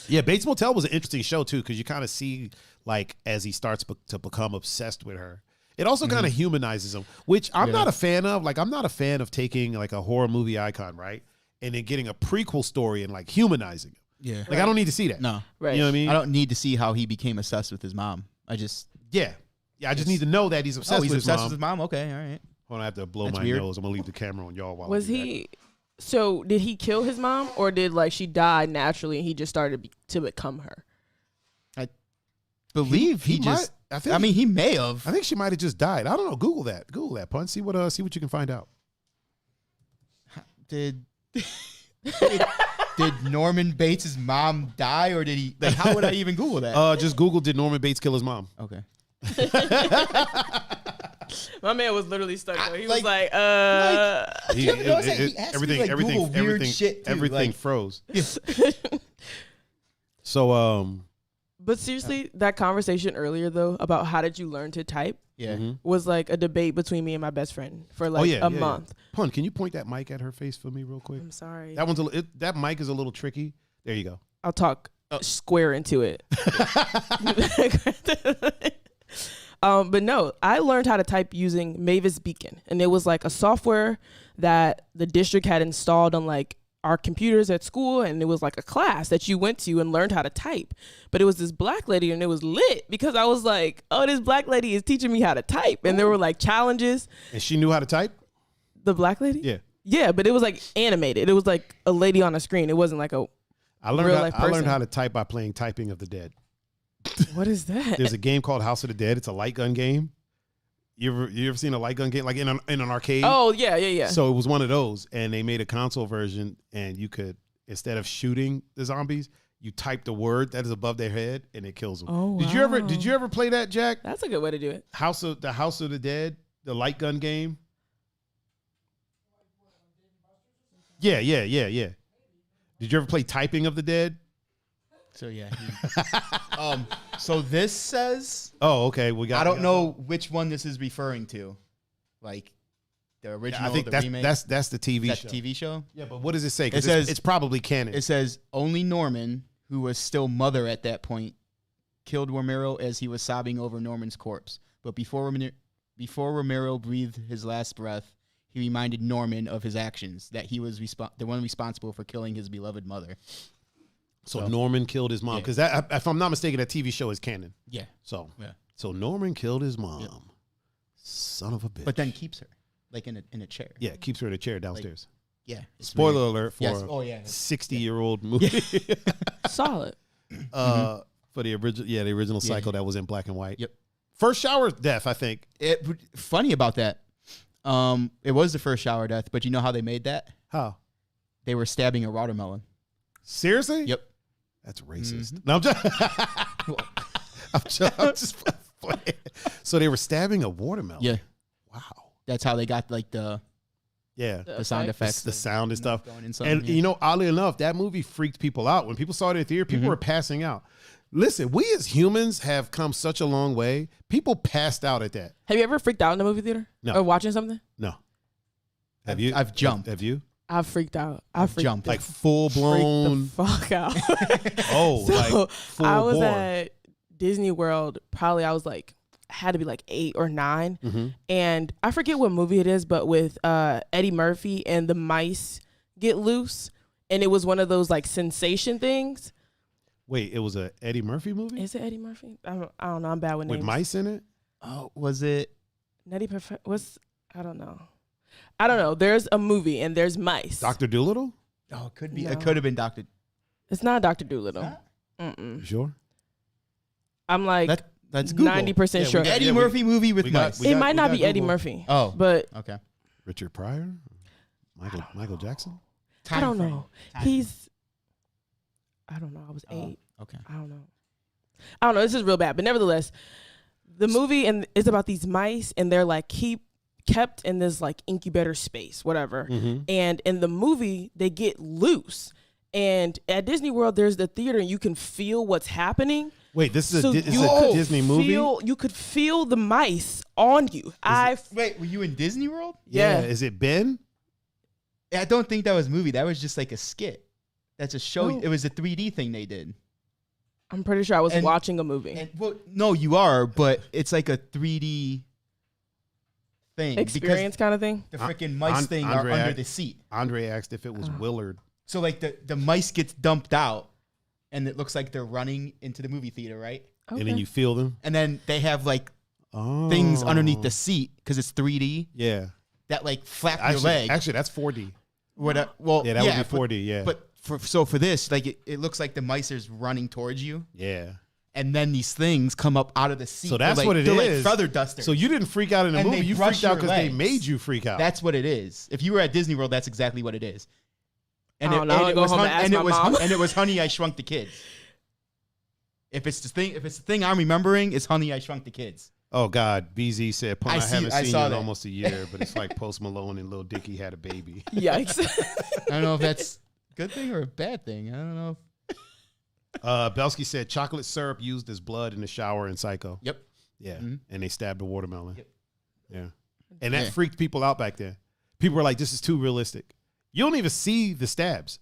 Yeah, Bates Motel was an interesting show too because you kind of see like as he starts to become obsessed with her. It also kind of humanizes him, which I'm not a fan of. Like I'm not a fan of taking like a horror movie icon, right, and then getting a prequel story and like humanizing him. Yeah. Like I don't need to see that. No. Right. You know what I mean? I don't need to see how he became obsessed with his mom. I just Yeah. I just need to know that he's obsessed he's with his obsessed mom. with his mom. Okay, all right. Hold on, I have to blow That's my weird. nose. I'm gonna leave the camera on y'all while Was I do that. he? So did he kill his mom, or did like she die naturally and he just started to become her? Believe he, he just. might- I think- I mean, he may have. I think she might have just died. I don't know. Google that, Pun. See what you can find out. Did Norman Bates' mom die, or did he? Like, how would I even Google that? Just Google did Norman Bates kill his mom? Okay. My man was literally stuck. Though. He like- was like, He, You know what I'm saying? He asked me to, like, Google weird shit, too, everything like- froze. So But seriously, that conversation earlier though about how did you learn to type Yeah. was like a debate between me and my best friend for like a month. Pun, can you point that mic at her face for me real quick? I'm sorry. That one's that mic is a little tricky. There you go. I'll talk square into it. But no, I learned how to type using Mavis Beacon, and it was like a software that the district had installed on like our computers at school, and it was like a class that you went to and learned how to type. But it was this black lady, and it was lit because I was like, oh, this black lady is teaching me how to type, and there were like challenges. And she knew how to type? The black lady? Yeah. Yeah, but it was like animated. It was like a lady on a screen. It wasn't like a I learned real how, life I learned person. how to type by playing Typing of the Dead. what is that? There's a game called House of the Dead. It's a light gun game. You ever seen a light gun game like in an arcade? Oh yeah. So it was one of those, and they made a console version, and you could, instead of shooting the zombies, you type the word that is above their head, and it kills them. Oh, Did you ever play that, Jack? That's a good way to do it. House of the Dead, the light gun game. Yeah. Did you ever play Typing of the Dead? So yeah. So this says Oh, okay. I don't know which one this is referring to, like the original. I think the remake. that's the TV that show. TV show. Yeah, but what does it say? 'Cause It says- it's probably canon. It says only Norman, who was still mother at that point, killed Romero as he was sobbing over Norman's corpse. But before Romero breathed his last breath, he reminded Norman of his actions, that he was the one responsible for killing his beloved mother. So Norman killed his mom Yeah. because that, if I'm not mistaken, that TV show is canon. Yeah. So Yeah. so Norman killed his mom. Son of a bitch. But then keeps her, like in a chair. yeah, keeps her in a chair downstairs. Yeah. It's Spoiler weird. alert for Yes. a Oh yeah. 60-year-old movie. Solid. For For the original, the original Yeah. Psycho that was in black and white. Yep. First shower death, I think. Funny about that. It was the first shower death, but you know how they made that? How? They were stabbing a watermelon. Seriously? Yep. That's racist. No, I'm just playing. So they were stabbing a watermelon. Yeah. Wow. That's how they got like the Yeah. sound effects. The sound and stuff. Going in something, And yeah. you know, oddly enough, that movie freaked people out. When people saw it in theater, people were passing out. Listen, we as humans have come such a long way. People passed out at that. Have you ever freaked out in a movie theater? No. Or watching something? No. Have you? I've jumped. Have you? I've freaked out. I've freaked jumped. Like full freaked blown. the fuck out. Oh, So like full I was bore. at Disney World. Probably I was like, had to be like 8 or 9, Mhm. and I forget what movie it is, but with Eddie Murphy and the mice get loose, and it was one of those like sensation things. Wait, it was a Eddie Murphy movie Is it Eddie Murphy? I don't know. I'm bad with names. with mice in it. Oh, was it? Nutty Perfect. I don't know. I don't know. There's a movie and there's mice. Dr. Doolittle. Oh, it could be. No. It could have been Doctor. It's not Dr. Doolittle. Huh? Mm-mm. You sure? I'm like That's Google. 90% Yeah, we sure. got- Eddie yeah, we- Murphy movie with we got- mice. we It got- might we not got be Eddie Google. Murphy. Oh, But okay. Richard Pryor. Michael Jackson. I don't Time know. frame. He's. I don't know. I was Oh. 8. Okay. I don't know. This is real bad, but nevertheless, the movie is about these mice, and they're like kept in this like incubator space, whatever. Mm-hmm. And in the movie, they get loose. And at Disney World, there's the theater, and you can feel what's happening. Wait, this is So is you a could Disney movie. You could feel the mice on you. Wait, were you in Disney World? Yeah. yeah. Is it Ben? I don't think that was a movie. That was just like a skit. That's a show. No. It was a 3D thing they did. I'm pretty sure I was And- watching a movie. And well, no, you are, but it's like a 3D thing Experience kind of thing. because the freaking mice thing are Andre under act- the seat. Andre asked if it was Willard. So like the mice gets dumped out, and it looks like they're running into the movie theater, right? Okay. And then you feel them. And then they have like Oh. things underneath the seat because it's 3D Yeah. that like flap your Actually, leg. actually, that's 4D. Well, Yeah, that would be but- 4D. Yeah. But for this, like it looks like the mice is running towards you, yeah. and then these things come up out of the seat. So that's They're like, what it they're is. like feather dusters. So you didn't freak out in the And movie. they You brush freaked out your because they legs. made you freak out. That's what it is. If you were at Disney World, that's exactly what it is. And I don't know. I'm gonna go was home and ask my mom. and it was Honey, I Shrunk the Kids. If it's the thing I'm remembering, it's Honey, I Shrunk the Kids. Oh God, BZ said, "Pun, I haven't I seen saw you in that. almost a year, but it's like Post Malone and Lil Dicky had a baby." Yikes. I don't know if that's a good thing or a bad thing. I don't know. Belsky said chocolate syrup used as blood in the shower in Psycho. Yep. Yeah, Mhm. and they stabbed a watermelon. Yep. Yeah, and that Yeah. freaked people out back then. People were like, "This is too realistic." You don't even see the stabs.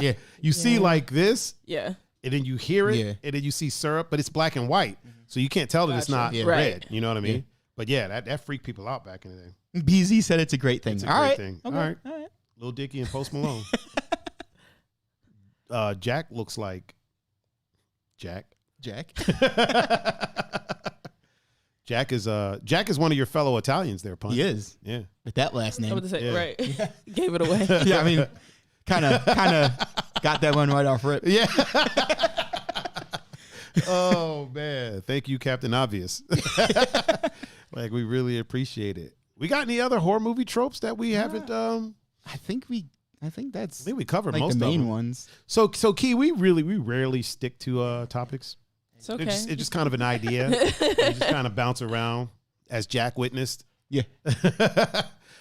Yeah. You see Yeah. like this, Yeah. and then you hear it, Yeah. and then you see syrup, but it's black and white, so you can't tell that it's Gotcha. not Yeah. red. Right. You know what I mean? Yeah. But yeah, that freaked people out back in the day. BZ said it's a great thing. It's a All great right. thing. Okay. All right. All right. Lil Dicky and Post Malone. Jack looks like Jack. Jack. Jack is one of your fellow Italians there, Punch. He is. Yeah. With that last I name. was to say, Yeah. right. Gave it away. Yeah, I mean, kind of got that one right off rip. Yeah. Oh man. Thank you, Captain Obvious. Like we really appreciate it. We got any other horror movie tropes that we haven't I think that's I think we covered like most the of main them. ones. So Key, we rarely stick to topics. It's okay. It's just kind of an idea. We just kind of bounce around, as Jack witnessed. Yeah.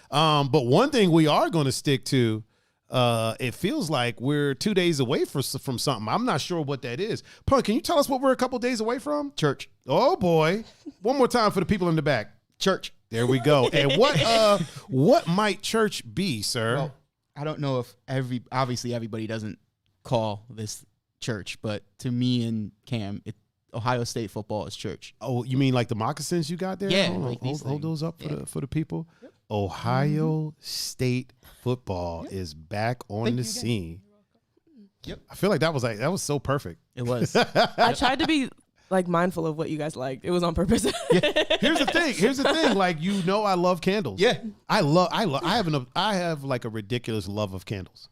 But one thing we are going to stick to, it feels like we're 2 days away from something. I'm not sure what that is. Punk, can you tell us what we're a couple days away from? Church. Oh boy! One more time for the people in the back. Church. There we go. And what might church be, sir? Well, I don't know if obviously everybody doesn't call this church, but to me and Cam, Ohio State football is church. Oh, you mean like the moccasins you got there? Yeah, Hold on. like these hold those up things. for the people. Ohio State football is back on Thank the you again. scene. Yep. I feel like that was so perfect. It was. I tried to be like mindful of what you guys liked. It was on purpose. Here's the thing. Like, you know, I love candles. Yeah. I have like a ridiculous love of candles.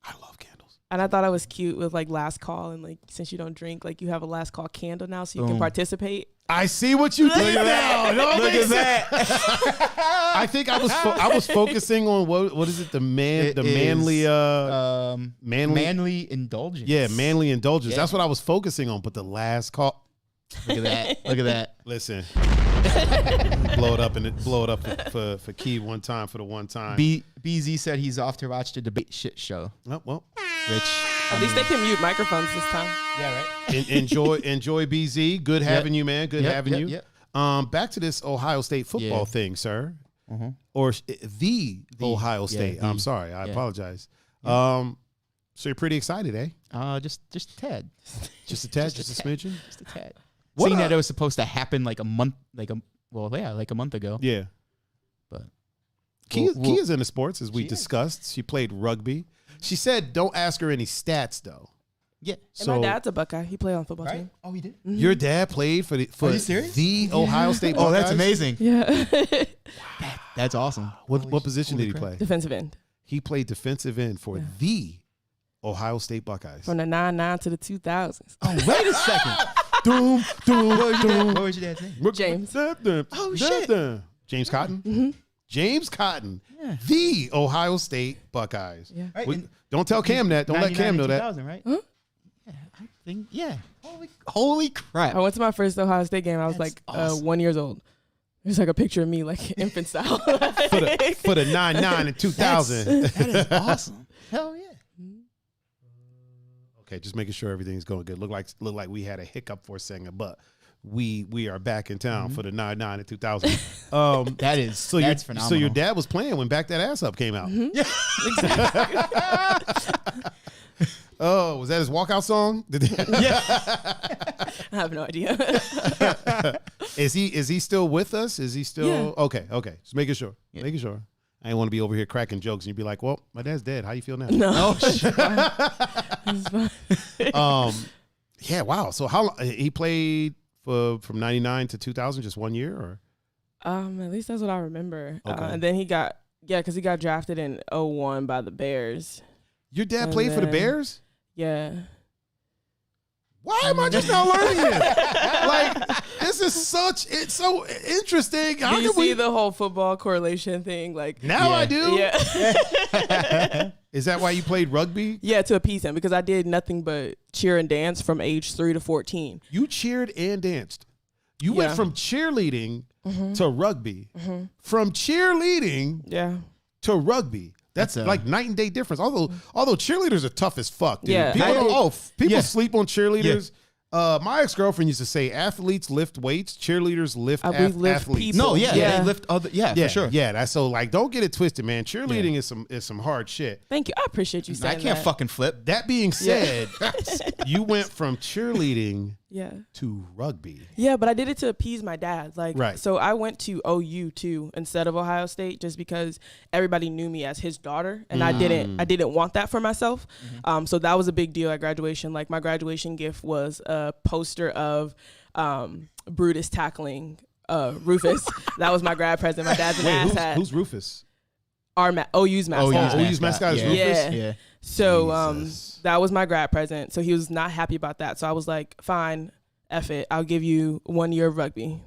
I love candles. And I thought I was cute with like last call, and like since you don't drink, like you have a last call candle now, so you can Boom. participate. I see what you did now. Look at that. I think I was focusing on what is it? It manly is, manly indulgence. yeah, manly indulgence. Yeah. That's what I was focusing on. But the last call, Look at that. Look at that. listen, blow it up for Key one time for the one time. BZ said he's off to watch the debate shit show. Oh, well, Rich. At least they can mute microphones this time. Yeah, right. enjoy BZ. Good having you, man. Good Yep, having yep, you. yep. Back to this Ohio State football Yeah. thing, sir, Mhm. or the Ohio Yeah, State. the. I'm sorry, I Yeah. apologize. So you're pretty excited, eh? Just a tad. Just a tad, just a smidgen. Just a tad. What Seeing up? that it was supposed to happen like a month ago. Yeah. But Key we'll- is into sports, as we She is. discussed. She played rugby. She said, "Don't ask her any stats, though." yeah. And So my dad's a Buckeye. He played on the football Right? team. Oh, he did. your dad played for Are you serious? the Ohio State. Oh, that's Buckeyes? amazing. Yeah. That's awesome. What position did he play? Defensive end. He played defensive end for the Ohio State Buckeyes. From the 99 to the 2000s. Oh, wait a second. Doom, doom, doom. What was your dad's name? James. Oh, shit. James Cotton. James Cotton, Yeah. the Ohio State Buckeyes. Yeah. Right, We- and don't tell Cam that. Don't let 99 Cam know and that. 2000, right? Huh? Yeah, I think. Yeah. Holy crap. I went to my first Ohio State game. I was That's like awesome. 1 year old. There's like a picture of me, like infant style. For the 99 and 2000. That is awesome. Hell yeah. Okay, just making sure everything's going good. Look like we had a hiccup for a second, but we are back in town for the 99 and 2000. That is that's phenomenal. So your dad was playing when Back That Ass Up came out. Oh, was that his walkout song? I have no idea. Is he still with us? Is he still Yeah. okay? Just making sure. Yeah. Making sure. I didn't want to be over here cracking jokes and you'd be like, "Well, my dad's dead. How you feel now?" No. Oh, It's fine. Yeah, wow. So how long he played from 99 to 2000, just 1 year, or At least that's what I remember. Okay. And then he got drafted in 01 by the Bears. your dad And played for the then- Bears? Yeah. Why am I just now learning it? Like, this is it's so interesting. How Do you can see we? the whole football correlation thing? Like, Now I do. yeah. Is that why you played rugby? Yeah, to appease him, because I did nothing but cheer and dance from age 3 to 14. You cheered and danced. You went Yeah. from cheerleading to rugby. From cheerleading Yeah. to rugby. That's That's a- like night and day difference. Although cheerleaders are tough as fuck, dude. Yeah, People, I don't- agree. people yeah. sleep on cheerleaders. My ex-girlfriend used to say athletes lift weights, cheerleaders lift I believe lift athletes. people. No, yeah, Yeah. they lift other. Yeah, Yeah, for sure. Yeah, that's so like don't get it twisted, man. Cheerleading is some hard shit. Thank you. I appreciate you I saying can't that. fucking flip. That being said, you went from cheerleading Yeah. to rugby. Yeah, but I did it to appease my dad. Like, Right. So I went to OU too instead of Ohio State, just because everybody knew me as his daughter, and I didn't want that for myself. So that was a big deal at graduation. Like my graduation gift was a poster of Brutus tackling Rufus. That was my grad present. My dad's an Wait, asshat. who's Rufus? OU's mascot. OU's mascot is Yeah. Rufus? Yeah. So Jesus. that was my grad present. So he was not happy about that. So I was like, fine, F it. I'll give you 1 year of rugby.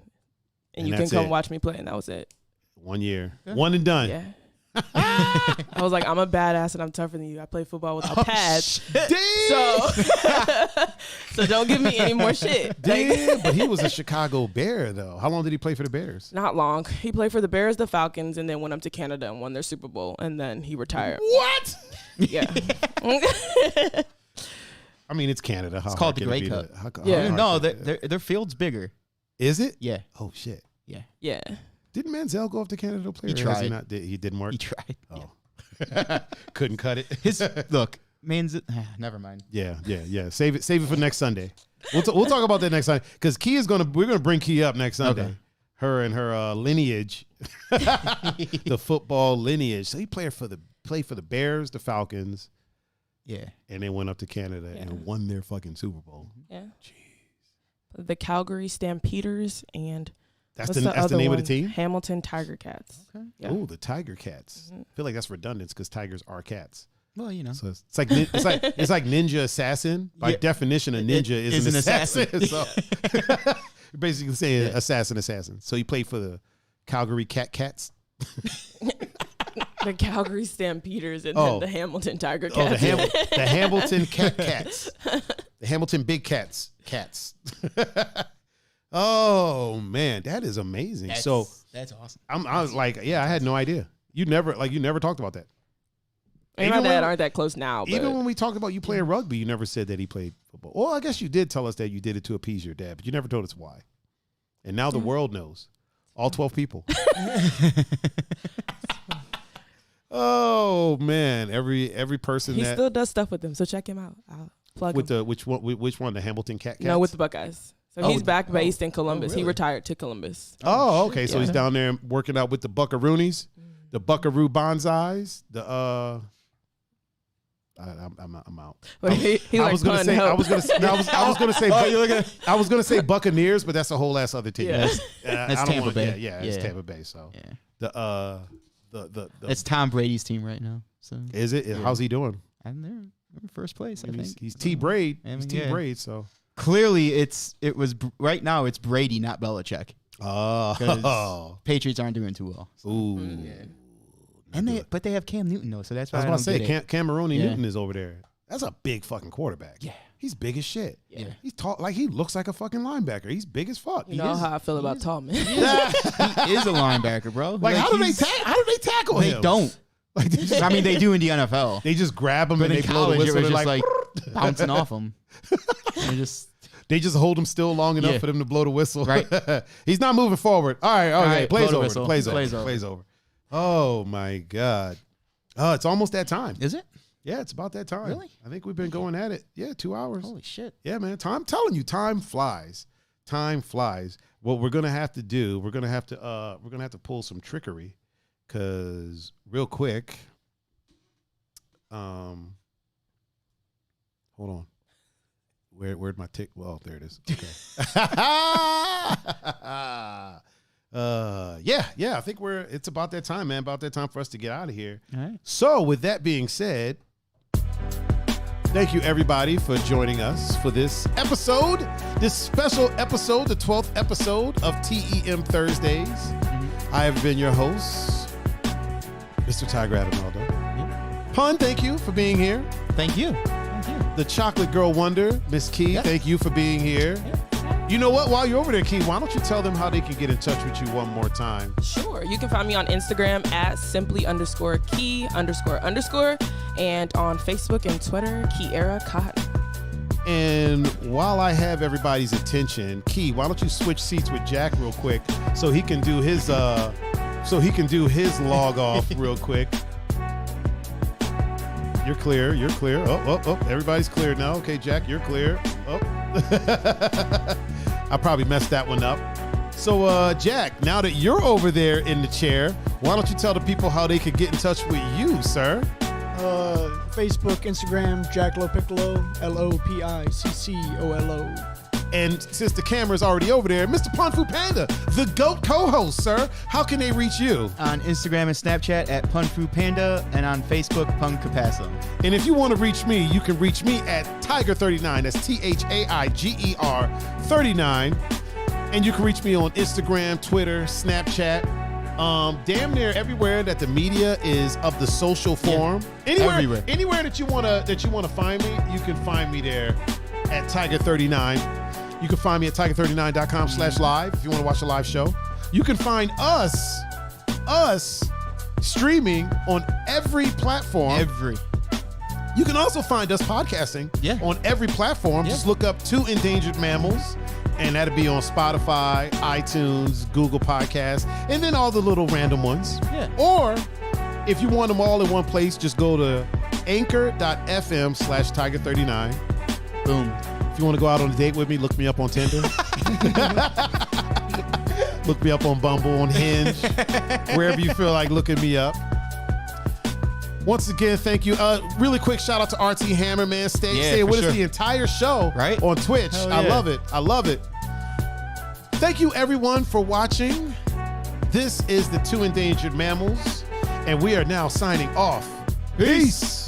And you can that's come it. watch me play. And that was it. 1 year. One and done. Yeah. I was like, I'm a badass and I'm tougher than you. I play football without pads. Damn. So so don't give me any more shit. Like, Damn, but he was a Chicago Bear though. How long did he play for the Bears? not long. He played for the Bears, the Falcons, and then went up to Canada and won their Super Bowl. And then he retired. What? Yeah. I mean, it's Canada. It's called the Grey Cup. Yeah. No, their field's bigger. Is it? Yeah. Oh shit. Yeah. Yeah. Didn't Manziel go up to Canada to play? He or has tried. not? He didn't work. He tried. Oh. Couldn't cut it. His look, man's. Never mind. Yeah. Save it for next Sunday. We'll talk about that next Sunday because we're gonna bring Key up next Sunday. Okay. Her and her lineage, the football lineage. So he played for the Bears, the Falcons, Yeah. and they went up to Canada Yeah. and won their fucking Super Bowl. Yeah. The Calgary Stampeders and That's what's the other name one? of the team. Hamilton Tiger Cats. Okay. Yeah. Oh, the Tiger Cats. I feel like that's redundant because tigers are cats. Well, you know. So it's like ninja assassin. By Yeah. definition, a ninja is an assassin. So basically saying assassin. So he played for the Calgary Cats. The Calgary Stampeders and then the Hamilton Tiger Oh, Cats. the Hamilton Cats. The Hamilton Big Cats. Oh man, that is amazing. That's awesome. I was like, I had no idea. You never talked about that. Me and my dad aren't that close now. But Even when we talked about you playing rugby, you never said that he played football. Well, I guess you did tell us that you did it to appease your dad, but you never told us why. And now the world knows. All 12 people. Oh man, every person he that still does stuff with them, so check him out. I'll plug with him. the which one the Hamilton Cats? No, with the Buckeyes. So he's back based in Columbus. He retired to Columbus. Oh, okay. So he's down there working out with the Buckaroonies, the Buckaroo Bonsais, the I'm out. But I was gonna say Buccaneers, but that's a whole ass other team. Yeah. That's Tampa Bay. It's Tampa Bay. So the It's Tom Brady's team right now. So is it? How's he doing? and they're in first place. I think He's T Braid. I mean, He's T Braid. So clearly, right now it's Brady, not Belichick. Oh, 'Cause Patriots aren't doing too well. So. ooh. And they have Cam Newton though, so that's why I was about to say it. Cameroni Yeah. Newton is over there. That's a big fucking quarterback. Yeah. He's big as shit. Yeah. He's tall, like he looks like a fucking linebacker. He's big as fuck. You know how I feel about tall men. He is a linebacker, bro. Like how do they tackle They him? don't. Like they just, I mean, they do in the NFL. they just grab him But and in they blow the college, it whistle. was They're just like, like bouncing off him. they just hold him still long enough Yeah. for them to blow the whistle. Right. He's not moving forward. All right, okay. right, blow the Plays whistle. over. Plays over. Oh my God. Oh, it's almost that time. Is it? Yeah, it's about that time. Really? I think we've been going at it. Yeah, 2 hours. Holy shit. Yeah, man. I'm telling you, time flies. Time flies. What we're gonna have to do, we're gonna have to pull some trickery, cause real quick. Hold on. Where'd my tick? Well, there it is. Okay. Yeah. I think it's about that time, man. About that time for us to get out of here. All right. So, with that being said, thank you everybody for joining us for this episode, this special episode, the 12th episode of TEM Thursdays. I have been your host, Mr. Tiger Adinaldo. Pun, thank you for being here. Thank you. The Chocolate Girl Wonder, Miss Key, thank you for being here. You know what? While you're over there, Key, why don't you tell them how they can get in touch with you one more time? Sure. You can find me on Instagram at simply_key__, and on Facebook and Twitter, Kierra Cotton. And while I have everybody's attention, Key, why don't you switch seats with Jack real quick so he can do his log off real quick. You're clear. Oh, everybody's clear now. Okay, Jack, you're clear. Oh. I probably messed that one up. So, Jack, now that you're over there in the chair, why don't you tell the people how they could get in touch with you, sir? Facebook, Instagram, Jack Lopiccolo, LOPICCOLO. And since the camera's already over there, Mr. Pun Fu Panda, the GOAT co-host, sir, how can they reach you? On Instagram and Snapchat at Punfu Panda, and on Facebook, Pun Capasso. And if you want to reach me, you can reach me at Tiger39. That's THAIGER 39. And you can reach me on Instagram, Twitter, Snapchat, damn near everywhere that the media is of the social form. Everywhere. Anywhere that you wanna find me, you can find me there at Tiger39. You can find me at tiger39.com/live if you want to watch a live show. You can find us streaming on every platform. You can also find us podcasting on every platform. Just look up Two Endangered Mammals, and that'll be on Spotify, iTunes, Google Podcasts, and then all the little random ones. Yeah. Or if you want them all in one place, just go to anchor.fm/Tiger39. Boom. If you want to go out on a date with me, look me up on Tinder. Look me up on Bumble, on Hinge, wherever you feel like looking me up. Once again, thank you. Really quick shout out to RT Hammer, man. Stay with us the entire show on Twitch. Hell I yeah. love it. Thank you everyone for watching. This is the Two Endangered Mammals, and we are now signing off. Peace.